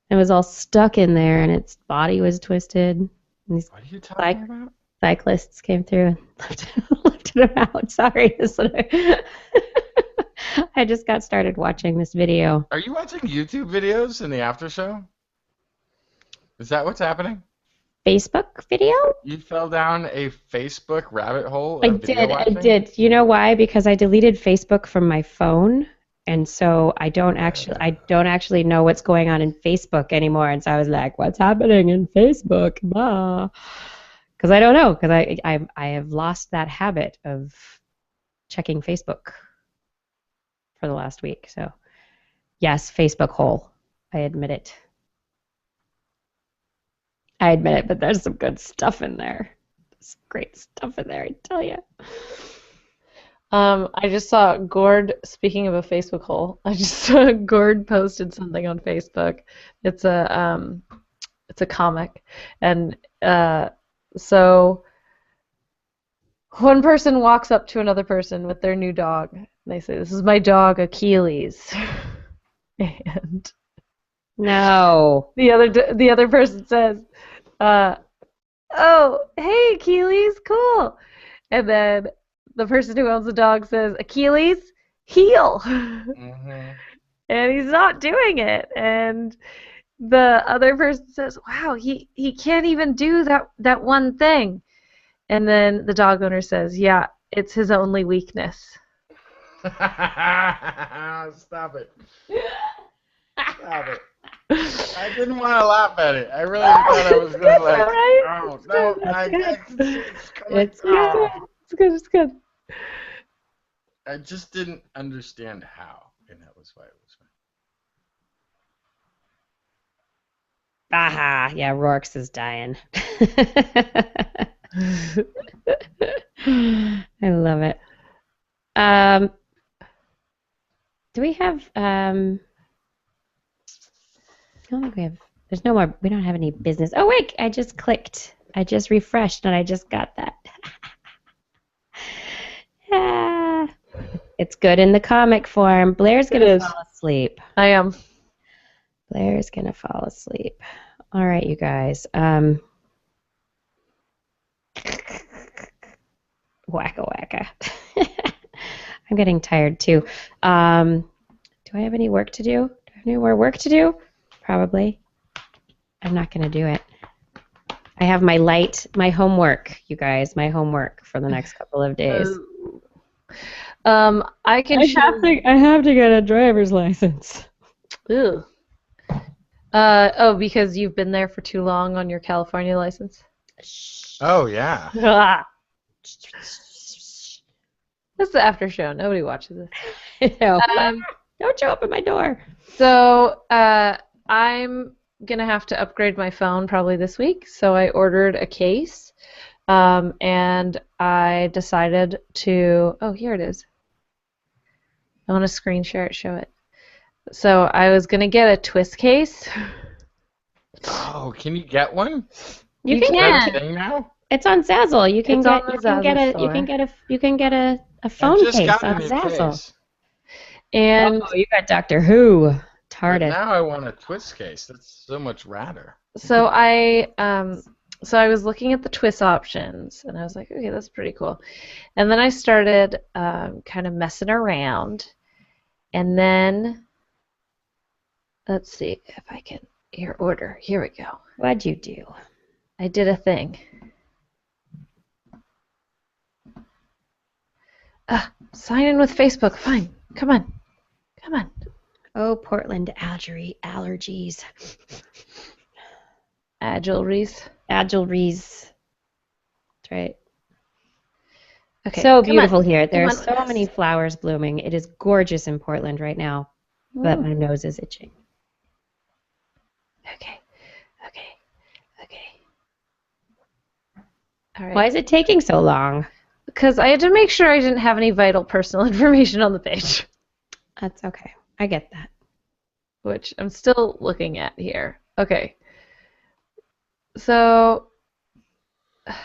It was all stuck in there, and its body was twisted. And these what are you talking about? Cyclists came through and lifted him out. Sorry. I just got started watching this video. Are you watching YouTube videos in the after show? Is that what's happening? Facebook video? You fell down a Facebook rabbit hole? I did. You know why? Because I deleted Facebook from my phone, and so I don't actually know what's going on in Facebook anymore. And so I was like, "What's happening in Facebook?" Because I don't know. Because I have lost that habit of checking Facebook for the last week. So Yes, Facebook hole. I admit it. But there's some good stuff in there. There's great stuff in there, I tell you. I just saw Gord, speaking of a Facebook hole, I just saw Gord posted something on Facebook. It's a comic. And so one person walks up to another person with their new dog. And they say, "This is my dog, Achilles." And No. the other person says, "Oh, hey, Achilles, cool." And then the person who owns the dog says, "Achilles, heel." Mm-hmm. And he's not doing it. And the other person says, "Wow, he can't even do that one thing." And then the dog owner says, "Yeah, it's his only weakness." Stop it. Stop it. I didn't want to laugh at it. I really thought I was going to like, Right? oh, no, It's good. It's good. I just didn't understand how, and that was why it was funny. Aha. Yeah, Rourke's is dying. I love it. Do we have I don't think we have. There's no more. We don't have any business. Oh wait, I just clicked. I just refreshed and I just got that. Ah, it's good in the comic form. Blair's gonna fall asleep. I am. Blair's gonna fall asleep. All right, you guys. Wacka wacka. I'm getting tired too. Do I have any work to do? Do I have any more work to do? Probably. I'm not going to do it. I have my homework, you guys, my homework for the next couple of days. I have to get a driver's license. Ew. Because you've been there for too long on your California license? Oh, yeah. That's the after show. Nobody watches this. I know. Don't show up at my door. So I'm going to have to upgrade my phone probably this week. So I ordered a case. And I decided to... Oh, here it is. I want to screen share it, show it. So I was going to get a TWIS case. Oh, can you get one? You Is that a can. thing now? It's on Zazzle. You can It's get on the you can get Zazzle a you can get a I phone just case got on a new Zazzle. case. And Oh, you got Doctor Who. But TARDIS. now I want a TWIS case. That's so much radder. so I was looking at the TWIS options, and I was like, okay, that's pretty cool. And then I started kind of messing around, and then let's see if I can order. Here we go. What'd you do? I did a thing. Sign in with Facebook. Fine. Come on. Oh, Portland allergies. Agileries. That's right. Okay. So come beautiful on. here. There are Come on, so Liz. many flowers blooming. It is gorgeous in Portland right now, but my nose is itching. Okay. All right. Why is it taking so long? Because I had to make sure I didn't have any vital personal information on the page, That's okay. I get that. which I'm still looking at here. Okay. So, and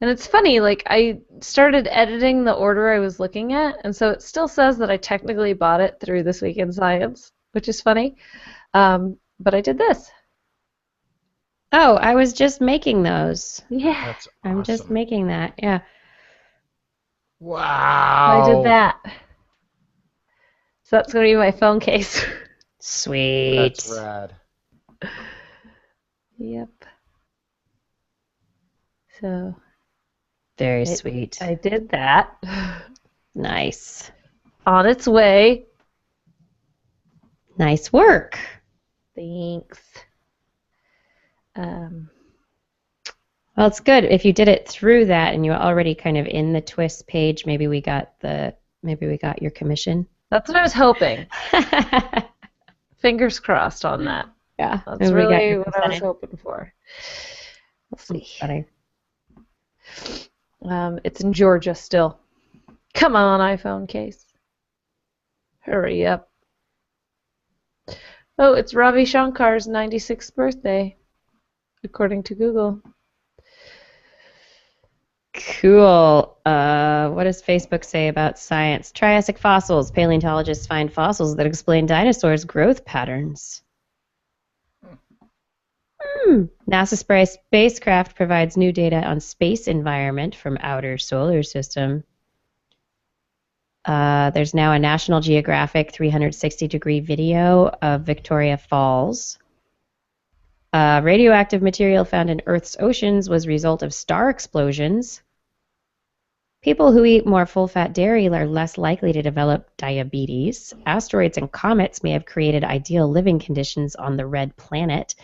it's funny, like I started editing the order I was looking at, and so it still says that I technically bought it through This Week in Science, which is funny. But I did this. Oh, I was just making those. Yeah. That's awesome. I'm just making that. Yeah. Wow. I did that. So that's going to be my phone case. Sweet. That's rad. Yep. So Very sweet. I did that. Nice. On its way. Nice work. Thanks. Well, it's good if you did it through that and you're already kind of in the TWIS page. Maybe we got your commission. That's what I was hoping. Fingers crossed on that. Yeah. That's And we got really your what I was percentage. hoping for. We'll see. Funny. It's in Georgia still. Come on, iPhone case. Hurry up. Oh, it's Ravi Shankar's 96th birthday, according to Google. Cool. What does Facebook say about science? Triassic fossils. Paleontologists find fossils that explain dinosaurs' growth patterns. NASA spacecraft provides new data on space environment from outer solar system. There's now a National Geographic 360-degree video of Victoria Falls. Radioactive material found in Earth's oceans was a result of star explosions. People who eat more full-fat dairy are less likely to develop diabetes. Asteroids and comets may have created ideal living conditions on the red planet.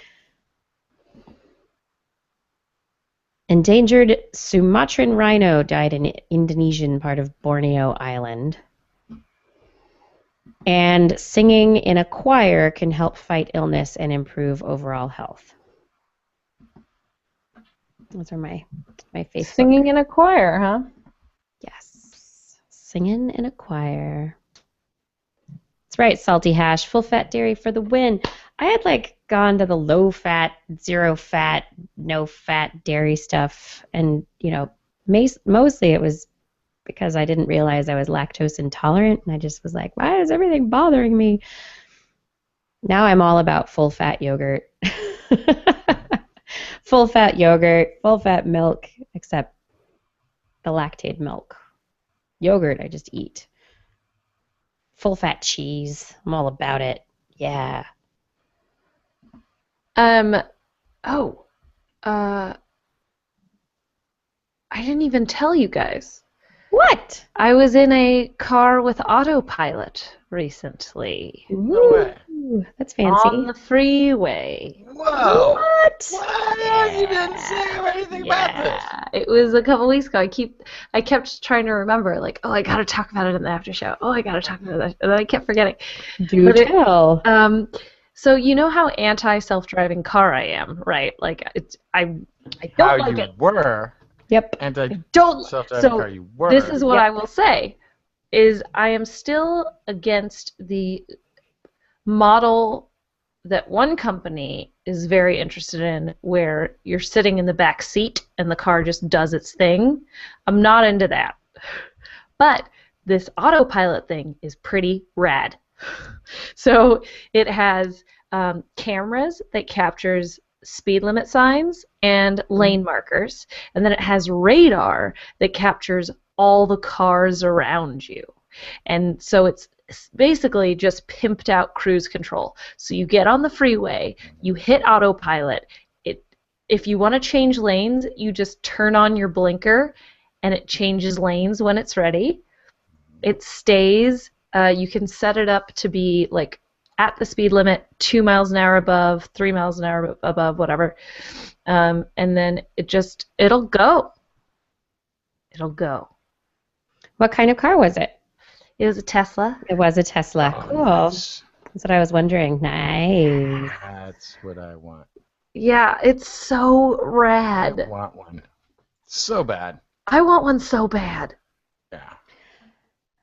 Endangered Sumatran rhino died in Indonesian part of Borneo Island. And singing in a choir can help fight illness and improve overall health. Those are my Facebook. Singing in a choir, huh? Yes. Singing in a choir. That's right, Salty Hash. Full fat dairy for the win. I had gone to the low fat, zero fat, no fat dairy stuff, and mostly it was because I didn't realize I was lactose intolerant, and I just was like, why is everything bothering me? Now I'm all about full fat yogurt. Full fat yogurt, full fat milk, except the lactated milk. Yogurt I just eat. Full fat cheese, I'm all about it. Yeah. I didn't even tell you guys. What? I was in a car with autopilot recently. No way. Ooh, that's fancy. On the freeway. Whoa. What? What? You didn't say anything about this. Yeah, it was a couple weeks ago. I kept trying to remember, I gotta talk about it in the after show. Oh, I gotta talk about it. And then I kept forgetting. Do tell. So you know how anti-self-driving car I am, right? I don't How like you it. were. Yep. And I don't. self-driving So car you were. this is what I will say: is I am still against the model that one company is very interested in, where you're sitting in the back seat and the car just does its thing. I'm not into that. But this autopilot thing is pretty rad. So it has cameras that captures speed limit signs and lane markers, and then it has radar that captures all the cars around you. And so it's basically just pimped out cruise control. So you get on the freeway, you hit autopilot. If you want to change lanes, you just turn on your blinker and it changes lanes when it's ready. It stays. You can set it up to be at the speed limit, 2 miles an hour above, 3 miles an hour above, whatever. And then it'll go. It'll go. What kind of car was it? It was a Tesla. It was a Tesla. Cool. Nice. That's what I was wondering. Nice. That's what I want. Yeah, it's so rad. I want one. So bad. I want one so bad. Yeah.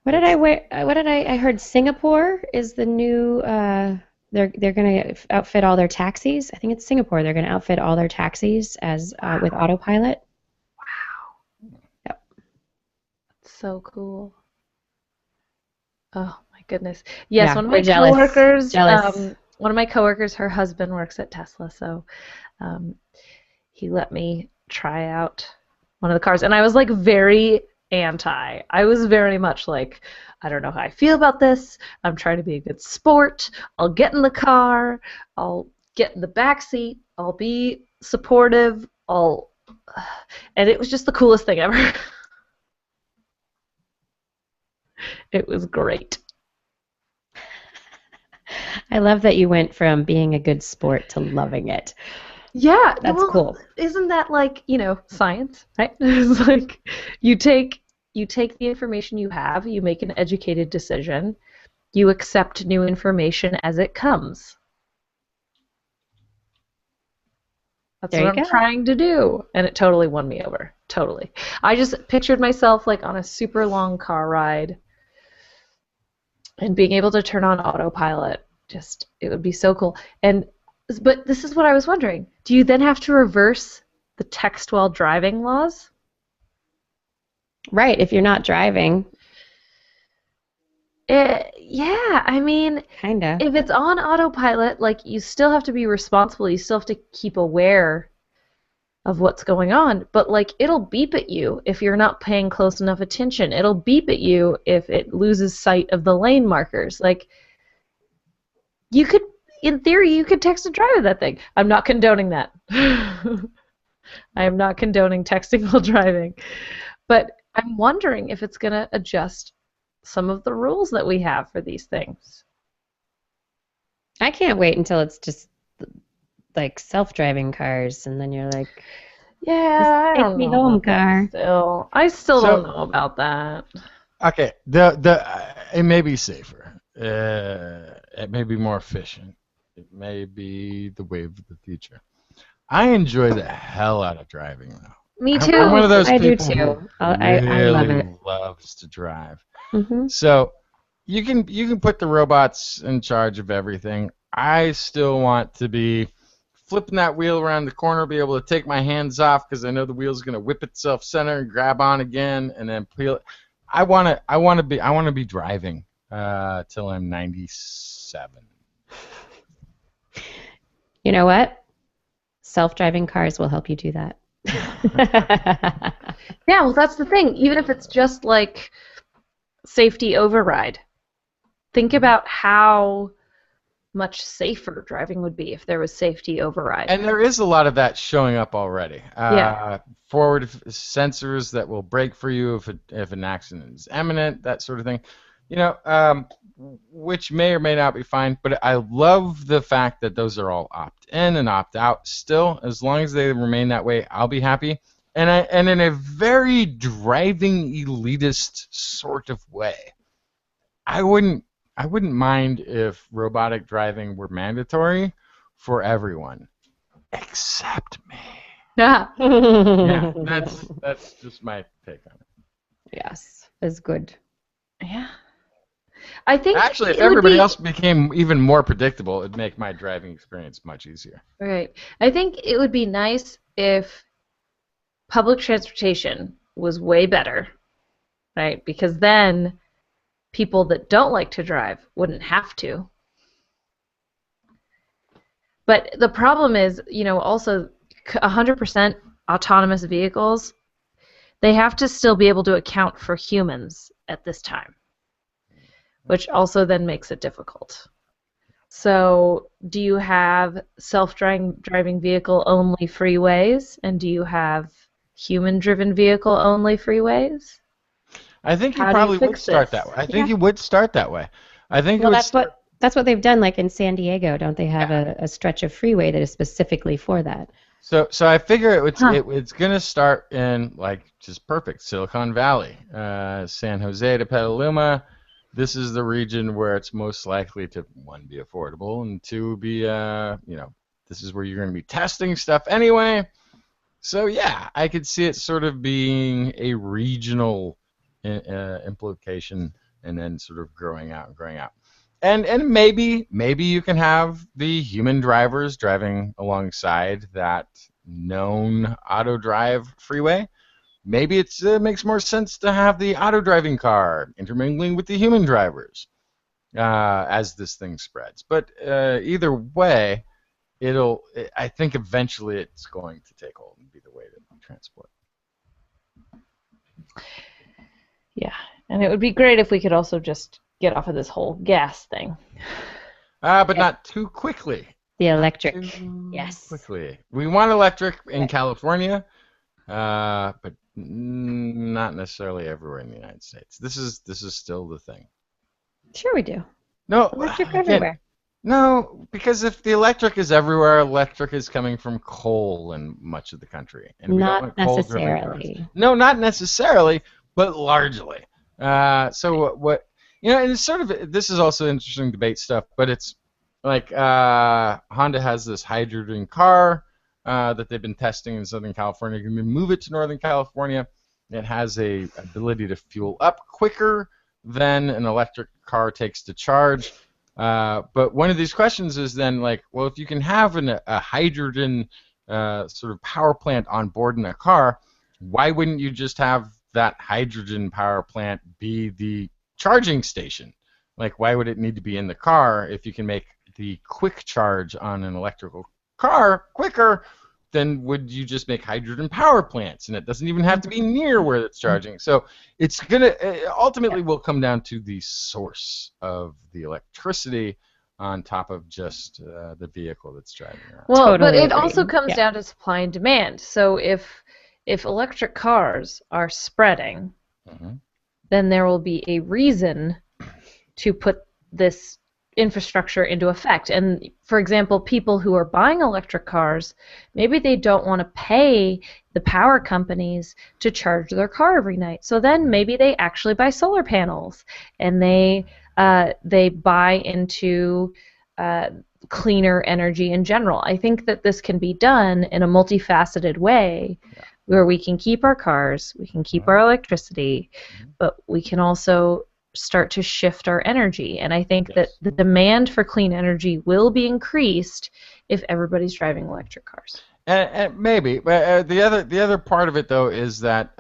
What did I wear? I heard Singapore is the new. They're going to outfit all their taxis. I think it's Singapore. They're going to outfit all their taxis as with autopilot. Wow. Yep. So cool. Oh my goodness. Yes, Yeah, one of we're my jealous. coworkers. Jealous. One of my coworkers, her husband works at Tesla, so he let me try out one of the cars, and I was very anti. I was very much I don't know how I feel about this. I'm trying to be a good sport. I'll get in the car. I'll get in the back seat. I'll be supportive. And it was just the coolest thing ever. It was great. I love that you went from being a good sport to loving it. Yeah, That's cool. Isn't that science, right? It's you take the information you have, you make an educated decision, You accept new information as it comes. That's There what you I'm go. trying to do. And it totally won me over. Totally. I just pictured myself like on a super long car ride and being able to turn on autopilot. Just, it would be so cool. But this is what I was wondering. Do you then have to reverse the text while driving laws? Right, if you're not driving, Yeah, I mean, kind of. if it's on autopilot, like you still have to be responsible. You still have to keep aware of what's going on. But like it'll beep at you if you're not paying close enough attention. It'll beep at you if it loses sight of the lane markers. Like you could, in theory, you could text and drive with that thing. I'm not condoning that. I am not condoning texting while driving. But I'm wondering if it's going to adjust some of the rules that we have for these things. I can't wait until it's just like self-driving cars, and then you're like, Yeah, I take don't me know home, about that car. still. I still So- don't know about that. Okay, it may be safer. It may be more efficient. It may be the wave of the future. I enjoy the hell out of driving, though. Me too. I'm one of those I do people who too. I love really it. loves to drive. Hmm. So you can put the robots in charge of everything. I still want to be flipping that wheel around the corner, be able to take my hands off because I know the wheel's gonna whip itself center and grab on again, and then peel it. I want to be driving till I'm 97. You know what? Self-driving cars will help you do that. Yeah, well, that's the thing. Even if it's just like safety override, think about how much safer driving would be if there was safety override. And there is a lot of that showing up already. Yeah. Forward sensors that will brake for you if an accident is imminent, that sort of thing. You know, which may or may not be fine, but I love the fact that those are all opt-in and opt-out still. As long as they remain that way, I'll be happy. And in a very driving elitist sort of way, I wouldn't mind if robotic driving were mandatory for everyone, except me. Yeah. Yeah, that's just my take on it. Yes, it's good. Yeah. I think Actually, if it would everybody be- else became even more predictable, it'd make my driving experience much easier. Right. I think it would be nice if public transportation was way better, right? Because then people that don't like to drive wouldn't have to. But the problem is, you know, also 100% autonomous vehicles, they have to still be able to account for humans at this time, which also then makes it difficult. So do you have self-driving vehicle only freeways, and do you have human-driven vehicle only freeways? I think you How do you probably would fix start this? that way. I think you would start that way. I think Well, it would that's what they've done. Like in San Diego, don't they have a stretch of freeway that is specifically for that? So I figure it's Huh. it's gonna start in like just perfect Silicon Valley, San Jose to Petaluma. This is the region where it's most likely to, one, be affordable, and two, be this is where you're gonna be testing stuff anyway. So yeah, I could see it sort of being a regional implication, and then sort of growing out. And maybe you can have the human drivers driving alongside that known auto drive freeway. Maybe it makes more sense to have the auto driving car intermingling with the human drivers as this thing spreads. But either way, I think eventually it's going to take hold and be the way to transport. Yeah, and it would be great if we could also just get off of this whole gas thing. But not too quickly. The electric. Too Yes. quickly. We want electric in California, but not necessarily everywhere in the United States. This is still the thing. Sure we do. No, Electric again, everywhere. No, because if the electric is everywhere, electric is coming from coal in much of the country, and we don't Not want coal-driven cars. necessarily. No, not necessarily, but largely. So what You know, and it's sort of, this is also interesting debate stuff, but it's like Honda has this hydrogen car that they've been testing in Southern California. You can move it to Northern California. It has a ability to fuel up quicker than an electric car takes to charge. But one of these questions is then like, well, if you can have a hydrogen sort of power plant on board in a car, why wouldn't you just have that hydrogen power plant be the charging station? Like, why would it need to be in the car if you can make the quick charge on an electrical car quicker? Then would you just make hydrogen power plants, and it doesn't even have to be near where it's charging? So it's gonna ultimately will come down to the source of the electricity on top of just the vehicle that's driving around. Well, Totally but it agree. also comes Yeah. down to supply and demand. So if electric cars are spreading, Mhm. then there will be a reason to put this infrastructure into effect. And for example, people who are buying electric cars, maybe they don't want to pay the power companies to charge their car every night. So then maybe they actually buy solar panels, and they buy into cleaner energy in general. I think that this can be done in a multifaceted way, where we can keep our cars, we can keep our electricity, but we can also start to shift our energy. And I think that the demand for clean energy will be increased if everybody's driving electric cars. And maybe, but the other part of it though is that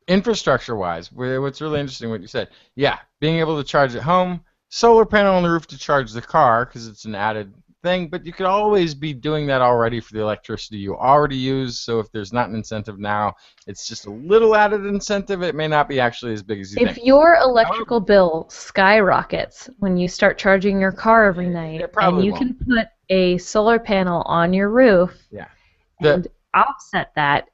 infrastructure-wise, what's really interesting what you said. Yeah, being able to charge at home, solar panel on the roof to charge the car because it's an added thing, but you could always be doing that already for the electricity you already use. So if there's not an incentive now, it's just a little added incentive. It may not be actually as big as you think. If your electrical bill skyrockets when you start charging your car every night, it probably and you won't. can put a solar panel on your roof Yeah. and offset that,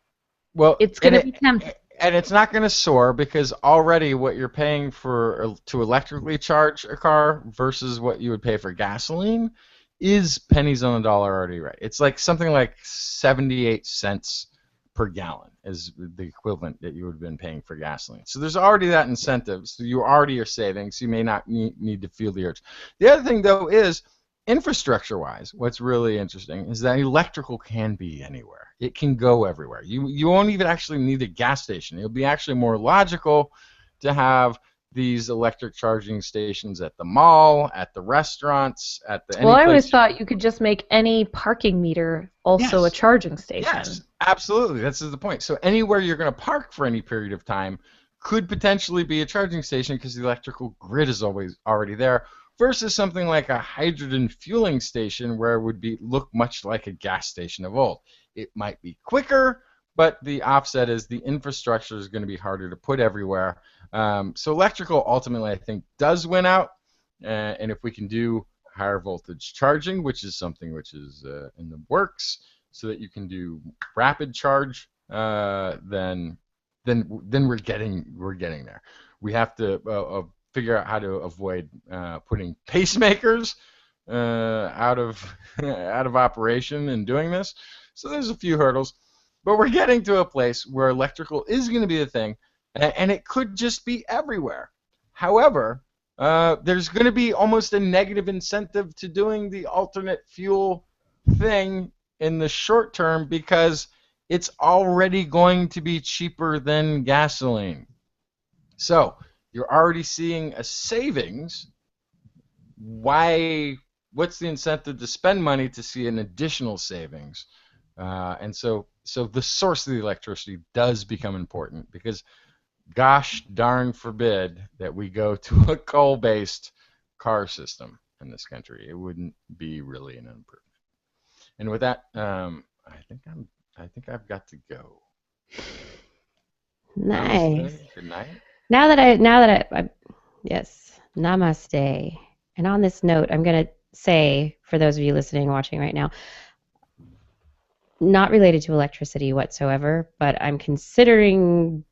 Well, it's going to be tempting. And it's not going to soar because already what you're paying for to electrically charge a car versus what you would pay for gasoline is pennies on the dollar already, right? It's like something like 78 cents per gallon is the equivalent that you would have been paying for gasoline. So there's already that incentive. So you already are saving, so you may not need to feel the urge. The other thing, though, is infrastructure-wise, what's really interesting is that electrical can be anywhere. It can go everywhere. You won't even actually need a gas station. It'll be actually more logical to have these electric charging stations at the mall, at the restaurants, at the Well, I always place. thought you could just make any parking meter also a Yes. charging station. Yes, absolutely. That's the point. So anywhere you're going to park for any period of time could potentially be a charging station because the electrical grid is always already there, versus something like a hydrogen fueling station where it would look much like a gas station of old. It might be quicker, but the offset is the infrastructure is going to be harder to put everywhere. So electrical ultimately, I think, does win out. And if we can do higher voltage charging, which is something which is in the works, so that you can do rapid charge, then we're getting there. We have to figure out how to avoid putting pacemakers out of operation in doing this. So there's a few hurdles, but we're getting to a place where electrical is going to be a thing, and it could just be everywhere. However, there's going to be almost a negative incentive to doing the alternate fuel thing in the short term because it's already going to be cheaper than gasoline. So you're already seeing a savings. What's the incentive to spend money to see an additional savings? And so the source of the electricity does become important because gosh darn forbid that we go to a coal-based car system in this country. It wouldn't be really an improvement. And with that, I think I've got to go. Nice. Good night. Now that I yes, namaste. And on this note, I'm going to say, for those of you listening, watching right now, not related to electricity whatsoever, but I'm considering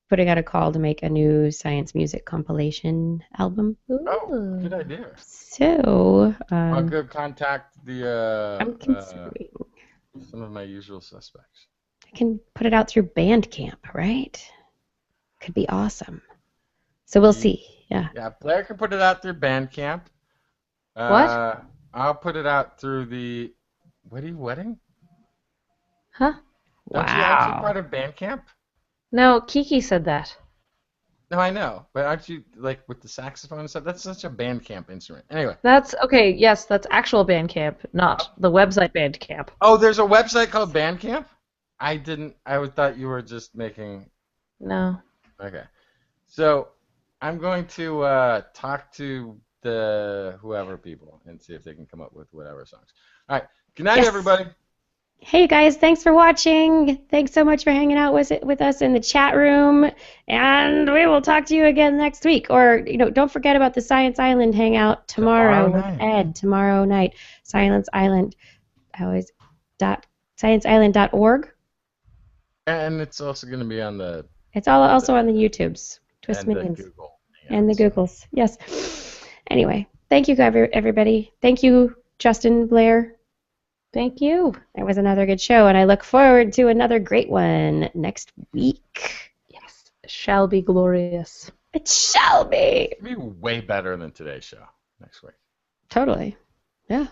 putting out a call to make a new science music compilation album. Oh, good idea. So, I'll go contact I'm considering. some of my usual suspects. I can put it out through Bandcamp, right? Could be awesome. So we'll see. Yeah, Blair can put it out through Bandcamp. What? I'll put it out through the. What are you wedding? Huh? Don't you actually Wow. part of Bandcamp? No, Kiki said that. No, I know, but aren't you like with the saxophone and stuff? That's such a Bandcamp instrument. Anyway. That's okay. Yes, that's actual Bandcamp, not the website Bandcamp. Oh, there's a website called Bandcamp? I didn't. I thought you were just making. No. Okay. So I'm going to talk to the whoever people and see if they can come up with whatever songs. All right. Good night, Yes. everybody. Hey guys, thanks for watching. Thanks so much for hanging out with us in the chat room. And we will talk to you again next week. Or, don't forget about the Science Island hangout tomorrow with night. Ed. Tomorrow night. Science Island. ScienceIsland.org. And it's also going to be on the. It's also on the YouTubes. TWIS and Minions. the Google. And the Googles. Yes. Anyway, thank you, everybody. Thank you, Justin, Blair. Thank you. It was another good show, and I look forward to another great one next week. Yes, it shall be glorious. It shall be. It'll be way better than today's show next week. Totally. Yeah.